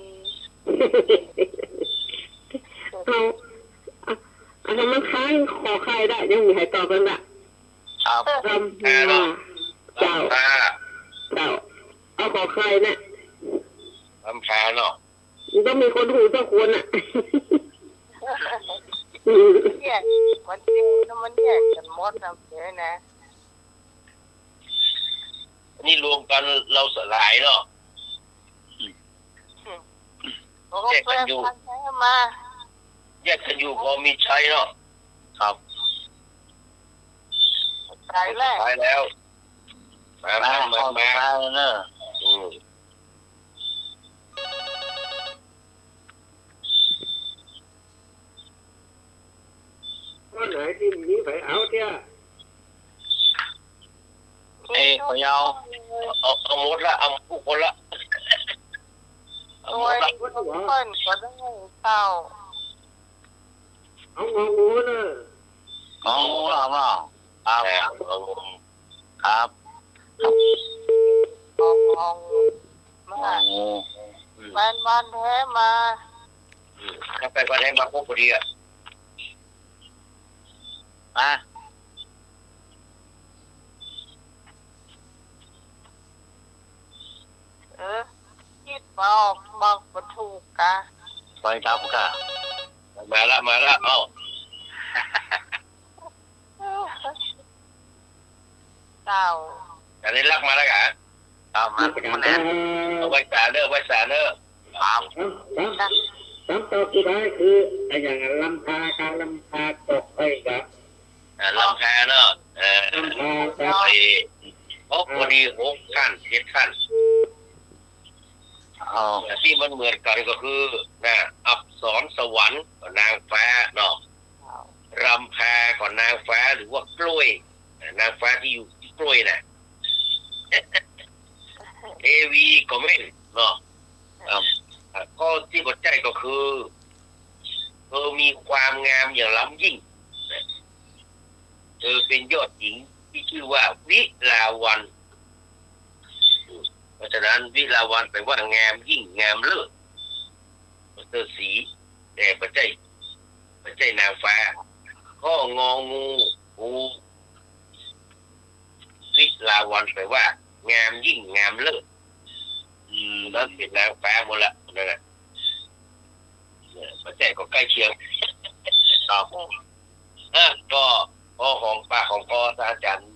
เอาทำมันคล้ายขอใครได้ยังมีใครตอบกันละครับ ทำมาเจ้า ลำพา เจ้าเอาของใครเนี่ย ลำพาเนาะ มันต้องมีคนหูต้องควรอ่ะ เนี่ยมันจริงแล้วมันแยกกันหมดนะเดี๋ยวนะ นี่รวมกันเราสลายเนาะ เขาก็เพื่อนพันแท้มา แยกกันอยู่พอมีใช้เนาะ ครับ ตายแรก ตายแล้วมา มา มา เข้า มา มาเนอะ อืม ว่าไหนที่มีไปเอาเที่ย เอ้ยขอยาว เอาหมดละเอาผู้คนละเอา โด หมด ย ละ เพื่อนก็ได้เต้า เอางองูนะ อ๋อเอาเนาะครับ เอา ครับ ของมา โอ้ บ้านบ้านแท้มา ถ้าไปวันไหนมาพบพอดีอ่ะ มา คิดบอกประถูกกะ ไปทับกะ มาละเอ้า เต้า อันนี้รักมาแล้วกะ ครับมันแน่น เอาไว้สาเนอร์ครับ ตามต่อกี่ได้คือไอ้อย่างลำพาการลำพาตกไปกับ ลำแพเนาะลำพากับ ไอ้พอดี6 ขั้น 7 ขั้น เอา ที่มันเหมือนกันก็คือนะอับสรสวรรค์กับนางฟ้าเนาะรำแพกับนางฟ้าหรือว่ากล้วยนางฟ้าที่อยู่ที่กล้วยน่ะ เทวีก็ไม่เนาะก็ที่ปัจจัยก็คือเธอมีความงามอย่างล้ำยิ่งเธอเป็นยอดหญิงที่ชื่อว่าวิลาวันเพราะฉะนั้นวิลาวันแปลว่างามยิ่งงามเลิศเธอสีแต่ปัจจัยนางฟ้าก็งองูงูวิลาวันแปลว่างามยิ่งงามเลิศนั่นเป็นนางฟ้าหมดละนั่นแหละปัจจัยก็ใกล้เคียงครับก็พอของปากของคออาจารย์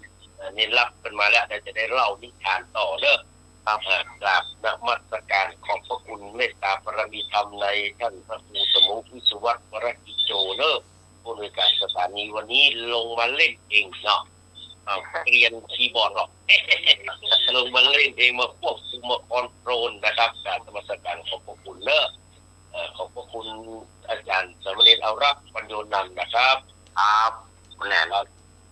เน้นรับกันมาแล้วแต่จะได้เล่านิทานต่อเด้อครับกราบนมัสการขอบพระคุณเมตตาบารมีธรรมในท่านพระครูสมุวิศวัตรวรกิจโจเนอผู้อำนวยการสถานีวันนี้ลงมาเล่นเองเนาะเรียนคีย์บอร์ดหรอก ลงมาเล่นเองมาควบคุมมาคอนโทรลนะครับการนมัสการขอบพระคุณเนอะขอบพระคุณอาจารย์สมเด็จเอารักปัญโยนันท์นะครับครับแน่นอน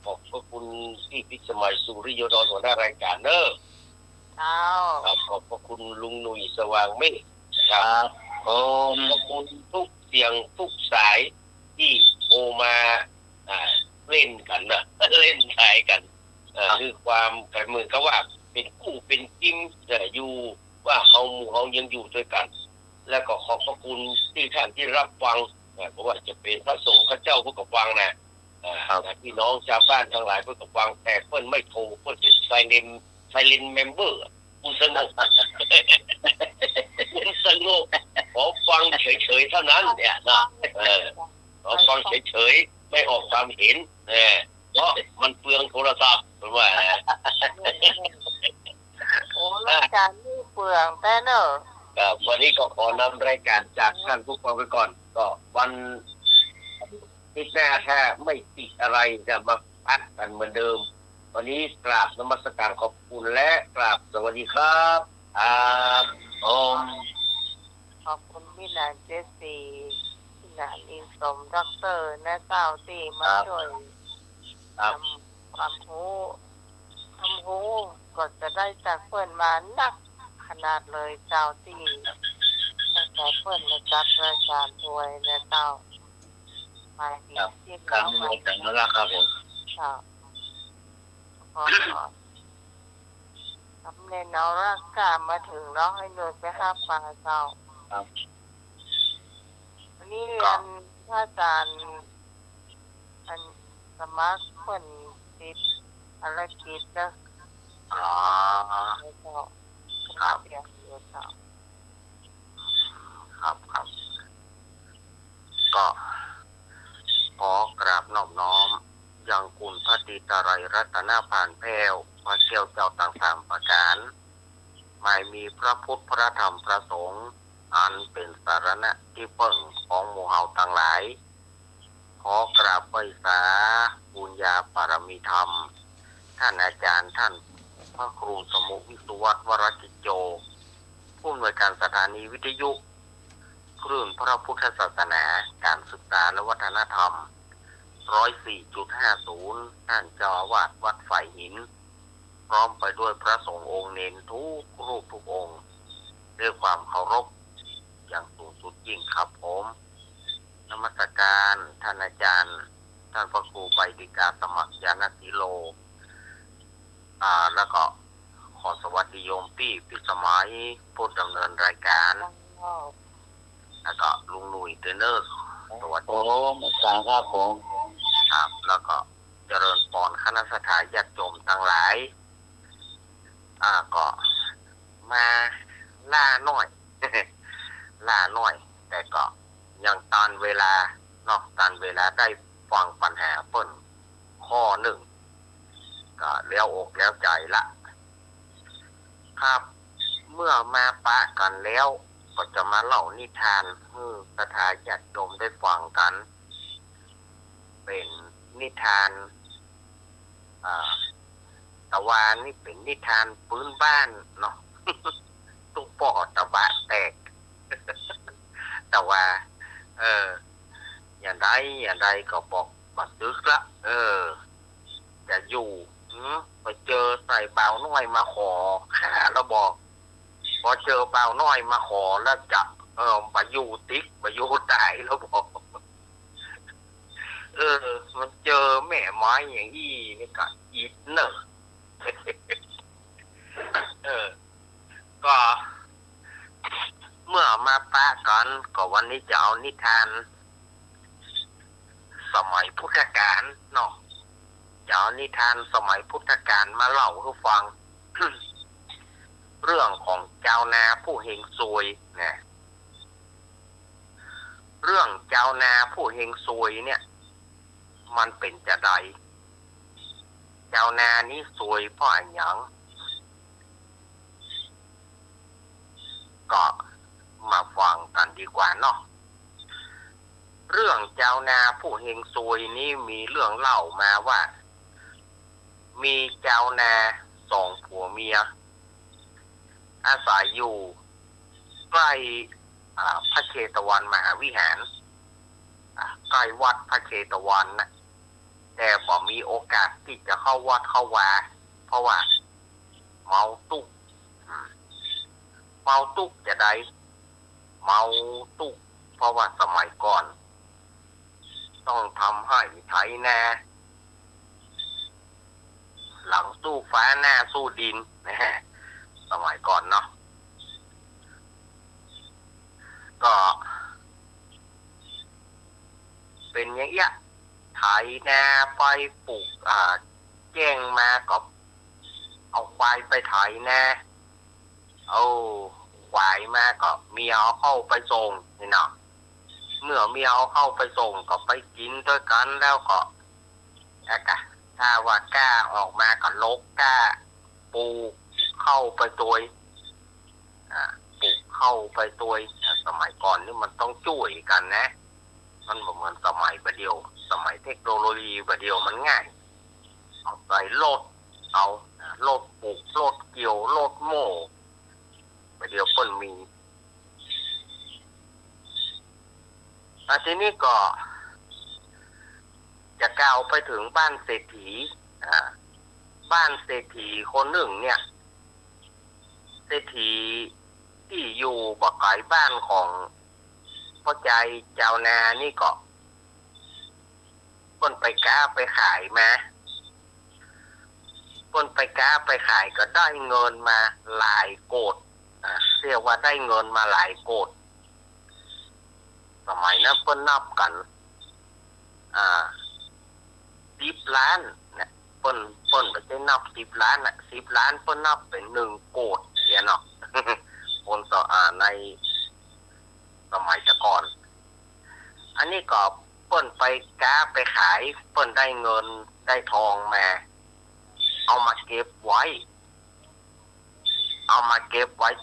ขอบพระคุณที่พิสมัยสุริโยดรหัวหน้ารายการเนอะ เต้า ขอบพระคุณลุงหนุ่ยสว่างเมฆค ค รั รั บบ ขอบคุณทุกเสียงทุกสายที่โทรมาเล่นกันนะ เล่นขายกันคือความกันเหมือนกับว่าเป็นคู่เป็นจิ้มอยู่ว่าเขายังอยู่ด้วยกัน แล้วก็ขอบพระคุณที่ท่านที่รับฟังเพราะว่าจะเป็นพระสงฆ์พระเจ้าผู้กับฟังนะพี่น้องชาวบ้านทั้งหลายผู้กับฟังแต่เพิ่นไม่โทรเพิ่นเป็นไซเลนเมมเบอร์คุณสงบคุณสงบขอฟังเฉยๆเท่านั้นเนี่ยนะขอฟังเฉยๆไม่ออกความเห็นเพราะมันเปลืองโทรศัพท์เป็นว่า โอ้รายการนี่เปลืองแต่เนอะ วันนี้ก็ขอนำรายการจากท่านผู้ฟังไปก่อนก็วันที่หน้าถ้าไม่ติดอะไรจะมาพักกันเหมือนเดิมวันนี้กราบนมัสการขอบคุณและกราบสวัสดีครับขอบคุณพี่นานเจสซี่พี่นานอินสมด็อกเตอร์นะเต้าที่มาช่วยทำความรู้ก็จะได้จากเพื่อนมานักขนาดเลยเจ้าที่ตั้งแต่เพื่อนมาจัดรายการด้วยนะเต้าไปดีที่ ครั เขา บ มา แต่งแล้วครับผม เต้าขอทำเน้นเอาร่างกายมาถึงน้องให้หน่วยไปห้าปลาเต้า ครับ วันนี้เรียนพระอาจารย์อันสมัครคนติด ภารกิจนะ อ๋อ แล้วก็ ครับ เรียนอยู่ต่อ ครับครับก็ขอกราบนอบน้อมยังคุณพระตรีตรัยรัตนผ่านแพ้วพระเจ้าเจ้าต่างๆประการไม่มีพระพุทธพระธรรมพระสงฆ์อันเป็นสารณะที่เพิ่งของหมู่เฮาต่างหลายขอกราบไหว้สาบุญญาปารมีธรรมท่านอาจารย์ท่านพระครูสมุวิสุวัฒน์วรกิจโจผู้อำนวยการสถานีวิทยุคลื่นพระพุทธศาสนาการศึกษาและวัฒนธรรม 104.50 ท่านเจ้าอาวาสวัดฝ่ายหินพร้อมไปด้วยพระสงฆ์องค์เนนทุกรูปทุกองค์ด้วยความเคารพอย่างสูงสุดยิ่งครับผมนมัสการท่านอาจารย์ท่านพระครูใบดิกาสมัครยานศิโลแล้วก็ขอสวัสดีโยมพี่สมัยผู้ดำเนินรายการแล้วก็ลุงหนุ่ยเทรนเนอร์สวัสดีผมอาจารย์ครับผมครับแล้วก็เจริญพรคณะสถาญาติโยมทั้งหลายก็มาล่าหน่อย ล่าหน่อยแต่ก็ยังตอนเวลาเนาะตอนเวลาได้ฟังปัญหาเปิ้นข้อหนึ่งก็แล้วอกแล้วใจละครับเมื่อมาปะกันแล้วก็จะมาเล่านิทานให้สถาญาติโยมได้ฟังกันเป็นนิทานตะวันนี่เป็นนิทานพื้นบ้านเนาะ ตุ๊กปอตะบะแตก แต่ว่าอย่างใดก็บอกบัดดึกละจะอยู่ไปเจอใส่เบาน้อยมาขอขาแล้วบอกพอเจอเบาน้อยมาขอแล้วจะมาอยู่ติ๊กมาอยู่ตายแล้วบอกมันเจอแม่ไม้อย่างนี้นี่ก็อิดเนอะก็เมื่อมาปะกันก็วันนี้จะเอานิทานสมัยพุทธกาลเนาะจะเอานิทานสมัยพุทธกาลมาเล่าให้ฟัง เรื่องของเจ้านาผู้เฮงซวยนะเรื่องเจ้านาผู้เฮงซวยเนี่ยมันเป็นจะใดเจ้านานี้ซวยเพราะอะไรอย่างก็มาฟังกันดีกว่าเนาะเรื่องเจ้านาผู้เฮงซวยนี้มีเรื่องเล่ามาว่ามีเจ้านาสองผัวเมียอาศัยอยู่ใกล้พระเชตวันมหาวิหารใกล้วัดพระเชตวันนะแต่บ่มีโอกาสที่จะเข้าวัดเข้าวาเพราะว่าเมาตุกจะได้เมาตุกเพราะว่าสมัยก่อนต้องทำให้ไถนาหลังสู้ฟ้าหน้าสู้ดินนะฮะสมัยก่อนเนาะก็เป็นอย่างเงี้ยไถนาไปปลูกแจ้งมากับเอาควายไปไถนาเอาควายมาก็เมียเอาเข้าไปส่งนี่เนาะเมื่อเมียเอาเข้าไปส่งก็ไปกินด้วยกันแล้วก็ถ้าว่ากล้าออกมาก็ลกกล้าปูเข้าไปตัวปลูกเข้าไปตัวสมัยก่อนนี่มันต้องช่วยกันนะมันเหมือนสมัยประเดียวสมัยเทคโนโลยีประเดียวมันง่ายเอาใส่รถเอารถปลูกรถเกี่ยวรถโม่ประเดียวเพิ่นมีทีนี้ก็จะก้าวไปถึงบ้านเศรษฐีบ้านเศรษฐีคนหนึ่งเนี่ยเศรษฐีที่อยู่บ่ไกลบ้านของพ่อใจเจ้านานี่ก็คนไปก้าไปขายมาคนไปก้าไปขายก็ได้เงินมาหลายโกฏเรียกว่าได้เงินมาหลายโกฏสมัยนั้นเพิ่นนับกัน10 ล้านนะ เปิ้นไปได้นับ10 ล้านน่ะ10 ล้านเปิ้นนับเป็น1 โกดเนาะ คนต่อในสมัยก่อน อันนี้ก็เปิ้นไปค้าไปขายเปิ้นได้เงินได้ทองมาเอามาเก็บไว้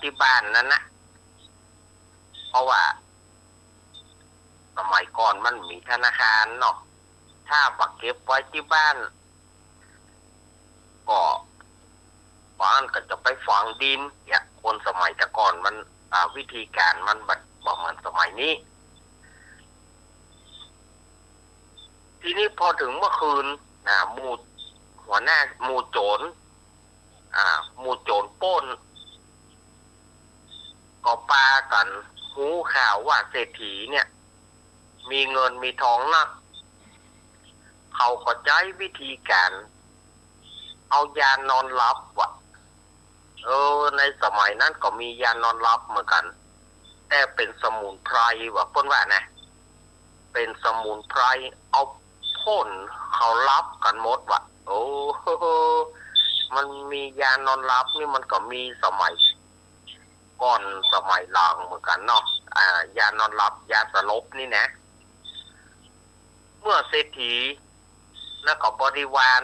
ที่บ้านนั่นนะเพราะว่าสมัยก่อนมันมีธนาคารเนาะถ้าว่าเก็บไว้ที่บ้านก็บ้านก็จะไปฝังดินเนี่ยคนสมัยก่อนมันวิธีการมันบ่เหมือนสมัยนี้ทีนี้พอถึงเมื่อคืนหมู่หัวหน้าหมู่โจรปล้นก็ปากันหูข่าวว่าเศรษฐีเนี่ยมีเงินมีทองนักเขาก็ใช้วิธีการเอายานอนหลับว่ะในสมัยนั้นก็มียานอนหลับเหมือนกันแต่เป็นสมุนไพรว่ะเพิ่นว่านะเป็นสมุนไพรเอาพ่นเขารับกันหมดว่ะโอ้มันมียานอนหลับนี่มันก็มีสมัยก่อนสมัยหลังเหมือนกันเนาะยานอนหลับยาสลบนี่นะเมื่อเศรษฐีแล้วก็บริวาร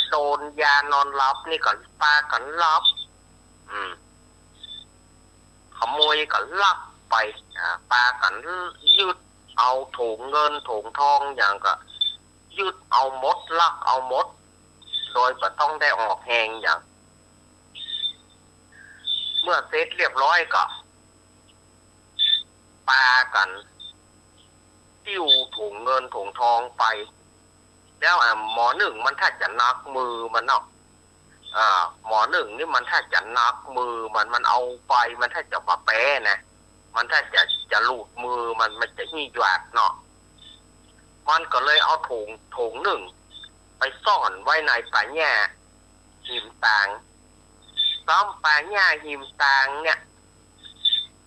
โดนยานอนหลับนี่ก็ปากันลับขโมยก็ลักไปปากันยึดเอาถุงเงินถุงทองอย่างก็ยึดเอาหมดลักเอาหมดโดยไม่ต้องได้ออกแหงอย่างเมื่อเสร็จเรียบร้อยก็ปากันติ้วถุงเงินถุงทองไปแล้วหมอหนึ่งมันถ้าจะนักมือมันเนาะหมอหนึ่งนี่มันถ้าจะนักมือมันเอาไปมันถ้าจะมาแป้นะมันถ้าจะหลุดมือมันจะหี่หยวดเนาะมันก็เลยเอาถุงหนึ่งไปซ่อนไว้ในป่าหญ้าหิมตางซ้ำป่าหญ้าหิมตางเนี่ย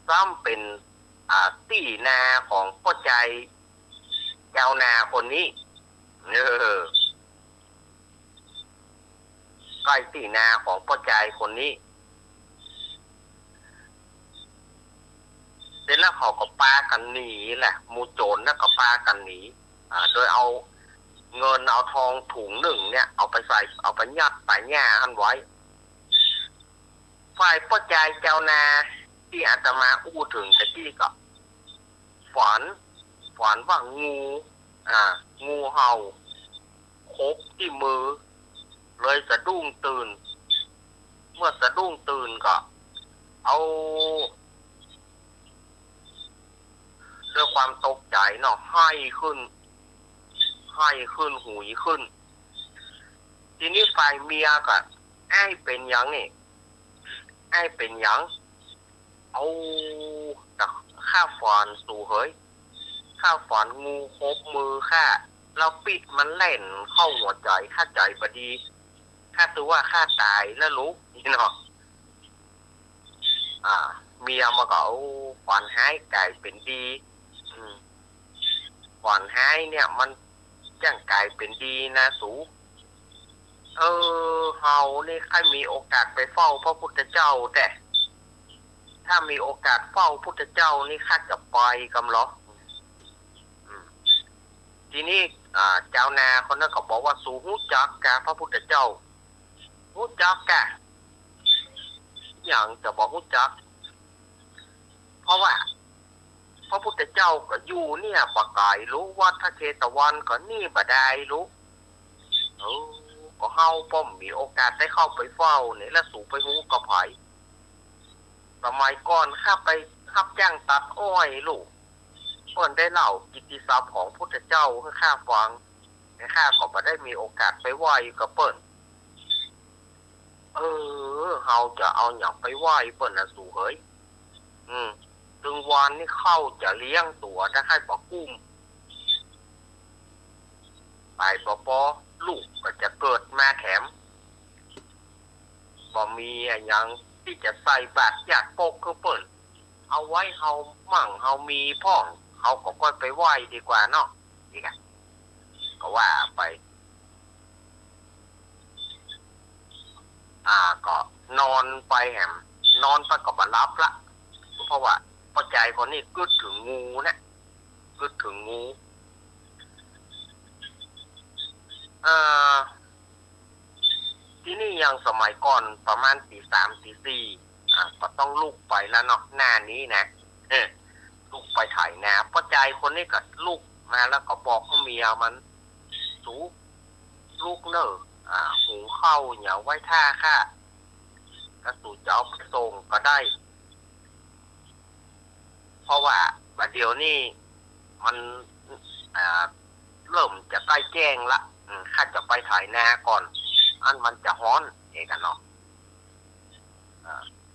ซ้ำเป็นตีนาของพ่อใจเจ้านาคนนี้ใกล้ตีนาของพ่อใจคนนี้เสร็จแล้วเขาก็ปากันหนีแหละมูโจรแล้วก็ปากันหนีโดยเอาเงินเอาทองถุงหนึ่งเนี่ยเอาไปยัดป่าหญ้าอันไว้ฝ่ายพ่อใจเจ้านาที่อาตมาอู้ถึงแต่ที่ก็ฝันว่างูเห่าคบที่มือเลยสะดุ้งตื่นเมื่อสะดุ้งตื่นก็เอาด้วยความตกใจเนาะให้ขึ้นหุยขึ้นทีนี้ฝ่ายเมียก็ไอ้เป็นยังนี่ไอ้เป็นยังเอาข้าฝันสู่เฮ้ยข้าฝันงูคบมือข้าเราปิดมันเล่นเข้าหัวใจข้าใจบดีข้าตัวว่าข้าตายแล้วลูกนี่เนาะเมียมาก็เอาฝันหายกลายเป็นดีฝันหายเนี่ยมันจังกลายเป็นดีนะสูเฮานี่ใครมีโอกาสไปเฝ้าพระพุทธเจ้าแต่ถ้ามีโอกาสเฝ้าพุทธเจ้านี่ข้าจะไปกำหรอทีนี้เจ้านาคนนั้นก็บอกว่าสูหูจักกะพระพุทธเจ้าหูจักกะอย่างจะบอกหูจักเพราะว่าพระพุทธเจ้าก็อยู่เนี่ยปะกายรู้วัดพระเชตวันก็นี่บ่ได้รู้ก็เฮาป้อมมีโอกาสได้เข้าไปเฝ้าเนี่ยแล้วสู่ไปหูกระไผสมัยก่อนข้าไปรับจ้างตัดอ้อยลูกเปิ้นได้เล่ากิตติศัพท์ของพุทธเจ้าให้ข้าฟังแต่ข้าก็บ่ได้มีโอกาสไปไหว้กับเปิ้นเฮาจะเอาหยังไปไหว้เปิ้นน่ะสู่เฮ้ยถึงวันนี้เข้าจะเลี้ยงตัวถ้าให้บ่กุ้มไปปอลูกก็จะเกิดมาแถมบ่มีอย่างที่จะใส่บาตรญาติโปกคือเปิ้นเอาไว้เฮามั่งเฮามีพ่องเฮาก็ค่อยไปไหว้ดีกว่าเนาะนี่ไงก็ว่าไป ก็นอนไปแหมนอนไปก็บ่รับละเพราะว่าพอใจคนนี้กึดถึงงูนะกึดถึงงูที่นี่ยังสมัยก่อนประมาณตี 3 ตี 4ก็ต้องลุกไปแล้วเนาะหน้านี้นะลุกไปถ่ายนาพอใจคนนี้ก็ลุกมาแล้วก็บอกเขาเมียมันสูลูกเนอะหุงข้าวเหนียวไว้ท่าค่ะก็สู่จะเอาไปส่งก็ได้เพราะว่าบัดเดี๋ยวนี้มันเริ่มจะใกล้แจ้งละข้าจะไปถ่ายนาก่อนอันมันจะฮ้อนเองกันเนาะ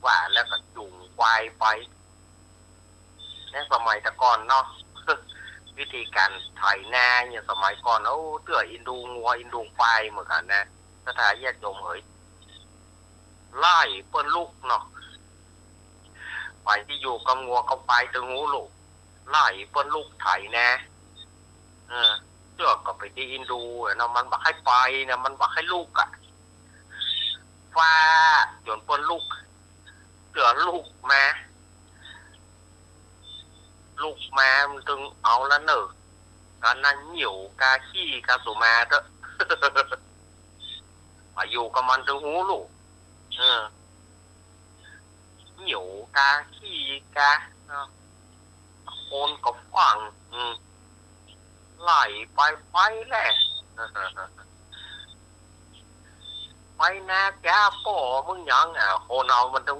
ว่าแล้วก็จุงควายไปในสมัยแต่ก่อนเนาะ วิธีการถ่ายนาอย่างสมัยก่อนเตื้ออินดูงัวอินดูควายเหมือนกันนะสถานแยกโยมเฮ้ยไล่เปิ้นลูกเนาะไปที่อยู่กับงัวกับควายตึงงูลูกไล่เปิ้นลูกถ่ายนาเตื้อก็ไปที่อินดูเนาะมันบักให้ไปเนี่ยมันบักให้ลูกฟ้าจนเปิ้นลูกเตื้อลูกมามันตึงเอาละเนอะการนั่นเหนียวกาขี้กาสุมาเถอะ มาอยู่กับมันตึงหูลูกเหนียวกาขี้กาโคนกับฝังไหลไปแหละ ไปนาแกป่อมึงยังโคนเอามันตึ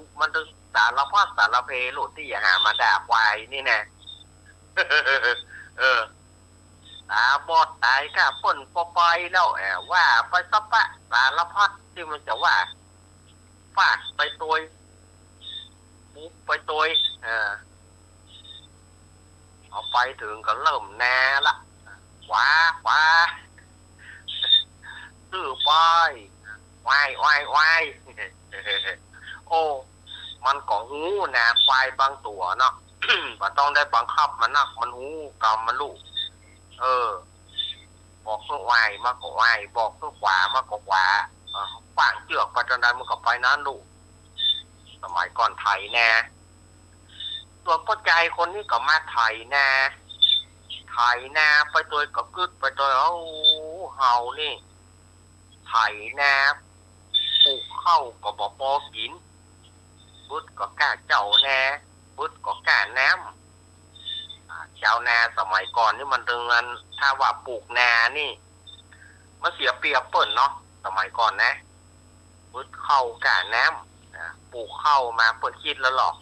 งสารพัดสารเพลูกที่อย่าหามาด่าควายนี่แน่ตาบอดตายก็ป่นไปแล้วว่าไปสัปปะสารพัดที่มันจะว่าฟาดไปตัวปุ๊บไปตัวเอาไปถึงก็เริ่มแน่ละขวาตื้อไปวายโอ้มันก็หูนะควายบางตัวเนาะ มันต้องได้บังคับมันนักมันหูกำมันลูกบอกเพื่อวายมากกว่าวายบอกเพื่อขวามากกว่าวาฝ่างเจือกไปจนได้มันก็ไปนั้นลูกสมัยก่อนไถนะส่วนพ่อใจคนนี้ก็มาไถนะไปตัวก็กึดไปตัวเฮานี่ไถนะปลูกข้าวก็บ่พอกินบึดก็กล้าเจ้าแน่บึดก็กล้าน้ำเจ้านาสมัยก่อนนี่มันเรื่องถ้าว่าปลูกนานี่มันเสียเปรียบเปิ่นเนาะสมัยก่อนนะบึดเข้ากล้าน้ำปลูกเข้ามาเปิ่นคิดแล้วหรอก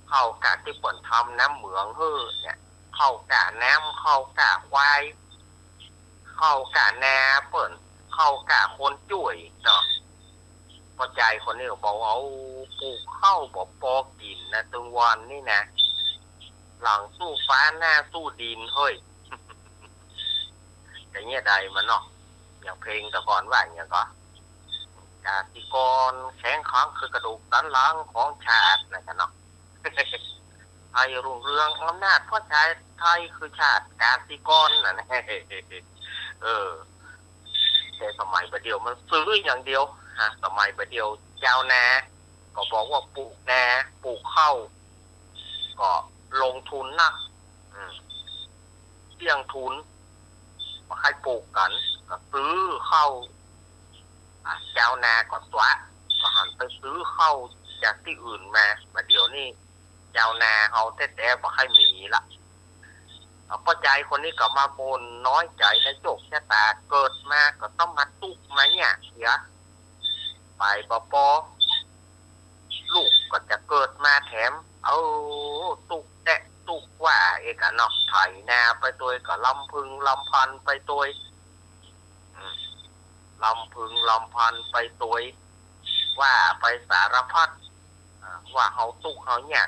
เข้ากล้าที่เปิ่นทำน้ำเหมืองเนี่ยเข้ากล้าน้ำเข้ากล้าควายเข้ากล้านาเปิ่นเข้ากล้าคนจุ่ยเนาะพอใจคนนี้บอกว่าปลูกข้าวบอกปอกินนะตึงวันนี่นะหลังสู้ฟ้าหน้าสู้ดินเฮ้ย แต่เงี้ยใดมันเนาะอย่างเพลงแต่ก่อนว่าอย่างเงี้ยก็กาติกรแข็งขังคือกระดูกสันหลังของชาตินะกันเนาะ ไทยรุ่งเรืองอำนาจพ่อชายไทยคือชาติกาติกรน่ะนะ แต่สมัยประเดี๋ยวมันซื้ออย่างเดียวสมัยประเดี๋ยวเจ้านาก็บอกว่าปลูกนาปลูกข้าวก็ลงทุนนักเสี่ยงทุนมาให้ปลูกกันก็ซื้อข้าวเจ้านาก็สวะก็หันไปซื้อข้าวจากที่อื่นมาประเดี๋ยวนี้เจ้านาเขาแต่มาให้มีละพ่อใจคนนี้ก็มาบ่นน้อยใจและโจกชะตาเกิดมาก็ต้องมาตุกมาเนี่ยเสียไปปอลูกก็จะเกิดมาแถมตุกแตะตุกว่าเอกนอกไถนาไปตัวก็ลำพึงลำพันไปตัวลำพึงลำพันไปตัวว่าไปสารพัดว่าเขาตุกเขาเนี่ย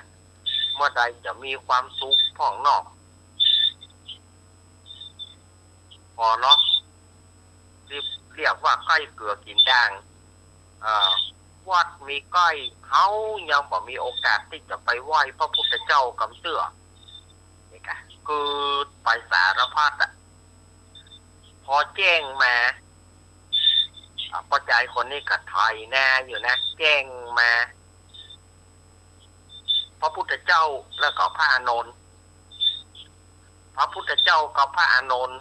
เมื่อใดจะมีความสุขผ่องนอกพอเนาะเรียกว่าใกล้เกลือกินด่างวัดมีใกล้เขายังบ่มีโอกาสที่จะไปไหว้พระพุทธเจ้ากำเตื้อนี่ค่ะคือไปสารพัดพอแจ้งมา พ่อใจคนนี้ก็ถอยหน้าอยู่นะแจ้งมาพระพุทธเจ้าแล้วก็พระอานนท์พระพุทธเจ้ากับพระอานนท์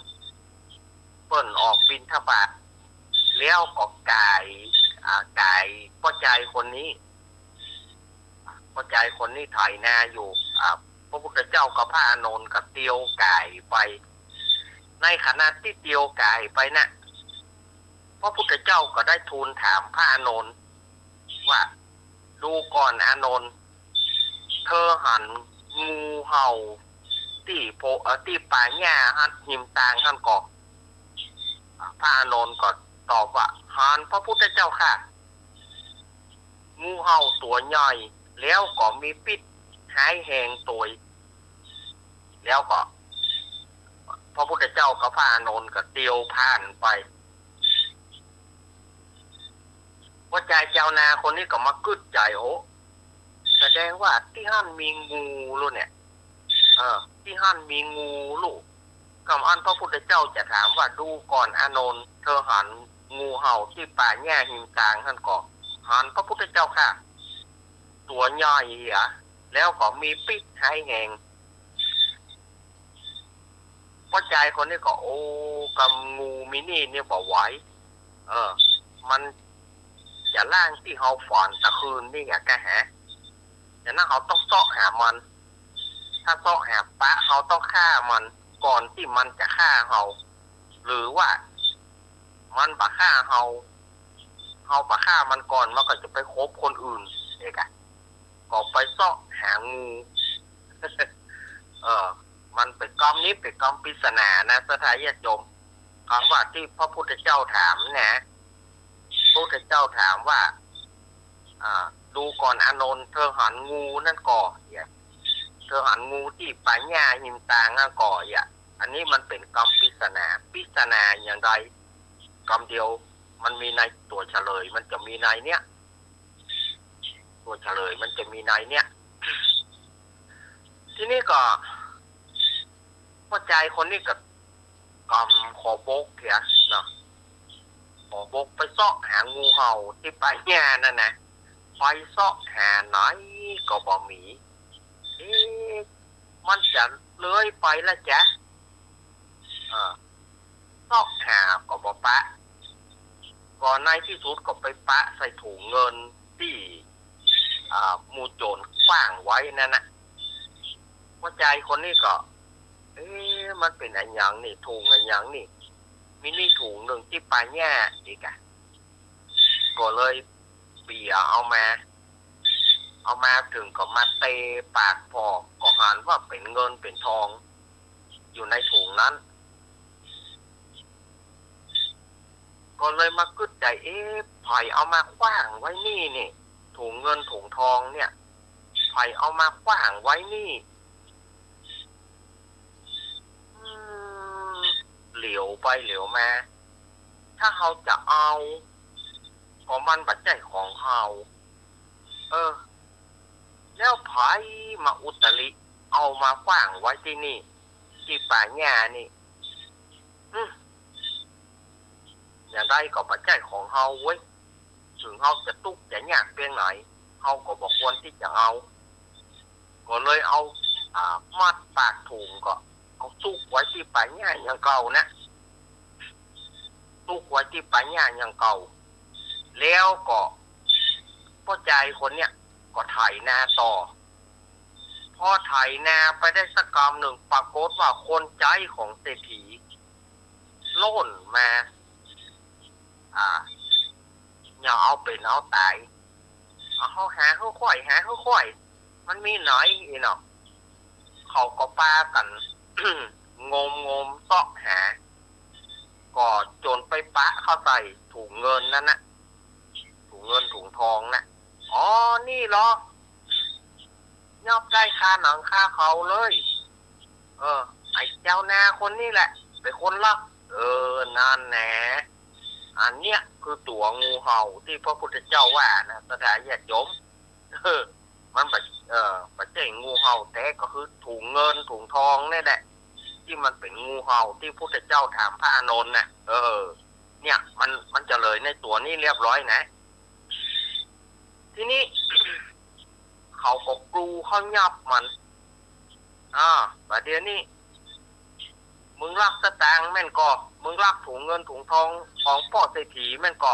เปิ้นออกบิณฑบาตแล้วก็ไก่พ่อใจคนนี้พ่อใจคนนี้ถอยหน้าอยู่พระพุทธเจ้ากับพระอานนท์ก็เตียวไก่ไปในขณะที่เตียวไก่ไปนะพระพุทธเจ้าก็ได้ทูลถามพระอานนท์ว่าดูก่อนอานนท์เธอหันงูเห่าที่ป่าหญ้าหันหิมตางหันกอกพระอานนท์ก็ตอบว่าหันพระพุทธเจ้าค่ะงูเห่าตัวใหญ่แล้วก็มีพิษหายแหงตัวแล้วก็พระพุทธเจ้ากับพระอานนท์ก็เตียวผ่านไปว่าใจเจ้านาคนนี้ก็มากึดใจโอ้แสดงว่าที่หั่นมีงูลูกเนี่ยที่หั่นมีงูลูกคำอันพระพุทธเจ้าจะถามว่าดูก่อนอานนท์เธอหันงูเห่าที่ป่าหญ้าหิมกลางท่านก็หันพระพุทธเจ้าค่ะตัวใหญ่แล้วก็มีพิษหายแหงพ่อใจคนนี้ก็โอ้กำงูมินี่เนี่ยบอกไว้มันจะล่างที่เขาฝันตะคืนนี่ไงแกฮะแต่นั้นเขาต้องเสาะหามันถ้าเสาะหาปะเขาต้องฆ่ามันก่อนที่มันจะฆ่าเขาหรือว่ามันปะฆ่าเขาปะฆ่ามันก่อนมันก็จะไปคบคนอื่นเอกอะก็ไปเสาะหางู มันเป็นกรรมนี้เป็นกรรมปริศนานะสถานญาติโยมคำว่าที่พระพุทธเจ้าถามนะพระพุทธเจ้าถามว่าดูก่อนอานนท์เธอหันงูนั่นก่อเธอหันงูที่ป่าหญ้าหิมตางนั่นก่ออันนี้มันเป็นกรรมปริศนาอย่างไรกรรมเดียวมันมีในตัวเฉลยมันจะมีในเนี้ยตัวเฉลยมันจะมีในเนี้ยที่นี่ก็พ่อใจคนนี้ก็กำขอบกเนาะขอบกไปเสาะหางูเห่าที่ป่าหญ้านั่นนะไปเสาะหาไหนก็บ่มีมันจะเลื้อยไปแล้วจ๊ะเสาะหาก็บ่ปะก่อนในที่สุดก็ไปปะใส่ถุงเงินที่มูโจรขว้างไว้นั่นนะพ่อใจคนนี้ก็มันเป็นอันยังนี่ถุงอันยังนี่มินี่ถุงหนึ่งที่ป่าหญ้าอีกก็เลยเปียเอามาถึงก็มาเตะปากพอก็หันว่าเป็นเงินเป็นทองอยู่ในถุงนั้นก็เลยมากึดใจไผ่เอามาขว้างไว้นี่ถุงเงินถุงทองเนี่ยไผ่เอามาขว้างไว้นี่เหลียวไปเหลียวมาถ้าเขาจะเอาก็มันบัดใจของเขาแล้วไผ่มาอุตริเอามาขว้างไว้ที่นี่ที่ป่าหญ้านี่อย่างไรก็บัดใจของเขาเว้ยถึงเขาจะตุกจะยากเพียงไหนเขาก็บอกควรที่จะเอาก็เลยเอามัดปากถุงก็เอาซุกไว้ที่ป่าหญ้าอย่างเก่านะซุกไว้ที่ป่าหญ้าอย่างเก่าแล้วก็พ่อใจคนเนี้ยก็ไถนาต่อพอไถนาไปได้สักกำหนึ่งปรากฏว่าคนใจของเศรษฐีโล่นมาอย่าเอาเป็นเอาตายเขาหาเขาค่อยมันมีหน่อยเนาะเขาก็ป้ากัน งมเสาะหาก็จนไปปะเข้าใส่ถุงเงินนั่นนะถุงเงินถุงทองนะนี่เหรอยอบได้คาหนังคาเขาเลยไอ้เจ้านาคนนี้แหละเป็นคนลักนั่นแหละอันเนี้ยคือตัวงูเห่าที่พระพุทธเจ้าว่านะสถานญาติโยมมันปัจจัยงูเห่าแต่ก็คือถุงเงินถุงทองนี่แหละที่มันเป็นงูเห่าที่พระพุทธเจ้าถามพระอานนท์นะ เนี่ยมันจะเลยในตัวนี้เรียบร้อยนะทีนี้ เขาก็กลูเขายับมันประเดี๋ยวนี้มึงรักสตางค์แม่นก็มึงรักถุงเงินถุงทองของพ่อเศรษฐีแม่นก็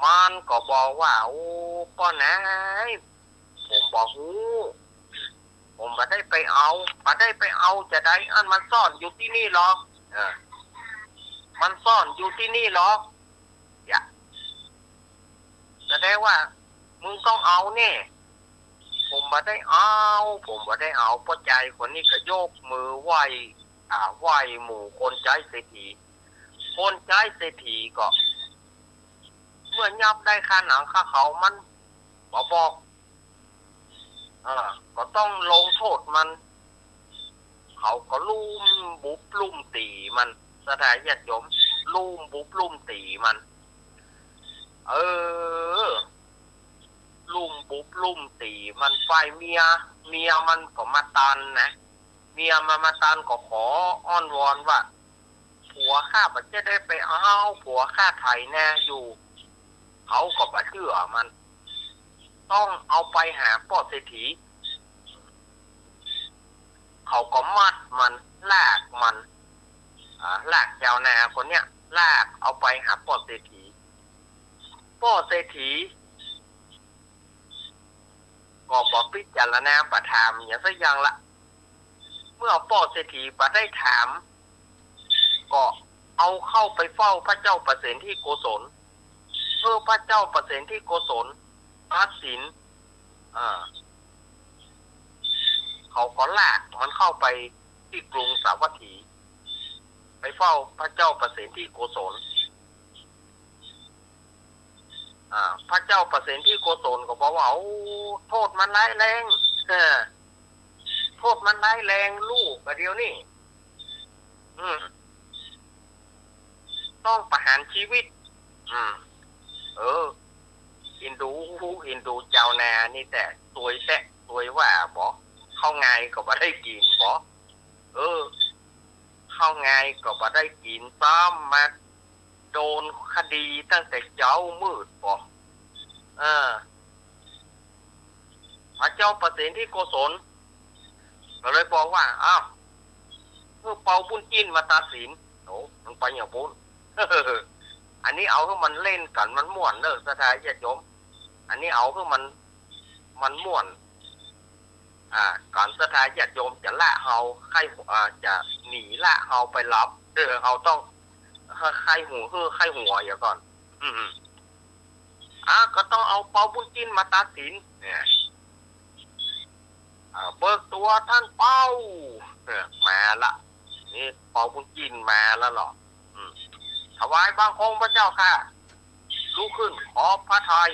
มันก็บอกว่าโอ้ป้อนายผมบอกหูผมมาได้ไปเอาจะได้อันมันซ่อนอยู่ที่นี่หรอกมันซ่อนอยู่ที่นี่หรอกอย่าแสดงว่ามึงต้องเอาเนี่ยผมมาได้เอาเพราะใจคนนี้ก็โยกมือไหว้หมู่คนใจเศรษฐีก็เมื่อยับได้ค่าหนังค่าเขามันบอกก็ต้องลงโทษมันเขาก็ลุ่มบุบลุ่มตีมันสถานญาติโยมลุ่มบุบลุ่มตีมันลุ่มบุบลุ่มตีมันไฟเมียมันก็มาตันนะเมียมาตันก็ขออ้อนวอนว่าผัวข้าบัดจะได้ไปเอาผัวข้าไทยแน่อยู่เขาก็บ่เชื่อมันต้องเอาไปหาพ่อเศรษฐีเขาก็มัดมันลากมันลากเจ้านาคนเนี้ยลากเอาไปหาพ่อเศรษฐีก็บอกพิจารณาประทามอย่างสักอย่างละเมื่อพ่อเศรษฐีประได้ถามก็เอาเข้าไปเฝ้าพระเจ้าประเสนที่โกศลพระเจ้าประเสนที่โกศลตัดสินเขาก็ลากมันเข้าไปที่กรุงสาวัตถีไปเฝ้าพระเจ้าประเสนที่โกศลพระเจ้าประเสนที่โกศลก็บอกว่าโทษมันร้ายแรงโทษมันร้ายแรงลูกประเดี๋ยวนี้ต้องประหารชีวิตอินดูเจ้านานี่แต่ตัวว่าบอกเข้าไงก็บ่ได้กินบอกเข้าไงก็บ่ได้กินซ้ำมาโดนคดีตั้งแต่เจ้ามืดบอกพระเจ้าประเสนที่โกศลก็เลยบอกว่าเมื่อเป่าปุ้นจิ้นมาตัดสินมันไปอย่างปุ้นอันนี้เอาให้มันเล่นกันมันม่วนสถานญาติโยมอันนี้เอาให้มันม่วนก่อนสถานญาติโยมจะละเฮาใครจะหนีละเฮาไปรับเฮาต้องใครหัวอย่างก่อนก็ต้องเอาเป่าบุญจิ้นมาตัดสินเนี่ยเบิกตัวท่านเป้ามาละนี่เป่าบุญจิ้นมาแล้วหรอถวายบังคมพระเจ้าค่ะลุกขึ้นขอพระทัย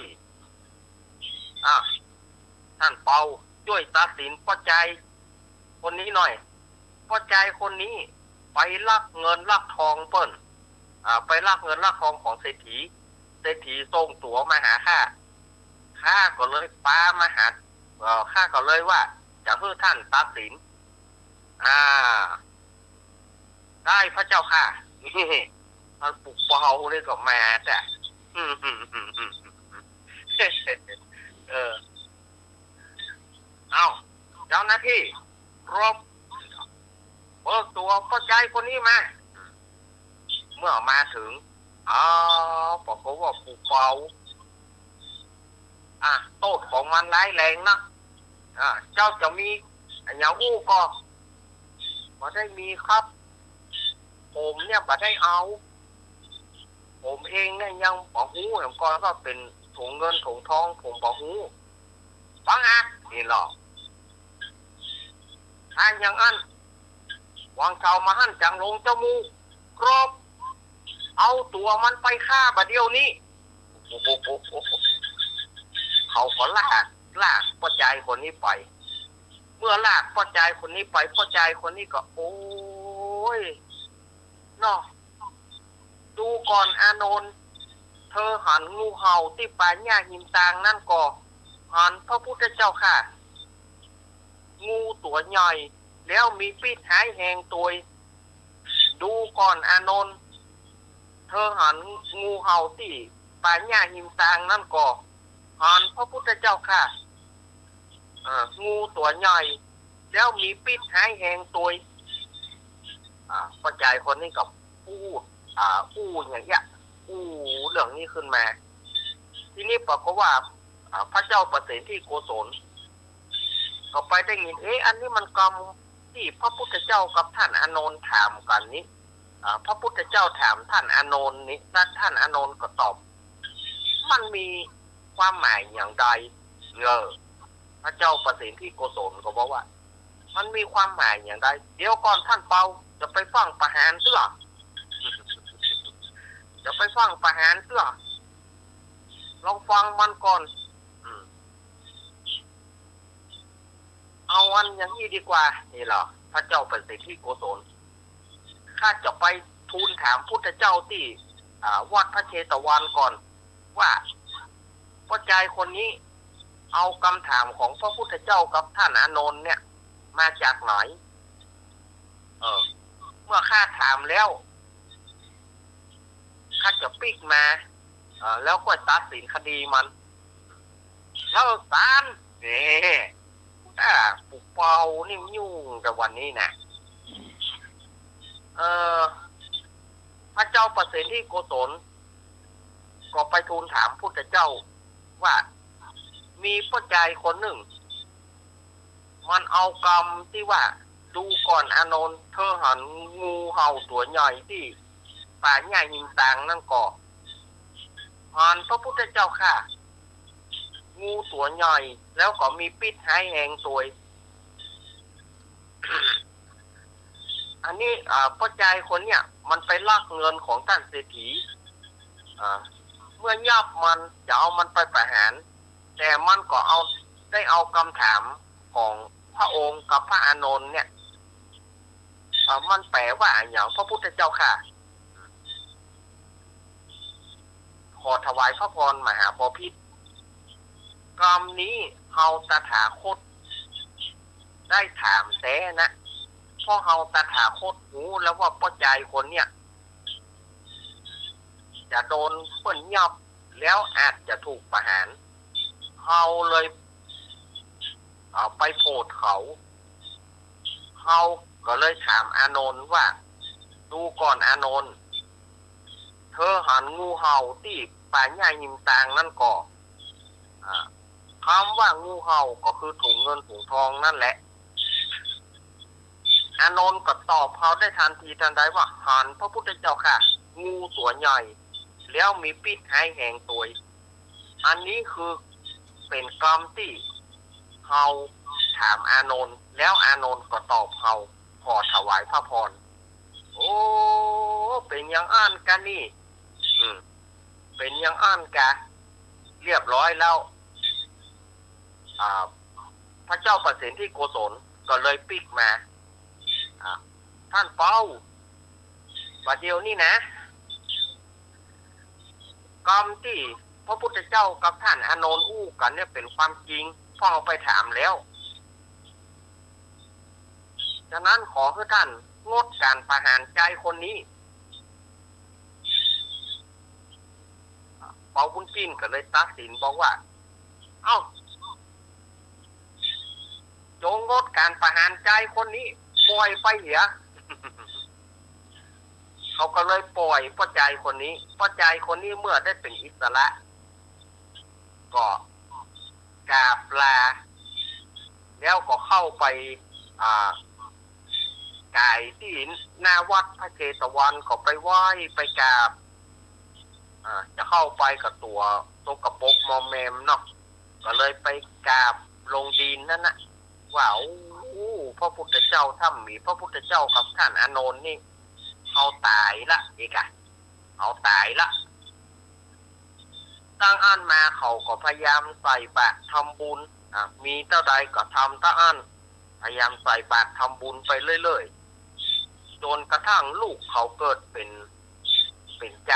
ท่านเป่าช่วยตัดสินพ่อใจคนนี้หน่อยพ่อใจคนนี้ไปลักเงินลักทองเปิ้นไปลักเงินลักทองของเศรษฐีส่งตั๋วมาหาข้าก็เลยป้ามาหาข้าก็เลยว่าจะให้ท่านตัดสินได้พระเจ้าค่ะมันปลุกเบาเลยก็มาแต่เอาเจ้าหน้าที่รบเบิกตัวพ่อใจคนนี้มาเมื่อมาถึงบอกเขาว่าปลุกเบาโทษของมันร้ายแรงนะเจ้าจะมีอย่างอู้ก็มาได้มีครับผมเนี่ยมาได้เอาผมเองเนี่ยยังบอกหูอย่างก่อนก็เป็นถุงเงินถุงทองผมบอกหูฟังนี่หรอกถ้าอย่างนั้นวางเก่ามาหั่นจังลงจมูกครบเอาตัวมันไปฆ่าบัดเดียวนี้เขาก็ลากพ่อใจคนนี้ไปเมื่อลากพ่อใจคนนี้ไปพ่อใจคนนี้ก็โอ้ยเนาะดูก่อนอานนท์เธอหันงูเห่าที่ป่าหญ้าหิมตางนั่นก็หันพระพุทธเจ้าค่ะงูตัวใหญ่แล้วมีปีกหายแหงตัวดูก่อนอานนท์ เธอหันงูเห่าที่ป่าหญ้าหิมตางนั่นก็หันพระพุทธเจ้าค่ะงูตัวใหญ่แล้วมีปิดหายแหงตัวปัจจัยคนนี้กับอู้อย่างเงี้ยเรื่องนี้ขึ้นมาทีนี้ปรากฏว่าพระเจ้าประเสนที่โกศลก็ไปได้ยินอันนี้มันกรรมที่พระพุทธเจ้ากับท่านอานนท์ถามกันนี้พระพุทธเจ้าถามท่านอานนท์นี้และท่านอานนท์ก็ตอบมันมีความหมายอย่างใดพระเจ้าประเสนที่โกศลก็บอกว่ามันมีความหมายอย่างใดเดี๋ยวก่อนท่านเปาจะไปฟังประหารเสื้อจะไปฟังประหารเสื้อลองฟังมันก่อนเอาวันอย่างนี้ดีกว่านี่เหรอพระเจ้าประเสนที่โกศลข้าจะไปทูลถามพุทธเจ้าที่วัดพระเชตวันก่อนว่าพระใจคนนี้เอาคำถามของพระพุทธเจ้ากับท่านอานนท์เนี่ยมาจากไหนเมื่อข้าถามแล้วข้าจะปิกมาแล้วก็ตัดสินคดีมันแล้วศาลปลุกเป่านิ่มยุ่งแต่วันนี้นะพระเจ้าประเสนที่โกศลก็ไปทูลถามพุทธเจ้าว่ามีผู้ชายคนหนึ่งมันเอากรรมที่ว่าดูก่อนอานนท์เธอหันงูเห่าตัวใหญ่ที่ป่าหญ้าหิมตางนั่นก่อหันพระพุทธเจ้าค่ะงูตัวใหญ่แล้วก็มีปิดหายแหงตัว อันนี้ผู้ชายคนเนี้ยมันไปลักเงินของท่านเศรษฐีเมื่อยับมันจะเอามันไปประหารแต่มันก็ได้เอาคำถามของพระองค์กับพระอานนท์เนี่ยมันแปลว่าอย่างพระพุทธเจ้าค่ะขอถวายพระพรมหาบพิตรกรรมนี้เฮาตถาคตได้ถามแท้นะเพราะเฮาตถาคตรู้แล้วว่าพ่อใจคนเนี่ยจะโดนเปิ้นยับแล้วอาจจะถูกประหารเฮาเลยไปโพดเขาเฮาก็เลยถามอานนท์ว่าดูก่อนอานนท์เธอหันงูเห่าที่ป่าหญ้าหิมตางนั่นก่อคำว่างูเห่าก็คือถุงเงินถุงทองนั่นแหละอานนท์ก็ตอบเขาได้ทันทีทันใดว่าหันพระพุทธเจ้าค่ะงูตัวใหญ่แล้วมีปิดหายแหงตัวอันนี้คือเป็นกรรมที่เฮาถามอานนท์แล้วอานนท์ก็ตอบเฮาขอถวายพระพรโอ้เป็นยังอ่านกันนี่เป็นยังอ่านกะเรียบร้อยแล้วพระเจ้าประเสนที่โกศลก็เลยปิกมาท่านเป้าว่าเดียวนี่นะกรรมที่พระพุทธเจ้ากับท่านอานนท์อู้กันเนี่ยเป็นความจริงพ่อไปถามแล้วฉะนั้นขอให้ท่านงดการประหารใจคนนี้เปาบุญจิ้นก็เลยตัดสินบอกว่าจงงดการประหารใจคนนี้ปล่อยไปเหีย เขาก็เลยปล่อยพ่อใจคนนี้พ่อใจคนนี้เมื่อได้เป็นอิสระก็กราบลาแล้วก็เข้าไปกายที่หน้าวัดพระเชตวันก็ไปไหว้ไปกราบจะเข้าไปกับตัวกระปกมอมแมมเนาะก็เลยไปกราบลงดินนั่นนะว่าพระพุทธเจ้าถ้ามีพระพุทธเจ้ากับท่านอานนท์นี่เอาตายละเอกเอาตายละตั้งอันมาเขาก็พยายามใส่บาตรทำบุญมีเท่าใดก็ทำตั้งอันพยายามใส่บาตรทำบุญไปเรื่อยๆจนกระทั่งลูกเขาเกิดเป็นใจ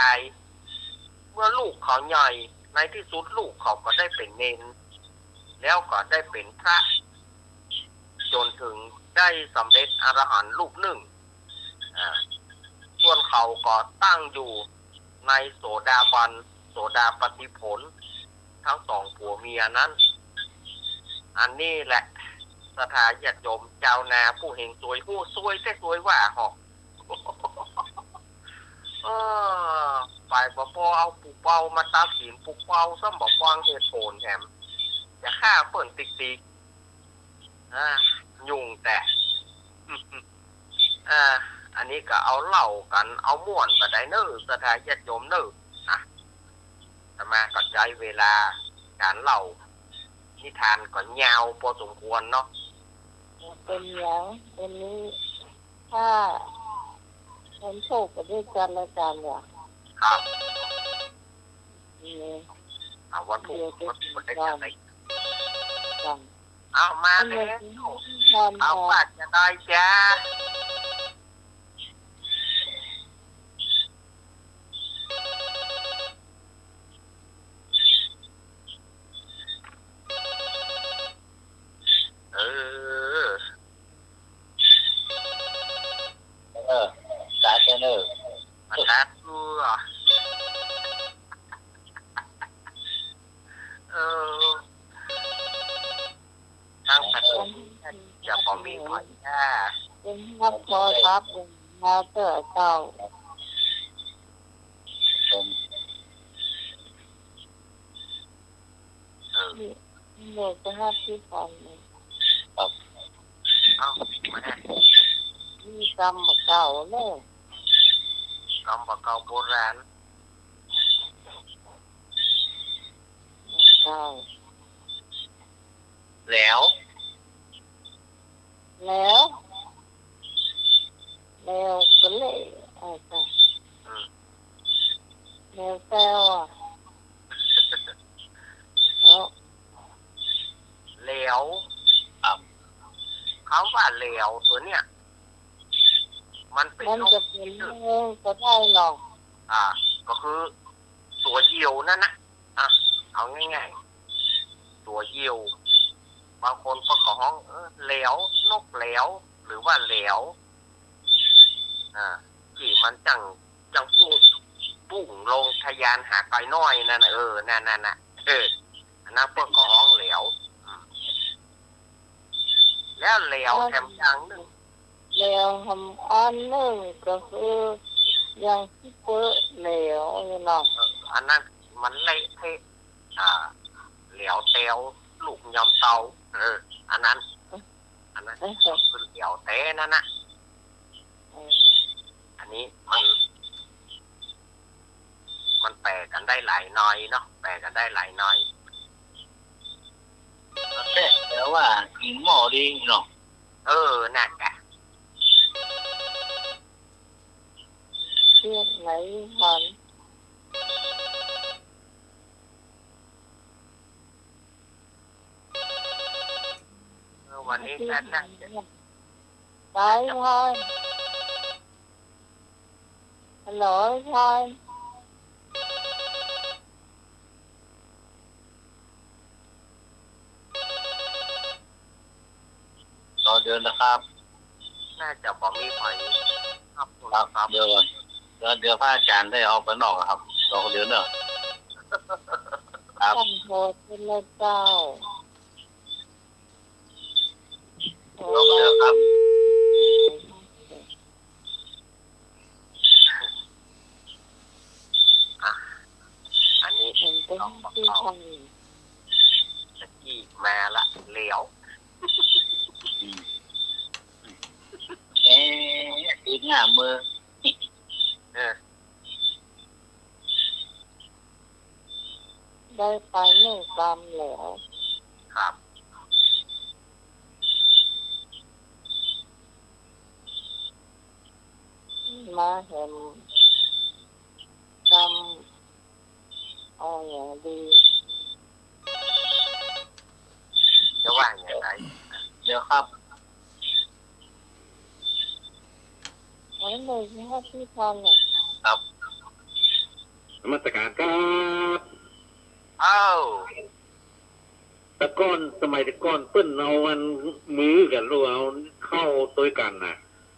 เมื่อลูกเขาใหญ่ในที่สุดลูกเขาก็ได้เป็นเนนแล้วก็ได้เป็นพระจนถึงได้สำเร็จอรหันต์รูปหนึ่งส่วนเขาก็ตั้งอยู่ ในโสดาบันโสดาปฏิผลทั้งสองผัวเมียนั้นอันนี้แหละสถาญาติโยมเจ้านาผู้เฮงสวยผู้สวยแต่สวยว่าหอกฝ่ายบ่พอเอาปลูกเป้ามาตัดสินปลูกเป้าซ้ำบอกฟังเหตุผลแถมจะฆ่าเปิ่นติ๊กยุ่งแต่อันนี้ก็เอาเล่ากันเอาม่วนมาได้เน้อสถาญาติโยมเน้อแต่มาก็ใช้เวลาการเล่านิทานก็ยาวพอสมควรเนาะเป็นอย่างเป็นนี้ถ้าผมโชคกับด้วยกันและกันเนี่ยครับนี่วันพุธวันได้จะได้กันเอามาเลยเอาว่าจะได้จ้าสาแค่เนอมาทักดูตั้งแต่จะพอมีหอยแค่เป็นนักโทรศัพท์เป็นมาเตอร์เก่าเด็กจะห้าที่ฟังเลยเอามาแน่มีกรรมเก่าเลยกรรมเก่าโบราณเก่าแล้วก็เลยอะไรแล้วแซวแล้วเขาว่าแล้วตัวเนี้ยมันจะเป็นก็ได้หรอกก็คือตัวเหี่ยวนั่นนะเอาง่ายๆตัวเหี่ยวบางคนก็ห้องเหลวนกเหลวหรือว่าเหลวที่มันจังปุ้งลงทะยานหาไก่น้อยนั่นนั่นน่ะอันนั้นพวกของห้องเหลวแล้วเหลวแถมอย่างนึงเหลวทำอันนึงก็คือยังที่เปิดเหลวอยู่เนาะอันนั้นมันเละเทะเหลวเตวลูกยำเตาอันนั้นคือเหลวเตะนั่นนะอันนี้มันแปลกันได้หลายน้อยเนาะแปลกันได้หลายน้อยแต่ว่าหินหม้อดีเนาะน่ะแกเชื่อไหนหันวันนี้แค่นั่งไปพอยฮัลโหลพอยรอเดินนะครับน่าจะบอกมีไฟครับเดี๋ยวพระอาจารย์ได้เอาไปนอกครับรอเดี๋ยวเนอะครับท่านโทษเป็นเจ้ารอเดี๋ยวครับอันนี้เป็นที่ทำจะกี้มาละเหลวอีกหน้ามือได้ไปหนึ่งกรรมแล้วครับมาเห็นกรรมเอาอย่างดีจะว่าอย่างไรเดี๋ยวครับไม่เลยที่ทำเนี่ยครับมาตรการครับ แต่ก้อนสมัยแต่ก้อนเปิ้นเอามันมือกันรู้เอาเข้าตัวกันน่ะ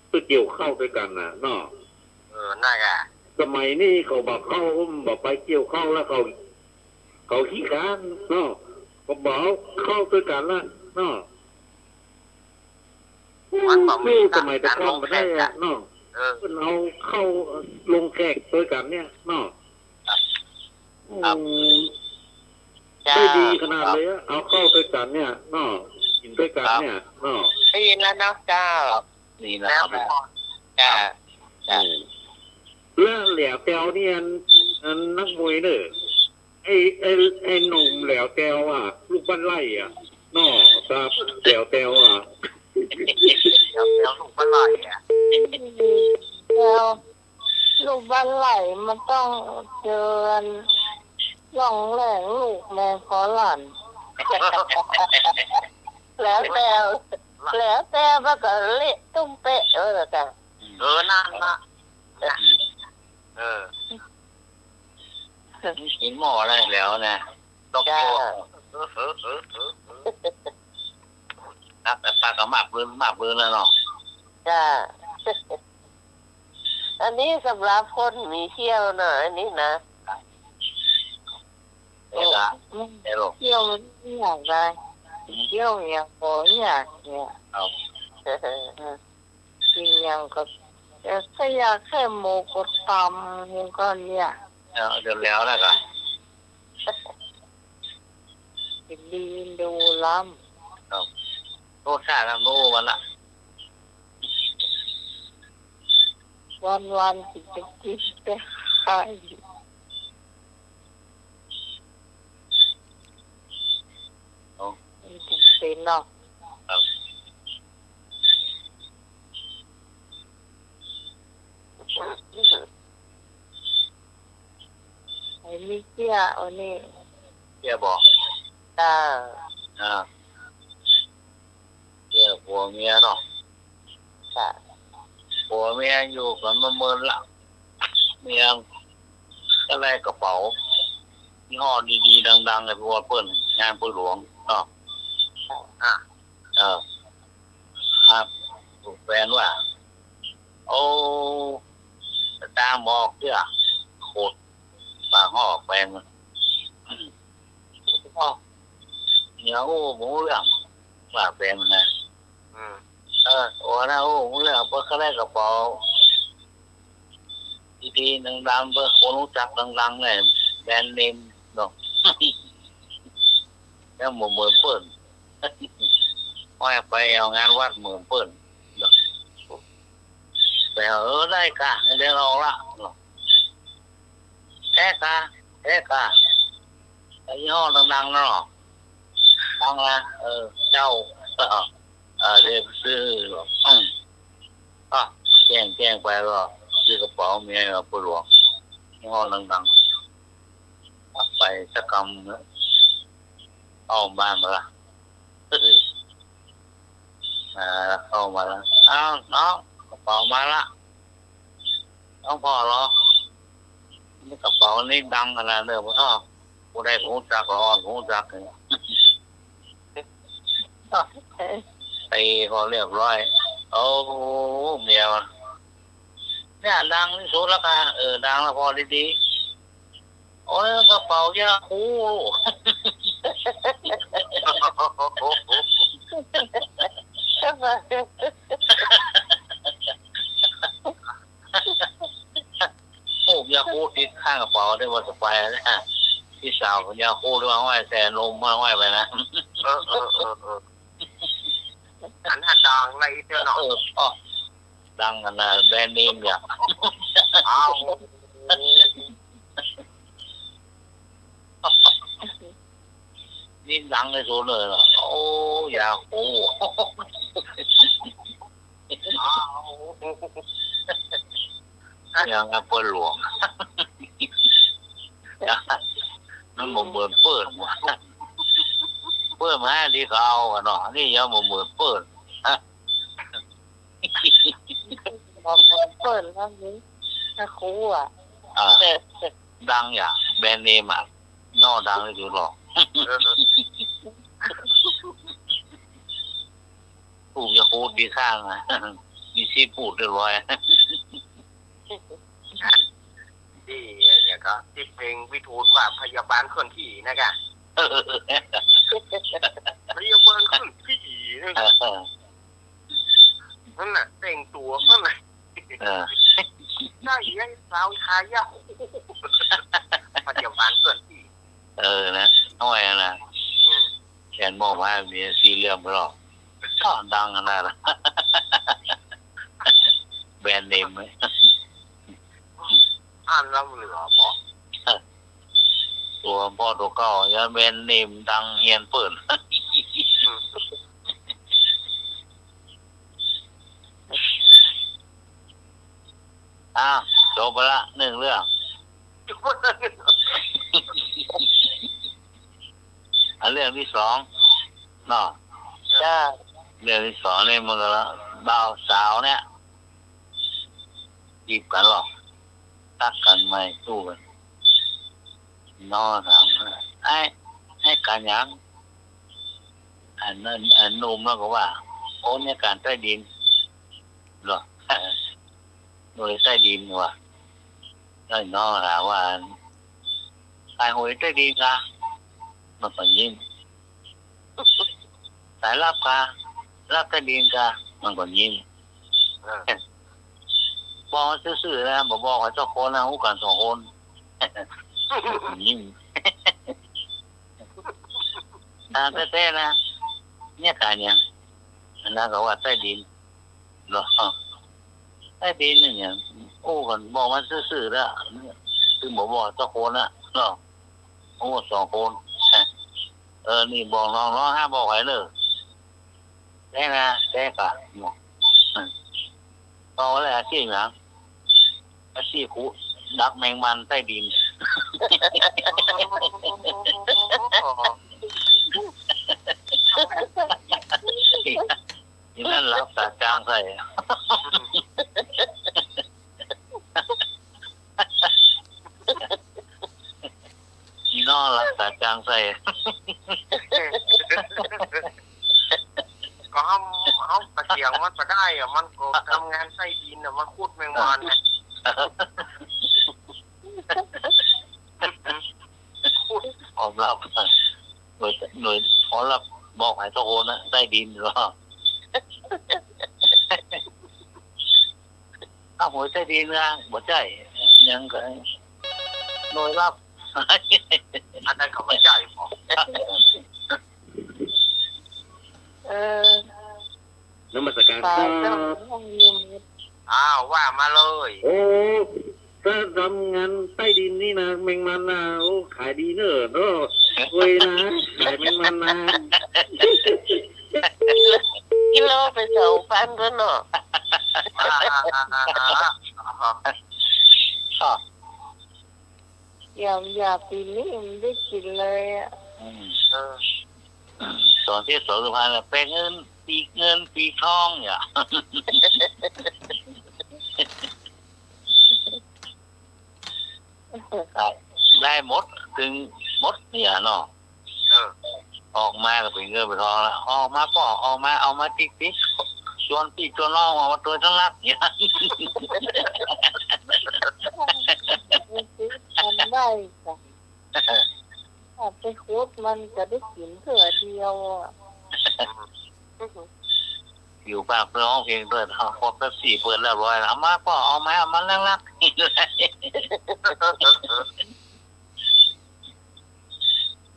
เพื่อเกี่ยวเข้าด้วยกันน่ะเนาะน่าแก สมัยนี้เขาบอกเข้าบอกไปเกี่ยวข้าวแล้วเขาขี้ค้านเนาะเขาบอกเข้าด้วยกันละเนาะ มันก็มี สมัยแต่ก่อนมาได้อะเนาะเพิ่นเอาเข้าลงแขกด้วยกันเนี่ยเนาะไม่ดีขนาดเลยอะเอาเข้าด้วยกันเนี่ยเนาะกินด้วยกันเนี่ยเนาะ ได้ยินแล้วเนาะเจ้า นี่นะครับ จ้า แล้วแหลวแก้วเนี่ยอันนักมวยเนอะไอ้หนุ่มแหลวแก้วอ่ะลูกบ้านไร่อ่ะเนาะครับแหลวแก้วอ่ะ แล้วลูกมันไหลอ่ะ แล้วลูกบ้านไหลมันต้องเดินหล่องแหลงลูกแม่ขอหลานแล้วแต่มันก็เละตุ้มเป๊ะจ้ะ นั่นนะกินหม้ออะไรแล้วนะตกตัวครับแต่ปลากระหมากปืนแล้วเนาะ จ้า อันนี้สำหรับคนมีเที่ยวหน่อยอันนี้นะ เดี๋ยวละเดี๋ยวลง เที่ยวมันไม่อยากได้เที่ยวอย่างพออยากเนี่ย เอา กินอย่างก็แต่ถ้าอยากแค่หมูกดตำมันก็เนี่ย เดี๋ยวแล้วนะกัน ดีดูล้ โทษชาตินะโน่วันละ ำวันๆจะกินไปขายมันจะเป็นเนาะไอ้มิเกียอันนี้ เพี่ยบอก จ้า เพี่ยผัวเมียเนาะ จ้า ผัวเมียอยู่กันมาเมินละเมียอะไรกระเป๋ายี่ห้อดีๆดังๆเลยพวกเปิ้นงานปืนหลวงเนาะครับแฟนว่าโอ้ตามบอกเพื่อโคตรปากห่อแฟนมันเนี่ยโอ้หมูเรื่องว่าแฟนมันนะโอ้นะโอ้หมูเรื่องเพื่อเขาได้กระเป๋าดีๆดังๆเพื่อคนรู้จักดังๆเลยแบรนด์เนมเนาะแล้วหมู่เมืองเปิ้นว่าไปเอางานวัดเมืองเปิ้นไปได้กะเดี๋ยวเราละแท้กะไอ้ยี่ห้อดังๆเนาะดังนะเจ้าเรียกซื้อหรอแจ้งไปว่าซื้อกระเป๋าเมียผู้หลวงยี่ห้อดังๆไปสักกรรมเอาบ้านมาละเข้ามาแล้วอ้าวน้องกระเป๋ามาละน้องพ่อเหรอนี่กระเป๋านี่ดังขนาดเดิมพ่อกูได้หูจักหรอหูจักเนี่ยไปก็เรียบร้อยโอ้เมียเนี่ยดังที่สุดแล้วค่ะดังแล้วพอดีๆโอ้ยกระเป๋ายาคูโอ้ยาคูติดข้างกระเป๋าได้ว่าจะไปนะพี่สาวยาคูด้วยว่าห้อยแสนลมมาห้อยไปนะอันน่าดังอะไรเจ้าเนาะดังกันนะแบรนด์เนมอย่างนี่ดังในโซนเลยเหรอโอ้ยาคูยังกับเปิดหลวงนั่นหมู่เมืองเปิดมาดีก็เอาเนาะนี่ยังหมู่เมืองเปิดเปิดแล้วนี้ถ้าคูอ่ะ ดังอย่างแบรนด์เนมย่อดังเลยดูหรอกถูกจะคูดดีข้างนะมีชีพูดเรียบร้อย ที่เพลงวิทูลว่าพยาบาลเคลื่อนที่นะกะพยาบาลเคลื่อนที่นั่นน่ะแต่งตัวนั่นน่ะได้ยังสาวชายาพยาบาลเคลื่อนที่นะน้อยนะแขนบอกว่ามีสีเหลืองไปหรอกก็ดังขนาดนั้นแบรนด์เนมไหมอ่านแล้วเหลือบอกตัวพ่อตัวเก่าอย่าแบรนด์เนมดังเฮียนเปิดจบไปละ1 เรื่องเรื่องที่ 2เนาะเรื่องที่ 2เนี่ยมันก็ละบ่าวสาวเนี่ยจีบกันหรอกตักกันไม่สู้กันนอถามให้การยังอันนุ่มแล้วก็ว่าโอ้เนี่ยการใต้ดินหรอโดยใต้ดินว่ะได้นอถามว่าตายหวยใต้ดินกะมันก็ยิ้มสายรับกะรับใต้ดินกะมันก็ยิ้มบอกซื่อๆนะบอกว่าเจ้าคนนะหูกัน2 คนยิ้มแต่นะเนี่ยการยังอันนั้นก็ว่าใต้ดินหรอใต้ดินเนี่ยโอ้กันบอกมาซื่อๆแล้วคือบอกเจ้าคนนะเนาะโอ้2 คนนี่บอกน้องห้าบอกไว้เลยได้นะได้กะเอาอะไรอาชีพนะอาชีพคุดักแมงมันใต้ดินนี่นั่นรับสาจางใส่นี่นอรับสาจางใส่ก็เขาตะเกียงมันจะได้อะมันก็ทำงานใต้ดินอะมันคูดแมงวันนะพร้อมรับหน่วยพร้อมรับบอกให้ทุกคนนะใต้ดินหรอหวยใต้ดินนะบ่ใจยังก็หน่วยรับอันนั้นเขาไม่ใจหรอนมัสการว่ามาเลยโอ้ถ้าทำงานใต้ดินนี่นะแมงมันนะโอ้ขายดีเนอะเนาะเว้ยนะขายแมงมันนะกิโลไป2,000ก็เนาะอย่าปีนี้ไม่ได้กินเลยอ่ะตอนที่สุพรรณเป็นเงินปีทองอย่าได้หมดถึงหมดเนี่ยเนาะออกมาก็เป็นเงินเป็นทองแล้วออกมาก็ออกมาเอามาติ๊กชวนพี่ชวนน้องออกมาตัวทั้งรักเนี่ยทำได้จ้ะถ้าไปคุดมันจะได้กินเถื่อเดียวอ่ะอยู่ปากร้องเพลงเปิดพอแบบ4เปิดแล้วร้อยเอามาก็เอามาลัก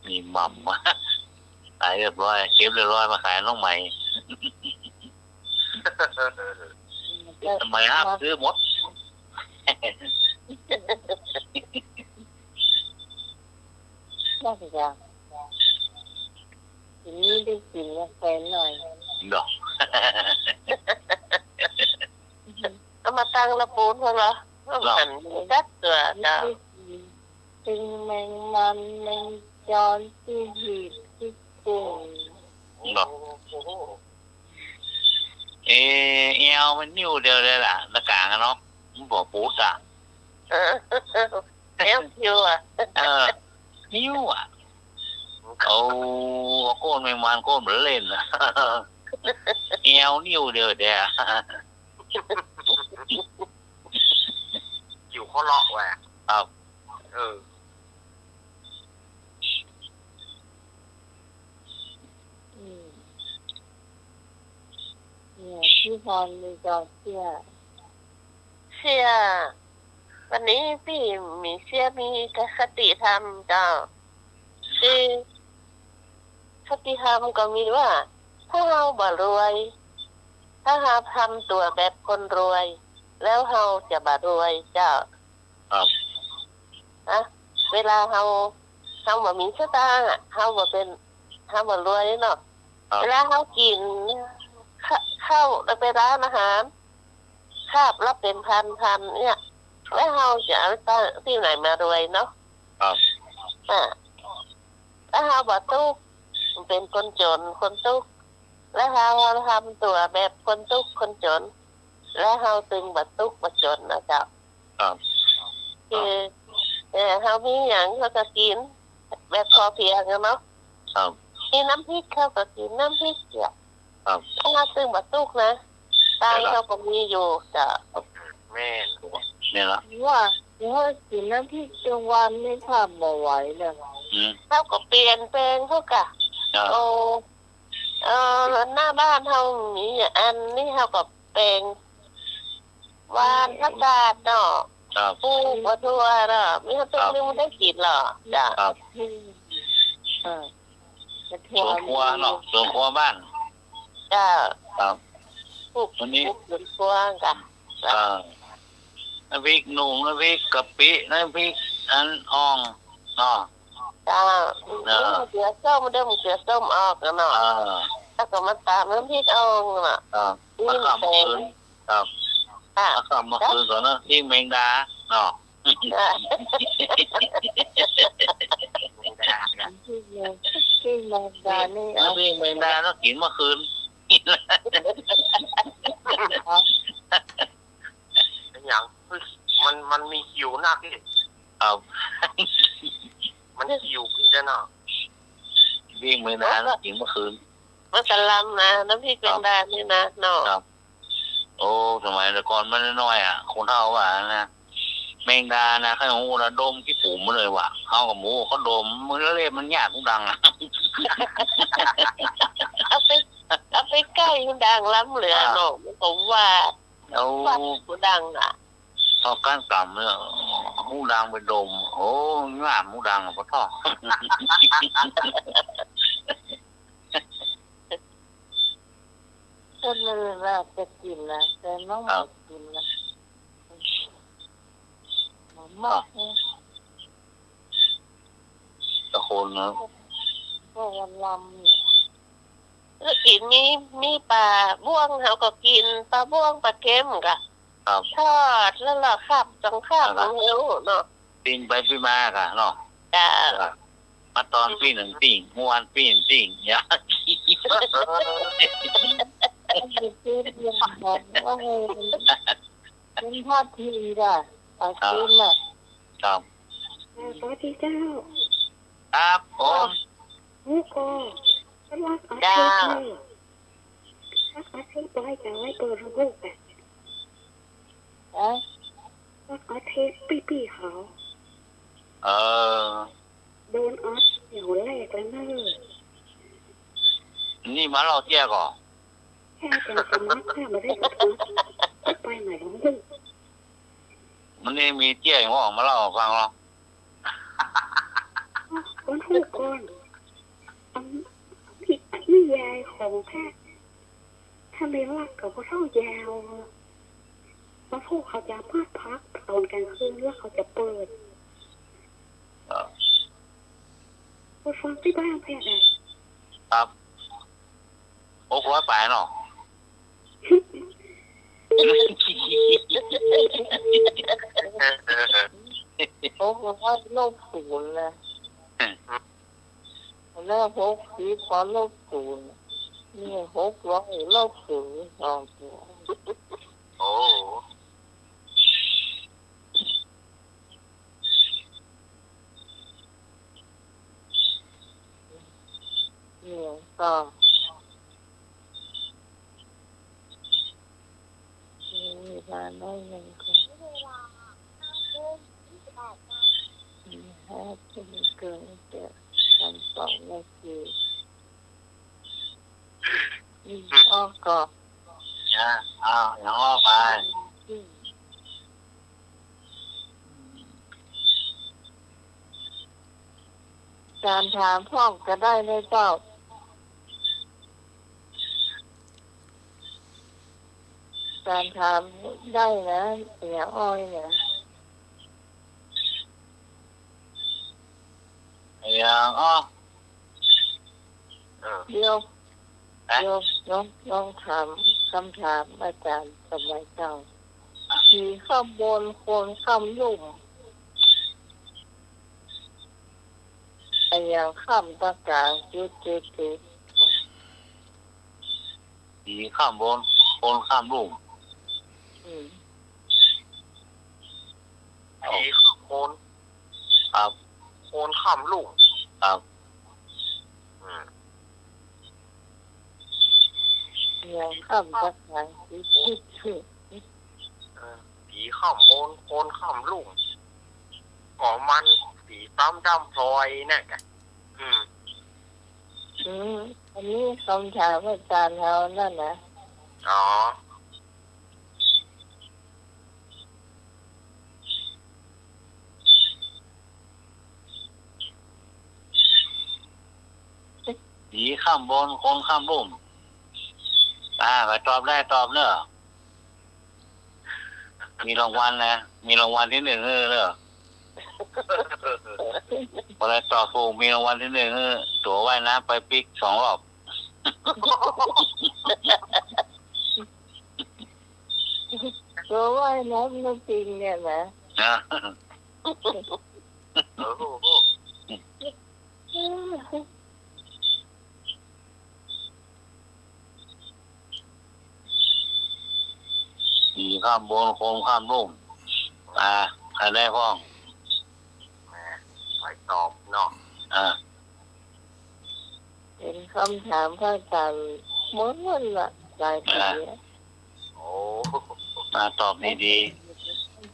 มีหม่ำมาขายเรียบร้อยเก็บเรียบร้อยมาขายน้องใหม่ทำไมครับซื้อหมดน่าจะทีนี้ได้กินแฟนหน่อยดอกก็มาตั้งระปูนเถอะเหรอหันดัดตัวนะถึงแมงมันแมงจอนที่หีบที่กุ้งดอกเอวมันนิ้วเดียวเลยล่ะตะกางเนาะมันบอกปูสะเอวคิวอ่ะนิ้วอ่ะเอาโก้นแมงมันโก้นเหมือนเล่นนะเอวนิ้วเดียวเดียวอยู่เขาเลาะแหวะครับ เนี่ยพี่พรมีจอเชื่อ วันนี้พี่มีเชื่อมีคติธรรมเจ้าคือคติธรรมก็มีว่า ถ้าเราบ่รวย ถ้าเราทำตัวแบบคนรวย แล้วเราจะบ่รวยเจ้า ครับ นะเวลาเราบ่มีสตางค์เราบ่เป็นเราบ่รวยเนาะ ครับ เวลาเรากินเข้าไปร้านอาหารคาบรับเป็นพันเนี่ย แล้วเราจะเอาตังค์ที่ไหนมารวยเนาะ ครับ แล้วเราบ่ตุ๊กเป็นคนจนคนตุ๊กแล้วเราทำตัวแบบคนตุ๊กคนจน แล้วเราตึงบ่ตุ๊กบ่จนนะเจ้า ครับ คือเรามีอย่างเราก็กินแบบพอเพียงเนาะ ครับ มีน้ำพริกเขาก็กินน้ำพริกเนี่ย ครับ ถ้าเราตึงบ่ตุ๊กนะตังค์เขาก็มีอยู่จ้ะ แม่น เนี่ยละ ว่ากินน้ำพริกกลางวันนี่ทำบ่ไหวเลย เขาก็เปลี่ยนแปลงเขาก็ ครับ หน้าบ้านเขามีอันนี้เขาก็แปลงวานผักกาดเนาะ ครับ ปลูกมะทั่วเนาะมีเขาตึงนึงได้กินเหรอจ้ะ ครับ กระ ส เทีย วน ม ครัวเนาะสวนครัวบ้าน จ้ะ ครับ ปลูก วันนี้ สวนครัวกัน น้ำพริกหนุ่มน้ำพริกกะปิน้ำพริกอันอ่องเนาะ จ้ะเสือส้มเดิมเสือส้มออกเนาะแล้วก็มาตามน้ำพริกอ่องเนาะ ครับ นี่ มะขาม แปล เมื่ ง อคืนครับ ค่ะ มะขามเมื่อคืนก่อนนะที่แมงดาเนาะ ที่แมงดานี่เอา น้ำพริกแมงดาต้องกินเมื่อคืน เป็นอย่างมันมีหิวหน้าพี่ ครับ มันหิวพี่เด้อเนาะ วิ่งแมงดาต้องกินเมื่อคืน มันกะลำนะน้ำพริกแมงดานี่นะเนาะ ครับ โอ้สมัยแต่ก่อนมันน้อยคนเท่าว่านะแมงดานะข้าวหมูนะดมขี้ฝูมาเลยว่ะเข้ากับหมูเขาดมมือเล็บมันยากทุกดัง เอาไปใกล้มันดังล้ำเหลือเนาะมันก็ว่า แล้ว มันดังอ่ะ พอก้านกล่ำเนี่ยหูดังไปดม โอ้งามหูดังพอท่อ ต้นเลยว่าจะกินนะแต่น้องไม่กินนะมากเลย ตะโคนนะ ก็วันลำเนี่ย แล้วกินมีปลาบ้วงเขาก็กินปลาบ้วงปลาเค็มกะ ครับ ทอดแล้วเราขับจังข้าวของเอวเนาะ ปีนไปปีมาค่ะเนาะ จ้า มาตอนปีหนึ่งปีเมื่อวานปีหนึ่งปียา ไอ้ที่เรียนบอกว่าให้เป็นทอดทีอ่ะเอากินอ่ะ ครับ สวัสดีเจ้า ครับผม ลูกโกรักอาชีพรักอาชีพไว้จะไว้เปิดลูกแบบ เอ๊ะ รักอาชีพปี้เขา เออ โดนออสเดี๋ยวแรกแล้วเนอะ นี่มาเราเที่ยก่อน แค่จะสมัครแค่มาได้ก็ถึงไปไหนของลูก มันนี่มีเที่ยอย่างว่าออกมาเล่าให้ฟังเรา วันลูกก่อนพี่นี่ยายของแค่ถ้าไม่รักกับพ่อเท่ายาวแล้วพวกเขาจะพักตอนกลางคืนแล้วเขาจะเปิดไปฟังที่บ้านแพทย์เลย ครับ600 ปลายเนาะ โอ้โหว่าโลกศูนย์เลยแล้วพกสีพอโลกศูนย์นี่600โลกศูนย์2 ตัว โอ้ เนี่ยก็มีเวลาน้อยหนึ่งก็ อ้อก็ นะเอาอย่างอ้อไป การถามพ่อก็ได้เลยเจ้าการถามได้นะอย่าอ้อยนะ อย่างอ้อ เดี๋ยวน้องถามคำถามอาจารย์สมัยเจ้าสีข้ามบนโคนข้ามลุ่มไอ้อย่างข้ามตะกลางจุดสีข้ามบนคนข้ามลุ่ม ผีข้ามโคน ครับ โคนข้ามลุ่ม ครับ อย่างข้ามตะกลางจุด ผีข้ามโคนโคนข้ามลุ่มก่อมันผีซ้ำดำพลอยนั่นแหละ อันนี้คำถามอาจารย์เรานั่นนะ อ๋อ สีข้ามบนคนข้ามลุ่มไปตอบได้ตอบเนอะมีรางวัลนะมีรางวัลที่ 1เนอะพอได้ตอบถูกมีรางวัลที่ 1ตั๋วว่ายน้ำไปปิก2 รอบ ตัวว่ายน้ำน้ำจริงเนี่ยนะ นะ สีข้ามบนคนข้ามลุ่มใครได้พ้อง ไปตอบเนาะ เป็นคำถามพระอาจารย์ม้วนละหลายปีแล้ว โอ้ มาตอบดี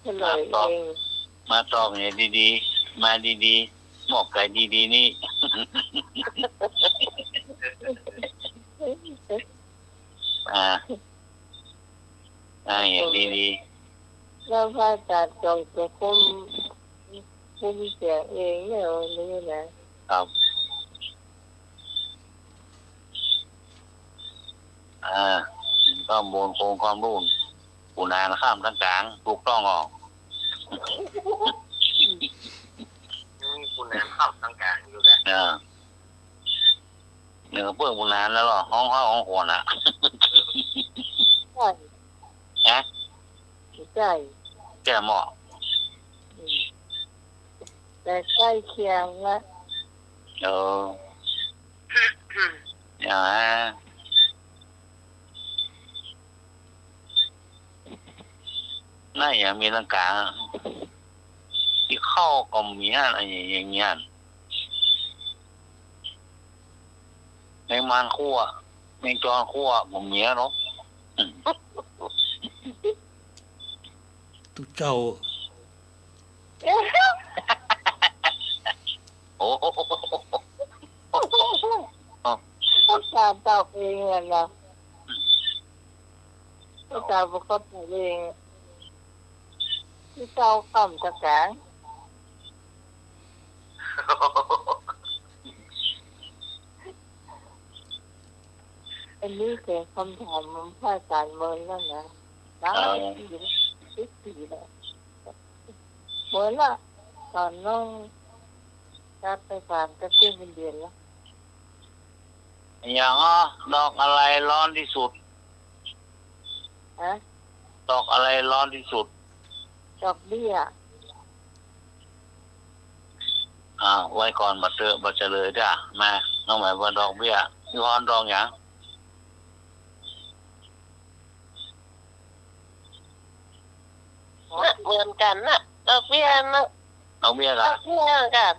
เฉลยเอง ๆมาตอบเนี่ยดีๆมาดีๆบอกใจดีๆนี่ อย่างดี แล้วพระอาจารย์จงจะคุมเสียงเองเนี่ยวันนี้นะครับ ข้ามบนโครงความรุ่นปูนานข้ามทั้งกลางถูกต้องออก ยังมีคุณแนนข้ามทางกลางอยู่เลย เนื้อเปื้อนปูนานแล้วหรอห้องหัวน่ะ ใช่ ฮะ ใช่ แก่หม้อ แต่ใกล้เคียงนะ อย่างน่าอย่างมีร่างกายที่เข้ากับเมียอะไรอย่างเงี้ยในมันคั่วในจอนคั่วผมเมียเนาะ ตุเจ้า โอ้โห อาจารย์ตอบเองนะอาจารย์บอกเขาตอบเองที่เจ้าคำตะกลางอันนี้คือคำถามของพระอาจารย์เมินแล้วนะ10 ปีแล้วเมินละตอนน้องการไปผ่านก็ขึ้นเป็นเดือนแล้ว อย่างดอกอะไรร้อนที่สุด ฮะ ดอกอะไรร้อนที่สุด ดอกเบี้ย ไว้ก่อนบัดเฉลยจ้ะมาน้องหมายว่าดอกเบี้ยพี่พรดอกอย่าง เหมือนกันนะดอกเบี้ยนะ ดอกเบี้ย ด กั อน กเบี้ยกัน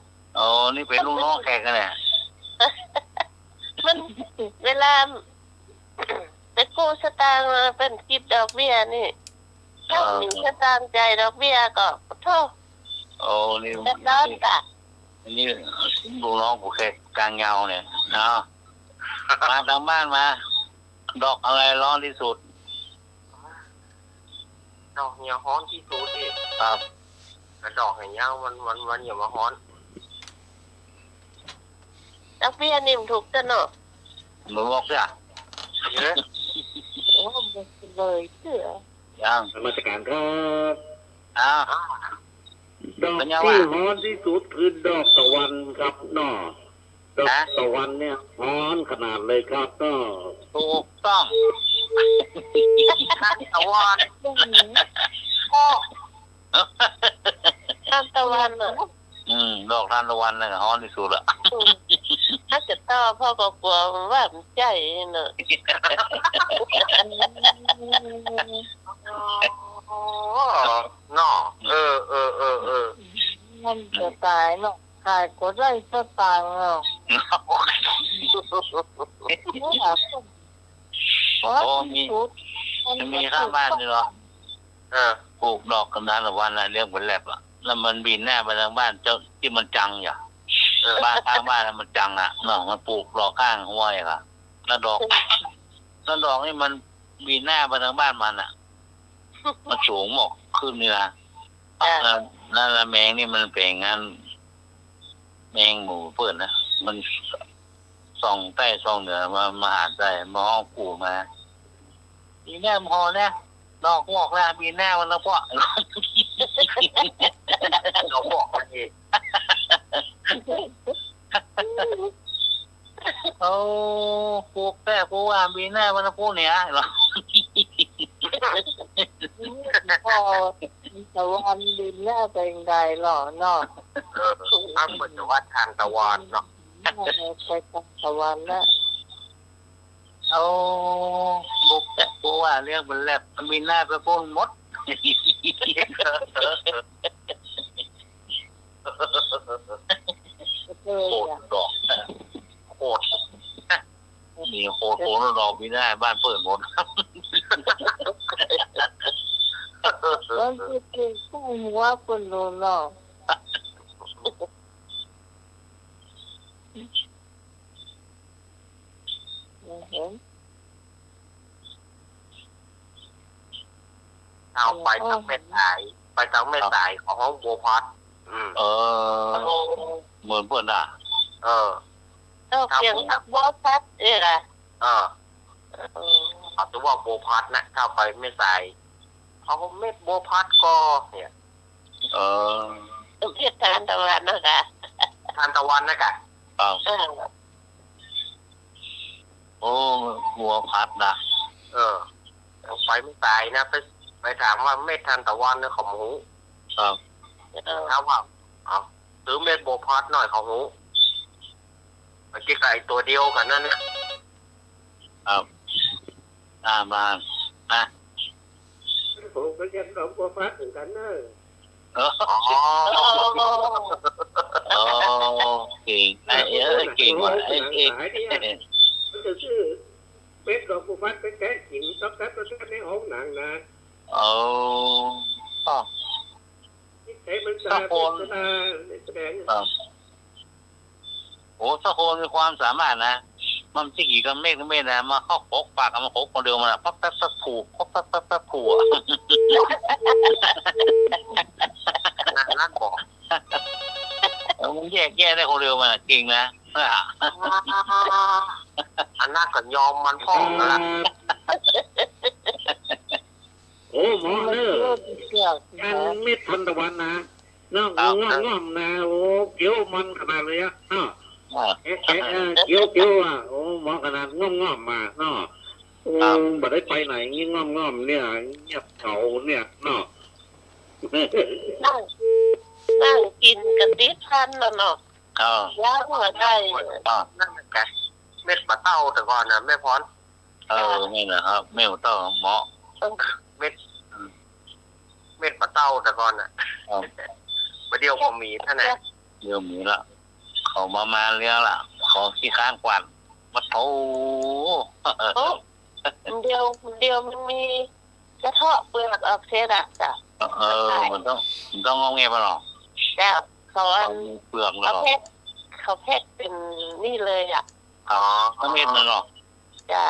นี่เป็นลูกน้องแขกกันเนี่ย มันเวลาไปกู้สตางค์มาเป็นคิดดอกเบี้ยนี่ถ้ามีสตางค์ใจดอกเบี้ยก็โทษ นี่ เดือดร้อนกะ นี่ลูกน้องผู้แขกกลางเงาเนี่ยมาทางบ้านมา ดอกอะไรร้อนที่สุด ดอกเนี่ยฮ้อนที่สุดดิ ครับ แต่ดอกอย่างเงี้ยวันอย่ามาฮ้อน นักเรียนนิ่มถูกจะเนาะ หนูบอกจ้ะ เยอะ โอ้เลยเสือ ยัง นมัสการครับ อ้าว ดอกที่ฮ้อนที่สุดคือดอกตะวันครับเนาะดอกตะวันเนี่ยฮ้อนขนาดเลยครับก็ ถูกต้อง ตะวัน พ่อทานตะวันเนาะ ดอกทานตะวันเลยฮ้อนที่สุดละ ถ้าจะต่อพ่อก็กลัวว่ามันใจเนอะ เนาะมันจะตายเนาะตายก็ได้ก็ตายเนาะไม่อยากพูดเพราะ โอ้มีข้างบ้านด้วยเหรอปลูกดอกกันทานตะวันนะเรียกเป็นแลบอ่ะแล้วมันบินหน้าไปทางบ้านเจ้าที่มันจังอย่าบ้านข้างบ้านมันจังอ่ะเนาะมันปลูกดอกข้างห้วยค่ะแล้วดอกนี่มันบินหน้าไปทางบ้านมันอ่ะมันสูงหมกขึ้นนี่นะนั่นละแมงนี่มันเป็นงานแมงหมูเปิดนะมันส่องใต้ส่องเหนือมาหาใจมาห้องกูมาปีหน้าพอเนี่ยดอกงอกแล้วปีหน้ามันแล้วพ่อ เราบอกมันเอง โอ้ปลูกแต่ปลูกปีหน้ามันแล้วพวกเนี้ยเหรอ พ่อตะวันดินแน่เป็นไงหรอเนาะ อ้ำเหมือนว่าทานตะวันเนาะ ไปตะวันนะ เอาบุกแต่ปลูกเรียกเป็นแลบปีหน้าไปพวกมด เลย โคตร อ่ะ ดอกโคตรมีโคตรดอกปีหน้าบ้านเปิดหมด แล้วที่กินข้าวหัวคนรู้เนาะเห็น เอาไปทางแม่สายของห้องบัวพัดเหมือนเพื่อนอ่ะ เอาเพียงบัวพัดเองอ่ะ เอาตัวว่าบัวพัดนะถ้าไปแม่สายเขาเม็ดบัวพัดก็เนี่ย ต้องเรียกทานตะวันนะคะ ทานตะวันนะกะ โอ้หัวพัดนะ ไปแม่สายนะไปถามว่าเม็ดทานตะวันเนี่ยของหูถามว่าเอาซื้อเม็ดบัวพัดหน่อยของหูเมื่อกี้ไก่ตัวเดียวกันนั่นนะ บ้านนะ ผมก็เรียนดอกบัวฟ้าเหมือนกันเนอะ เก่งเก่งว่ะมันจะชื่อเป็ดดอกบัวฟ้าเป็นแค่หินต๊อกแต๊กต๊อกแต๊กในห้องหนังนะใช้มันจะแสดง โอ้ถ้าโคนมีความสามารถนะมันจะกี่กับเมฆไม่นะมาเข้าปกปากมาโคคนเดียวมันอ่ะปั๊บผูกปั๊บผูกนั่นบอก มันแยกได้คนเดียวมันเก่งนะอันนั้นก็ยอมมันพ่อแล้วล่ะ โอ้หมอเนอมันเม็ดทันตะวันนะน้องง่อมนะโอ้เกี่ยวมันขนาดเลยอ่ะเกี่ยวอ่ะโอ้หมอขนาดง่อมมาเนาะโอ้บ่ได้ไปไหนงี้ง่อมเนี่ยเงียบเฉาเนี่ยเนาะ นั่งกินกันติดพันแล้วเนาะย่างหัวใจ นั่นแกเม็ดปลาเต้าแต่ก่อนนะแม่พรไม่นะครับแม่เต้าหมอเม็ดปลาเต้าแต่ก่อนน่ะประเดี๋ยวผมมีท่านไหน เดี๋ยวมีละเขามาเลี้ยงละเขาขี้ข้านกวาดมาโถเดียวมันมีกระเทาะเปลือกออกเสียละจ้ะมันต้องงงเงี้ยป่ะหรอแต่เขาเปลือกหรอเขาเพชรเป็นนี่เลยอ่ะเขาเม็ดมันหรอจ้ะ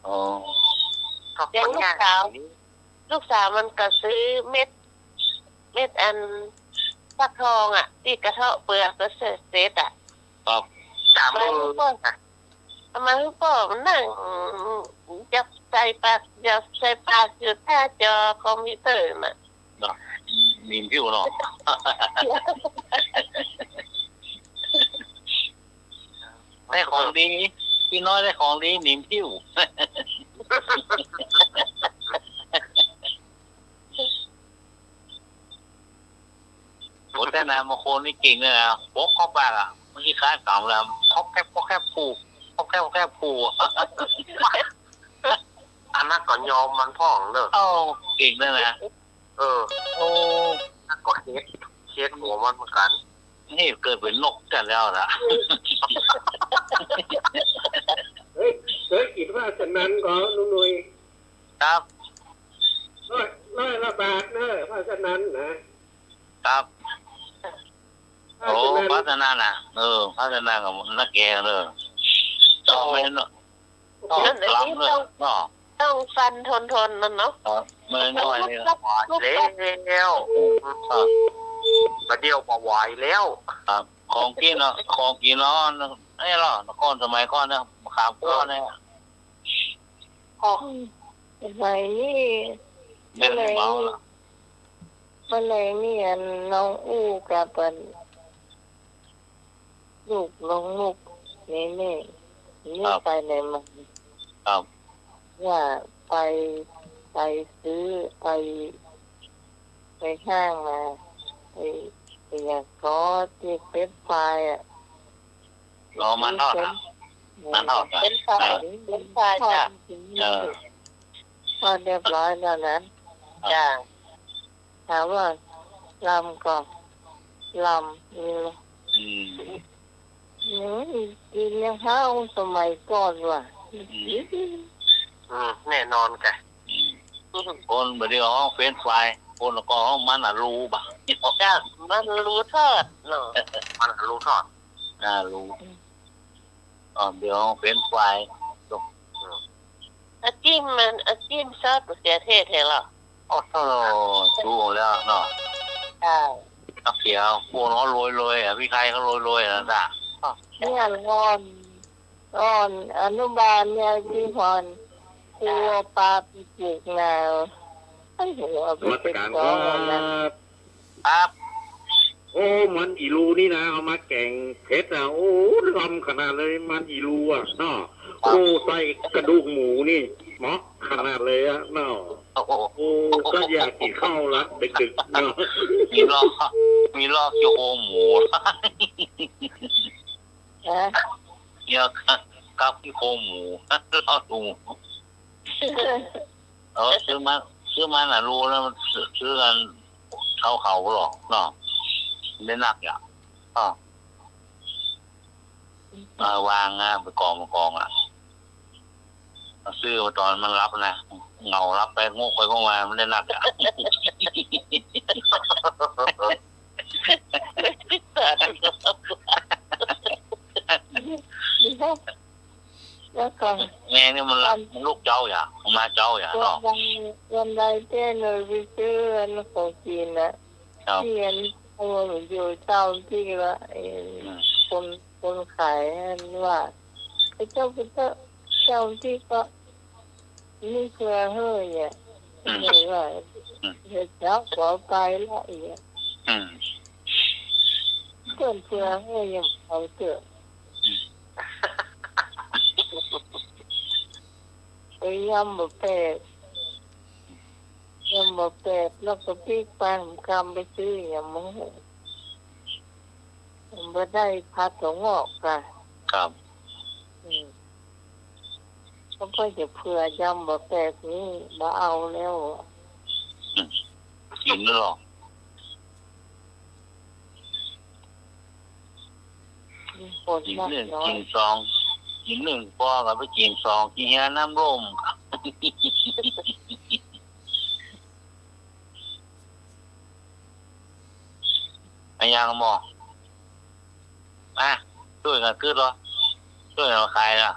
อ๋อ เลี้ยงลูกสาว ลูกสาวมันก็ซื้อเม็ดอันฟักทองอ่ะที่กระเทาะเปลือกก็เศษอ่ะ ครับ สามมือ ทำไมพี่ป้อมันนั่งจับใส่ปากอยู่หน้าจอคอมพิวเตอร์น่ะ นิมพิวเนาะได้ของดีพี่น้อยได้ของดีนิมพิวโอ้แต่นะมาโคนนี่เก่งเลยนะโป๊กเข้าปากอ่ะเมื่อกี้ค้าเก่าแล้วเขาแค่ผูกอันนั้นก่อนยอมมันพ่องเนอะ เอ้าเก่งเลยนะ โอ้ ถ้าก่อนเคสหัวมันเหมือนกัน นี่เกิดเป็นนกกันแล้วนะ เฮ้ยคิดว่าฉะนั้นก็ลุงหนุ่ย ครับ ร้อยละบาทเนอะเพราะฉะนั้นนะครับ โอ้พัฒนาน่ะพัฒนากับนักแกเลยต้องไม่เนาะต้องล้ำเลยเนาะ ต้องฟันทนนั่นเนาะ ไม่น้อยเลย แล้วประเดี๋ยวมาไหวแล้ว ครับของกินเนาะไอ้หรอนครสมัยก่อนเนี่ยขามก้อนเนี่ย สมัยนี้ เป็นเมาละ แมลงนี่น้องอู้กับเป็นลูกน้องลูกนี่ไปไหนมา ครับ ว่าไปซื้อไปห้างมาไปอยากขอที่เป็นไฟอ่ะ รอมันทอดอ่ะมันทอดอ่ะ เป็นไฟจ้ะทอดเรียบร้อยแล้วนะจ้ะถามว่าลำก็ลำกินยังห้าวสมัยก่อนว่ะ แน่นอนแก คนบดีห้องเฟรนไฟคนละก็ห้องมันอ่ะรู้ป่ะ จ้ะมันรู้ทอดเนาะ มันรู้ทอด น่ารู้เดี๋ยวห้องเฟรนไฟ จิ้มซอสมะเขือเทศเหรอ โอ้โหดูแล้วเนาะ ใช่ นักเขียวพวกน้องโรยอ่ะพี่ใครเขาโรยนะจ้ะ เนี่ยก่อนอนุบาลเนี่ยที่พรครัวปลาปีกิกแนวไอ้หัวไป รัช เป็น การ ก้ ค อ รั นนะ บ ครับ โอ้มันอีลูนี่นะเอามาแกงเผ็ดอ่ะโอ้ลำขนาดเลยมันอีลูอ่ะเนาะโอ้ใส่กระดูกหมูนี่เหมาะขนาดเลยอ่ะเนาะ โอ้โห โอ้ก็อยากกินข้าวละดึกๆเนาะ มีลอกโยโอหมู นะ เยอะกับที่โคหมูลอกดู ซื้อมาน่ะรู้แล้วมันซื้อกันเขาหรอกเนาะไม่หนักอย่างวางไปกองอ่ะซื้อมาตอนมันรับนะเงารับไปงกไปงกมามันได้หนักอ่ะ แล้วก็ แม่นี่มันรับลูกเจ้าอย่ามาเจ้าอย่าเนาะ วันใดเต้นเลยไปซื้อของกินนะที่เอาอยู่เจ้าที่ว่าคนขายว่าไอ้เจ้าที่ก็นี่เพื่อเฮ้ยเนี่ยเลยว่าเจ้าขอไปละอีกเพื่อเฮ้ยยังเขาเจอไปยำบะเป็ดแล้วก็พริกปลาคำไปซื้ออย่างมึงไม่ได้พัดถั่วงอกกัน ครับ ก็จะเพื่อยำบะเป็ดนี่มาเอาแล้ว กินหรอกกินหนึ่งกินสองกินหนึ่งพอกับไปกินสองกินน้ำร่มไอ้ยังมองช่วยกันขึ้นหรอช่วยเราใครล่ะ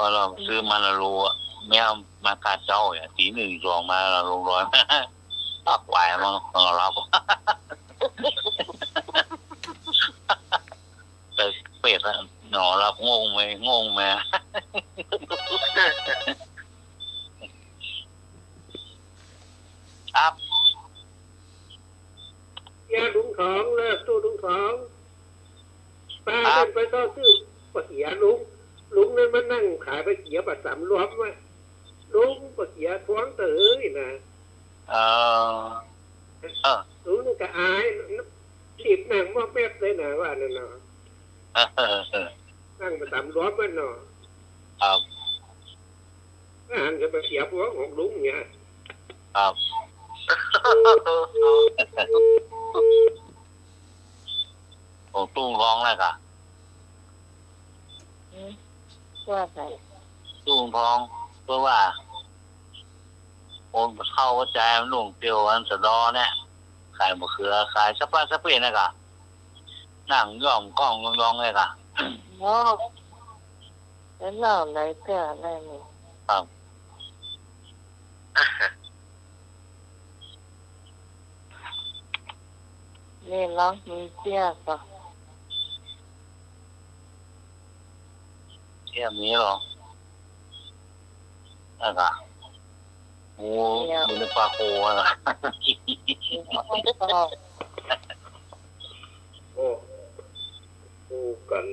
พอเราซื้อมาละรูอ่ะแมวมากัดเจ้าอ่ะตีหนึ่งสองมาละลงร้อยปักไหวมั้งเราแต่เป็ดหนอรับงงไหมครับ ยาลุงของเลิกตู้ลุงของป้าเดินไปต่อซื้อปะเขียลุงนั่นมันนั่งขายปะเขียบัดสามรวมว่าลุงปะเขียท้วงเต๋อนะ ลุงนี่ก็อายรีบนั่งว่าแป๊บเลยนะว่านั่นเนาะนั่งมาสามรวมมันเนาะ ครับ อาหารจะไปเสียหัวของลุงเนี่ย ครับผมตู้ร้องแล้วกะ ว่าไง ตู้ท้องเพื่อว่าโอนเข้าวัดใจมันหนุ่งเตียวอันสะดอเนี่ยขายมะเขือขายสะปาสะเปียนะกะนั่งย่อมกล้องยองเลยกะ เนาะแล้วเล่าอะไรเพื่ออะไรนี่ ครับ นี่ร้องมีเสียป่ะ เที่ยมีหรอนะกะโอ้มีในปลาโคนะ โอ้คู่กัน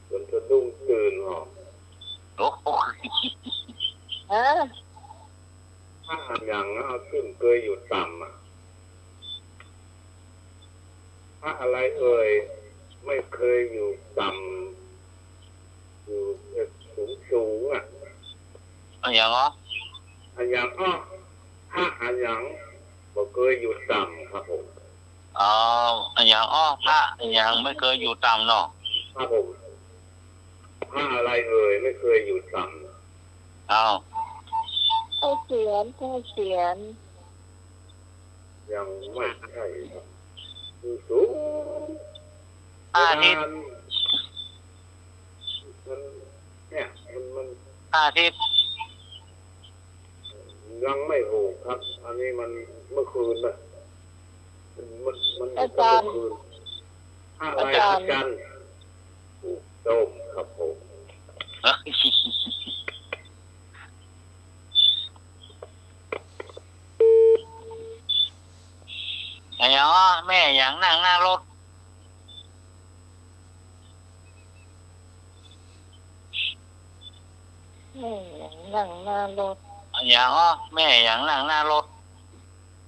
จนสะดุ้งตื่นหรอ โอ้โห ฮะ ถ้าอย่างเอาขึ้นเคยอยู่ต่ำอ่ะถ้าอะไรเอ่ยไม่เคยอยู่ต่ำอยู่สูงอ่ะ อย่างอ๋อ อันอย่างถ้าอันอย่างบ่เคยอยู่ต่ำครับผม อย่างอ๋อพระอย่างไม่เคยอยู่ต่ำเนาะ ครับผมถ้าอะไรเอ่ยไม่เคยอยู่ต่ำ เอา ไอ้เสียนยังไม่ใช่ครับอยู่สูง อาทิตย์ มันเนี่ยมัน อาทิตย์ ยังไม่ถูกครับ อันนี้มันเมื่อคืนนะมัน อา ก็ จาร เมื่ ย์ อคืนอะไรอาจารย์ถูกต้มครับผม อย่างอ๋อแม่อย่างนั่งหน้ารถ นี่นั่งหน้ารถ อย่างอ๋อแม่อย่างนั่งหน้ารถ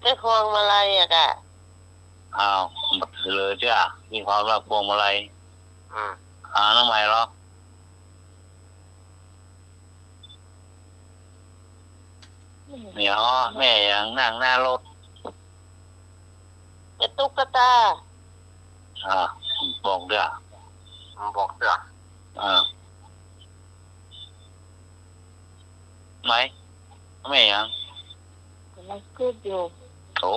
ไม่คลองมาลัยอ่ะกะ อ้าวหมดเลยจ้ะมีความรักพวงมาลัยน้องใหม่หรออย่างอ๋อแม่อย่างนั่งหน้ารถ เป็นตุ๊กตา บอกเด้อไหมแม่ยัง มันคิดอยู่ โอ้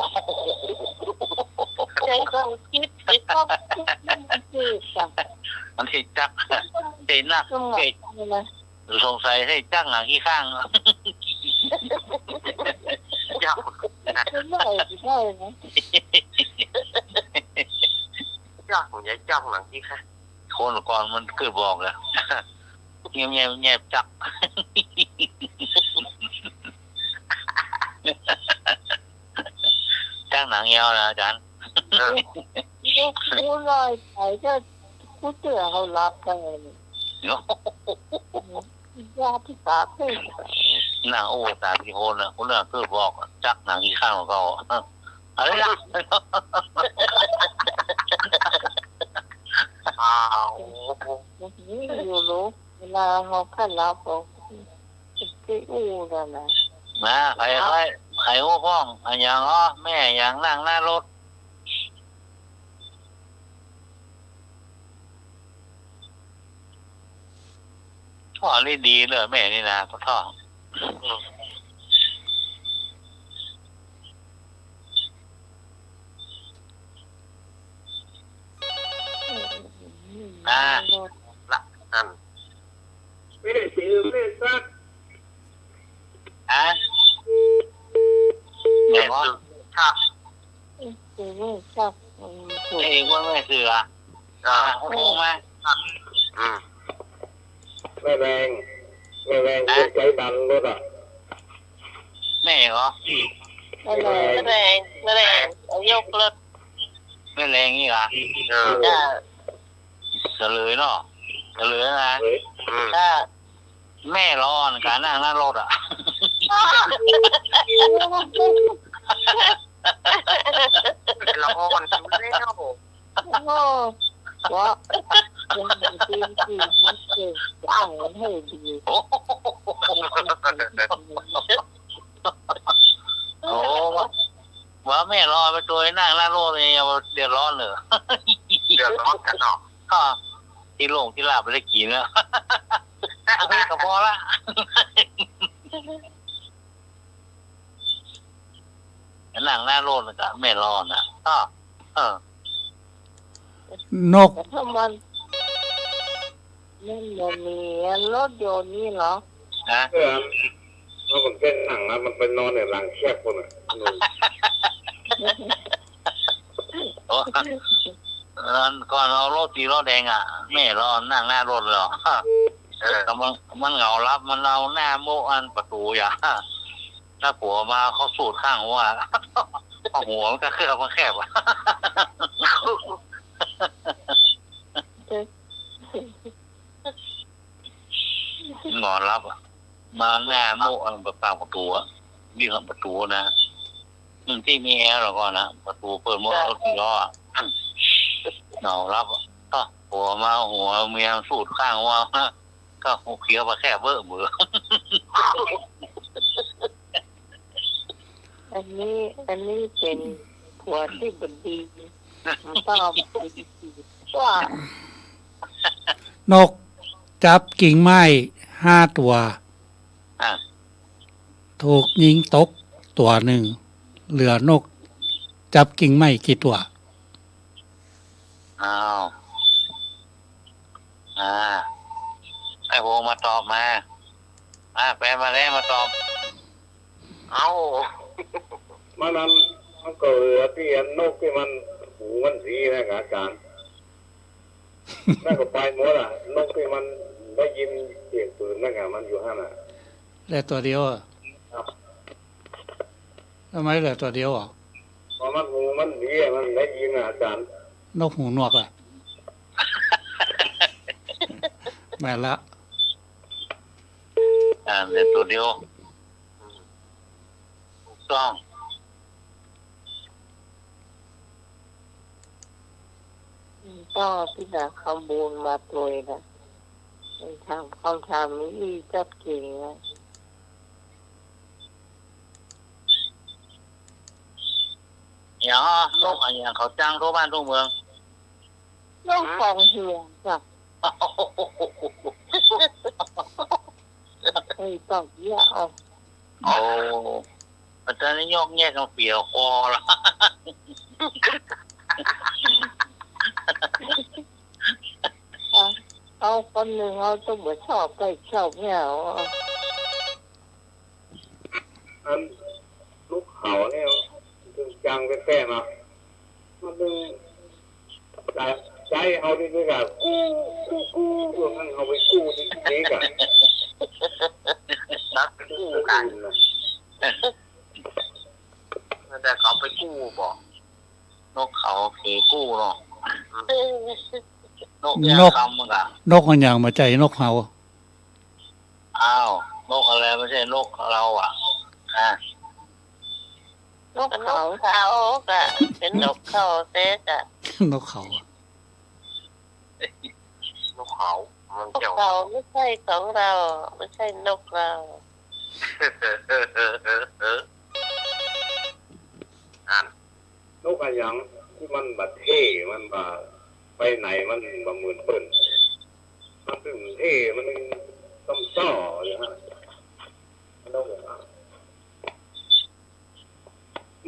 ใจความคิดไปครอบคิดมันคิดอ่ะ มันที่จักเต็นนัก สมอง เกต นี่นะ สงสัยให้จักหนังขี้ข้างยาก จะได้ได้นะ ยากผมจะจ้องหลังที่ค่ะ คนก่อนมันเกิดบอกแล้วเงียบจักจ้างหนังเงี้ยวนะอาจารย์ กูลอยไปก็กูเจอเขารับกันยาที่ปากให้ หนังโอ้ตาพี่โคนนะคนน่ะคือบอกจักหนังขี้ข้างของเขาอะไรล่ะ นี่อยู่รู้เวลาเขาขันรับบอกที่อู่แล้วนะ นะใครโอ้ฟ้องอย่างอ๋อแม่อย่างนั่งหน้ารถท่อนี่ดีเลยแม่นี่นะท่อละนั่น ไม่ได้เสีย วะ ครับ คือไม่ชอบถูก เองว่าแม่เสือโอ้โหไหม อืม แม่แรงใจดันรถอ่ะ แม่เหรอ ไม่แรงยกรถ แม่แรงนี่เหรอ จ้า เฉลยเนาะเฉลยนะ จ้า แม่ร้อนการนั่งหน้ารถอ่ะ เราอ่อนแล้ว โอ้ว่ายังจริงมันเก่งจ้างมันให้ดี โอ้ว่าแม่รอไปตัวนั่งหน้ารถเลยอย่าเดือดร้อนเลย เดือดร้อนกันเนาะ ที่โล่งที่ลาบไปได้กินแล้วนี่ก็พอละนั่งหน้ารถนะจ๊ะแม่รอนะนก ถ้ามันมีรถยนต์นี่เหรอ นะ เพื่อนแล้วมันเป็นหนังนะมันไปนอนในหลังแคบคนอ่ะ ก่อนเอารถสีรถแดงอ่ะแม่รอนั่งหน้ารถเลยแต่มันเหงารับมันเอาหน้าโมอันประตูอย่าถ้าผัวมาเขาสูดข้างว่าหัวมันก็เคลือบมันแคบอ่ะงอนรับอ่ะมาหน้าโมอันประตูอ่ะนี่คือประตูนะที่มีแอร์หรอก่อนนะประตูเปิดโมรถสีล้อเหงารับหัวมาหัวเมียสูดข้างว่าก็หัวเขียวมาแค่เบื่อ อันนี้เป็นผัวที่บดีมันต้องเอาไปว่าน กจับกิ่งไม้5 ตัว ถูกยิงตกตัวหนึ่งเหลือนกจับกิ่งไม้กี่ตัว อ้าวไอ้โบมาตอบมาแปลมาแล้วมาตอบ เอา มันนั้นมันก็เหลือที่นกที่มันหูมันสีนะอาจารย์นั่นก็ไปหมดอ่ะนกที่มันได้ยินเสียงปืนนั่นไงมันอยู่ห้าน่ะ เหลือตัวเดียวอะทำไมเหลือตัวเดียวอ่ะ เพราะมันหูมันดีมันได้ยินอ่ะอาจารย์ นกหูหนวกอ่ะ แม่นละ เหลือตัวเดียวถูกต้อง ต้องพิจารณาข้อมูลมาโดยนะทำคำถามนี้จับเก่งนะ อย่างนกอย่างเขาจ้างทั่วบ้านทั่วเมือง น้องฟังเฮียจ้ะไอ้ต้องเยอะเอา โอ้อาจารย์ยกแยกกันเปลี่ยวคอละ เอาคนหนึ่งเอาต้องมาชอบใกล้ชอบเนี่ย อันลูกเขาเนี่ยดึงจังไปแท้เนาะมันดึงใจเอาดีด้วยกันกู้พวกนั้นเอาไปกู้ดีกัน นักกู้กันแต่เขาไปกู้บอก นกเขาผีกู้เนาะนก น ยาก ก คำมึงอ่ะ นกมันอย่างมาใจนกเขา อ้าวนกอะไรไม่ใช่นกเราอ่ะนกเขาก็เป็นนกเขาเซ็ตอ่ะ นกเขาอะ นกเขามัน นก เกี่ยว เขาไม่ใช่ของเราไม่ใช่นกเรา นกอะไรอย่างที่มันบัดเท่มันบาไปไหนมันบะหมื่นเปิ้นมันถึงเท่มันต้องซ่ออย่างนั้น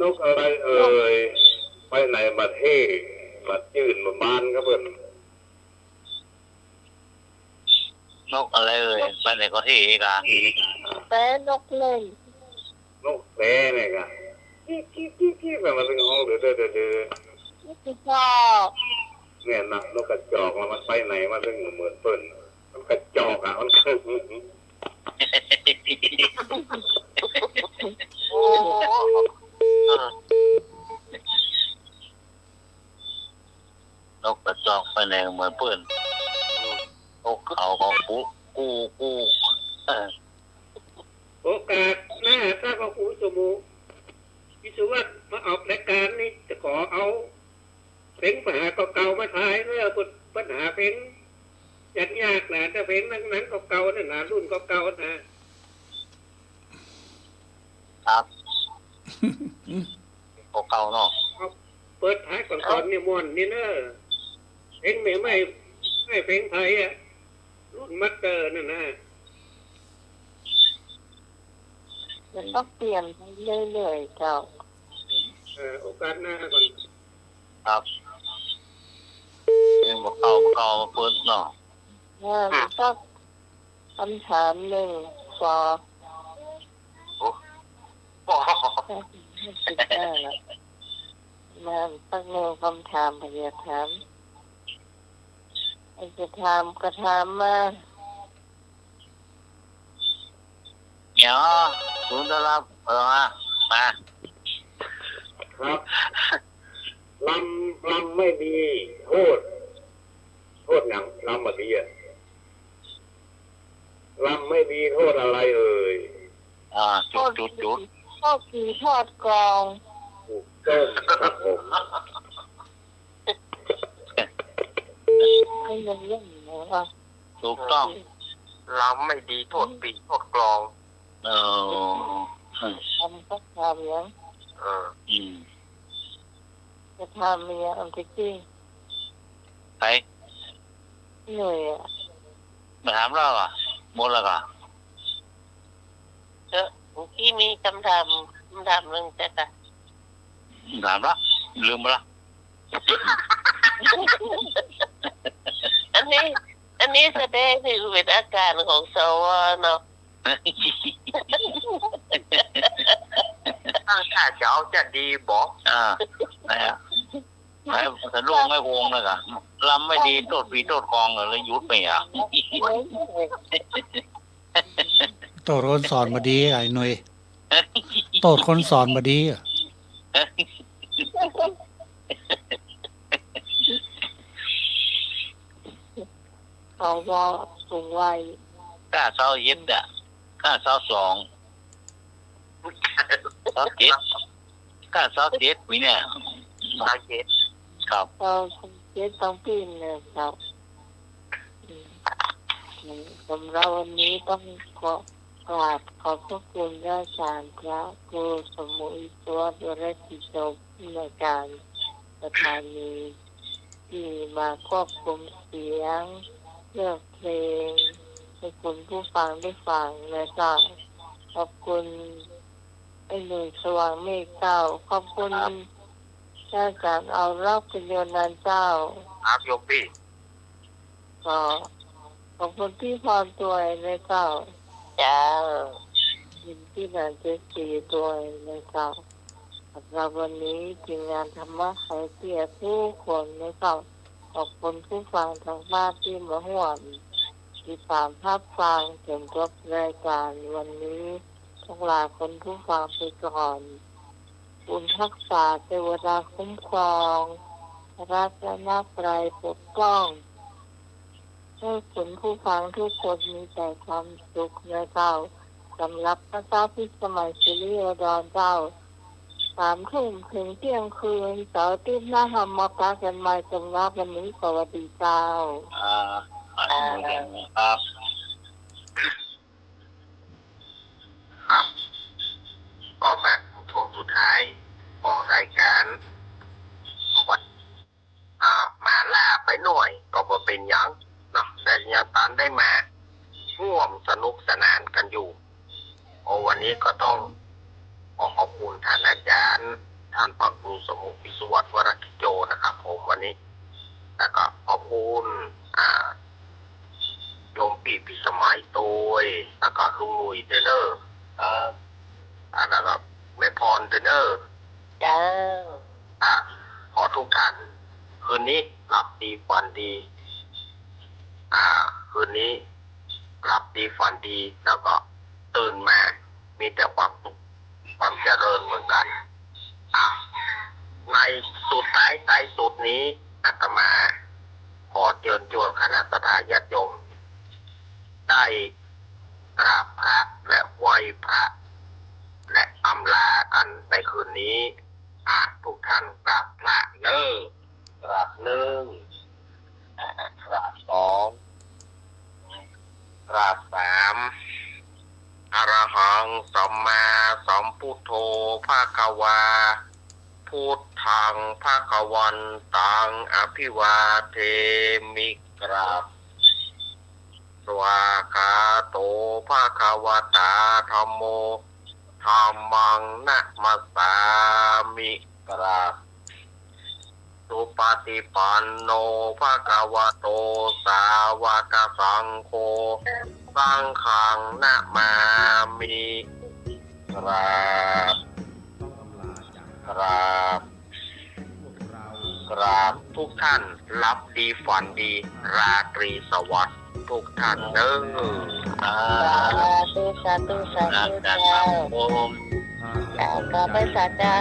นกอะไรเอ่ยไปไหนบัดเท่บัดยืนบัดบานก็เปิ้น นกอะไรเอ่ยไปไหนก็ที่อีกอ่ะ แต่นกเล่น นกแต้เนี่ยกะ กี้แบบมันเป็นห้องเดือด ที่ชอบ เนี่ยนะนกกระจอกแล้วมันไปไหนมาถึงเหมือนเปิ้นมันกระจอกอ่ะมันคือ โอ้ นกกระจอกไปไหนเหมือนเปิ้นนกเขาของกูโอกาสหน้าถ้าพระครูสมุพิสุวัตมาออกรายการนี้จะขอเอาเพลงปัญหาเก่าๆมาถ่ายเรื่องปัญหาเพลงยากๆนะแต่เพลงนั้นเก่าๆนั่นนะรุ่นเก่าๆนะครับ เก่าเนาะ เปิดท้ายก่อนๆนี่ม่วนนี่เนอะเพลงไม่เพลงไทยอ่ะรุ่นมัตเตอร์นั่นนะ จะต้องเปลี่ยนไปเรื่อยๆเจ้า โอกาสหน้าก่อน ครับเป็นเก่ามาเปิดเนาะ ก็คำถามหนึ่งฟอ สิบห้าแล้วมาตั้งแนวคำถามพยาถามไอ้จะถามก็ถามมา เดี๋ยวศูนย์รับมา ครับลำไม่ดีโทษอย่างลำไม่ดีอะลำไม่ดีโทษอะไรเอ่ยจุดทอดผีทอดกอง ถูกต้องครับผม ให้มันเรื่องไหนวะ ถูกต้อง ล้ำไม่ดีโทษปีโทษกลอง ทำก็ทำยัง จะทำเมียอันที่จริง ไป เหนื่อยอ่ะ มาถามเราอ่ะหมดแล้วก็ ที่มีคำถามหนึ่งแต่ค่ะ ถามละลืมไปละ อันนี้แสดงถึงเป็นอาการของสวเนาะ ถ้าจะเอาจะดีบอก ไหนอ่ะไหนสะดุ้งไม่วงเลยกะลำไม่ดีโทษปีโทษกองเลยยุดไปอ่ะ โตดคนสอนมาดีไอ้หน่วยโตดคนสอนมาดีอะ เขาว่าสูงวัย กล้าเศร้าเย็ดอ่ะกล้าเศร้า2เศร้า7กล้าเศร้า7ปีเนี่ยครับ เราเจ็ดต้องปีนเลยครับสำหรับวันนี้ต้องขอกราบขอบพระคุณอาจารย์พระครูสมุยตัววรกิจจบในการสถานีที่มาควบคุมเสียงเลือกเพลงให้คุณผู้ฟังได้ฟังนะคะขอบคุณไอ้หนุ่ยสว่างเมฆเจ้าขอบคุณอาจารย์เอารักเป็นโยนันเจ้า ครับโยมพี่ ก็ขอบคุณที่พรตัวเลยเจ้าจ้ายินที่นันเจสีตัวเลยเจ้าสำหรับวันนี้ทีมงานธรรมะไขเกียรติผู้คนเลยเจ้าขอบคุณผู้ฟังทางบ้านที่มาห่วงติดตามภาพฟังจนจบรายการวันนี้ต้องลาคนผู้ฟังไปก่อนคุณรักษาเทวดาคุ้มครองรัตนตรัยปกป้องให้คุณผู้ฟังทุกคนมีแต่ความสุขในเจ้าสำหรับพระเจ้าพิสมัยศิริโอดรเจ้า3 ทุ่มถึงเที่ยงคืนเสาร์อาทิตย์หน้าทำมาพากันใหม่สำหรับวันนี้สวัสดีเจ้าครับ ก็มาช่วงสุดท้ายของรายการวันมาล่าไปหน่อยก็บ่เป็นอย่างเนาะแต่ยังตอนได้มาร่วมสนุกสนานกันอยู่วันนี้ก็ต้องขอบคุณท่านอาจารย์ท่านพระครูสมุพิสุวัตวรกิจโจนะครับผมวันนี้แล้วก็ขอบคุณโยมปีพิสมัยโตยแล้วก็ลุงลุยเดนเนอร์แล้วก็แม่พรเดนเนอร์ ฝันดีคืนนี้หลับดีฝันดีแล้วก็ตื่นมามีแต่ความสุขความเจริญเหมือนกันในสุดท้ายสายสุดนี้อาตมาขอเชิญชวนคณะสัตยาญาติโยมได้กราบพระและไหว้พระและอำลากันในคืนนี้ทุกท่านกราบพระกราบ1กราบ2กราบ3อรหังสัมมาสัมพุทโธภะคะวาพุทธังภะคะวันตังอภิวาเทมิกราบสวากขาโตภะคะวะตาธัมโมธัมมังนะมัสสามิกราบสุปฏิปันโนภะคะวะโตสาวกสังโฆสังฆังนะมามิกราบกราบทุกท่านรับดีฝันดีราตรีสวัสดิ์ทุกท่านเด้อ สาธุสาธุสาธุเจ้า ผม กราบพระสาเจ้า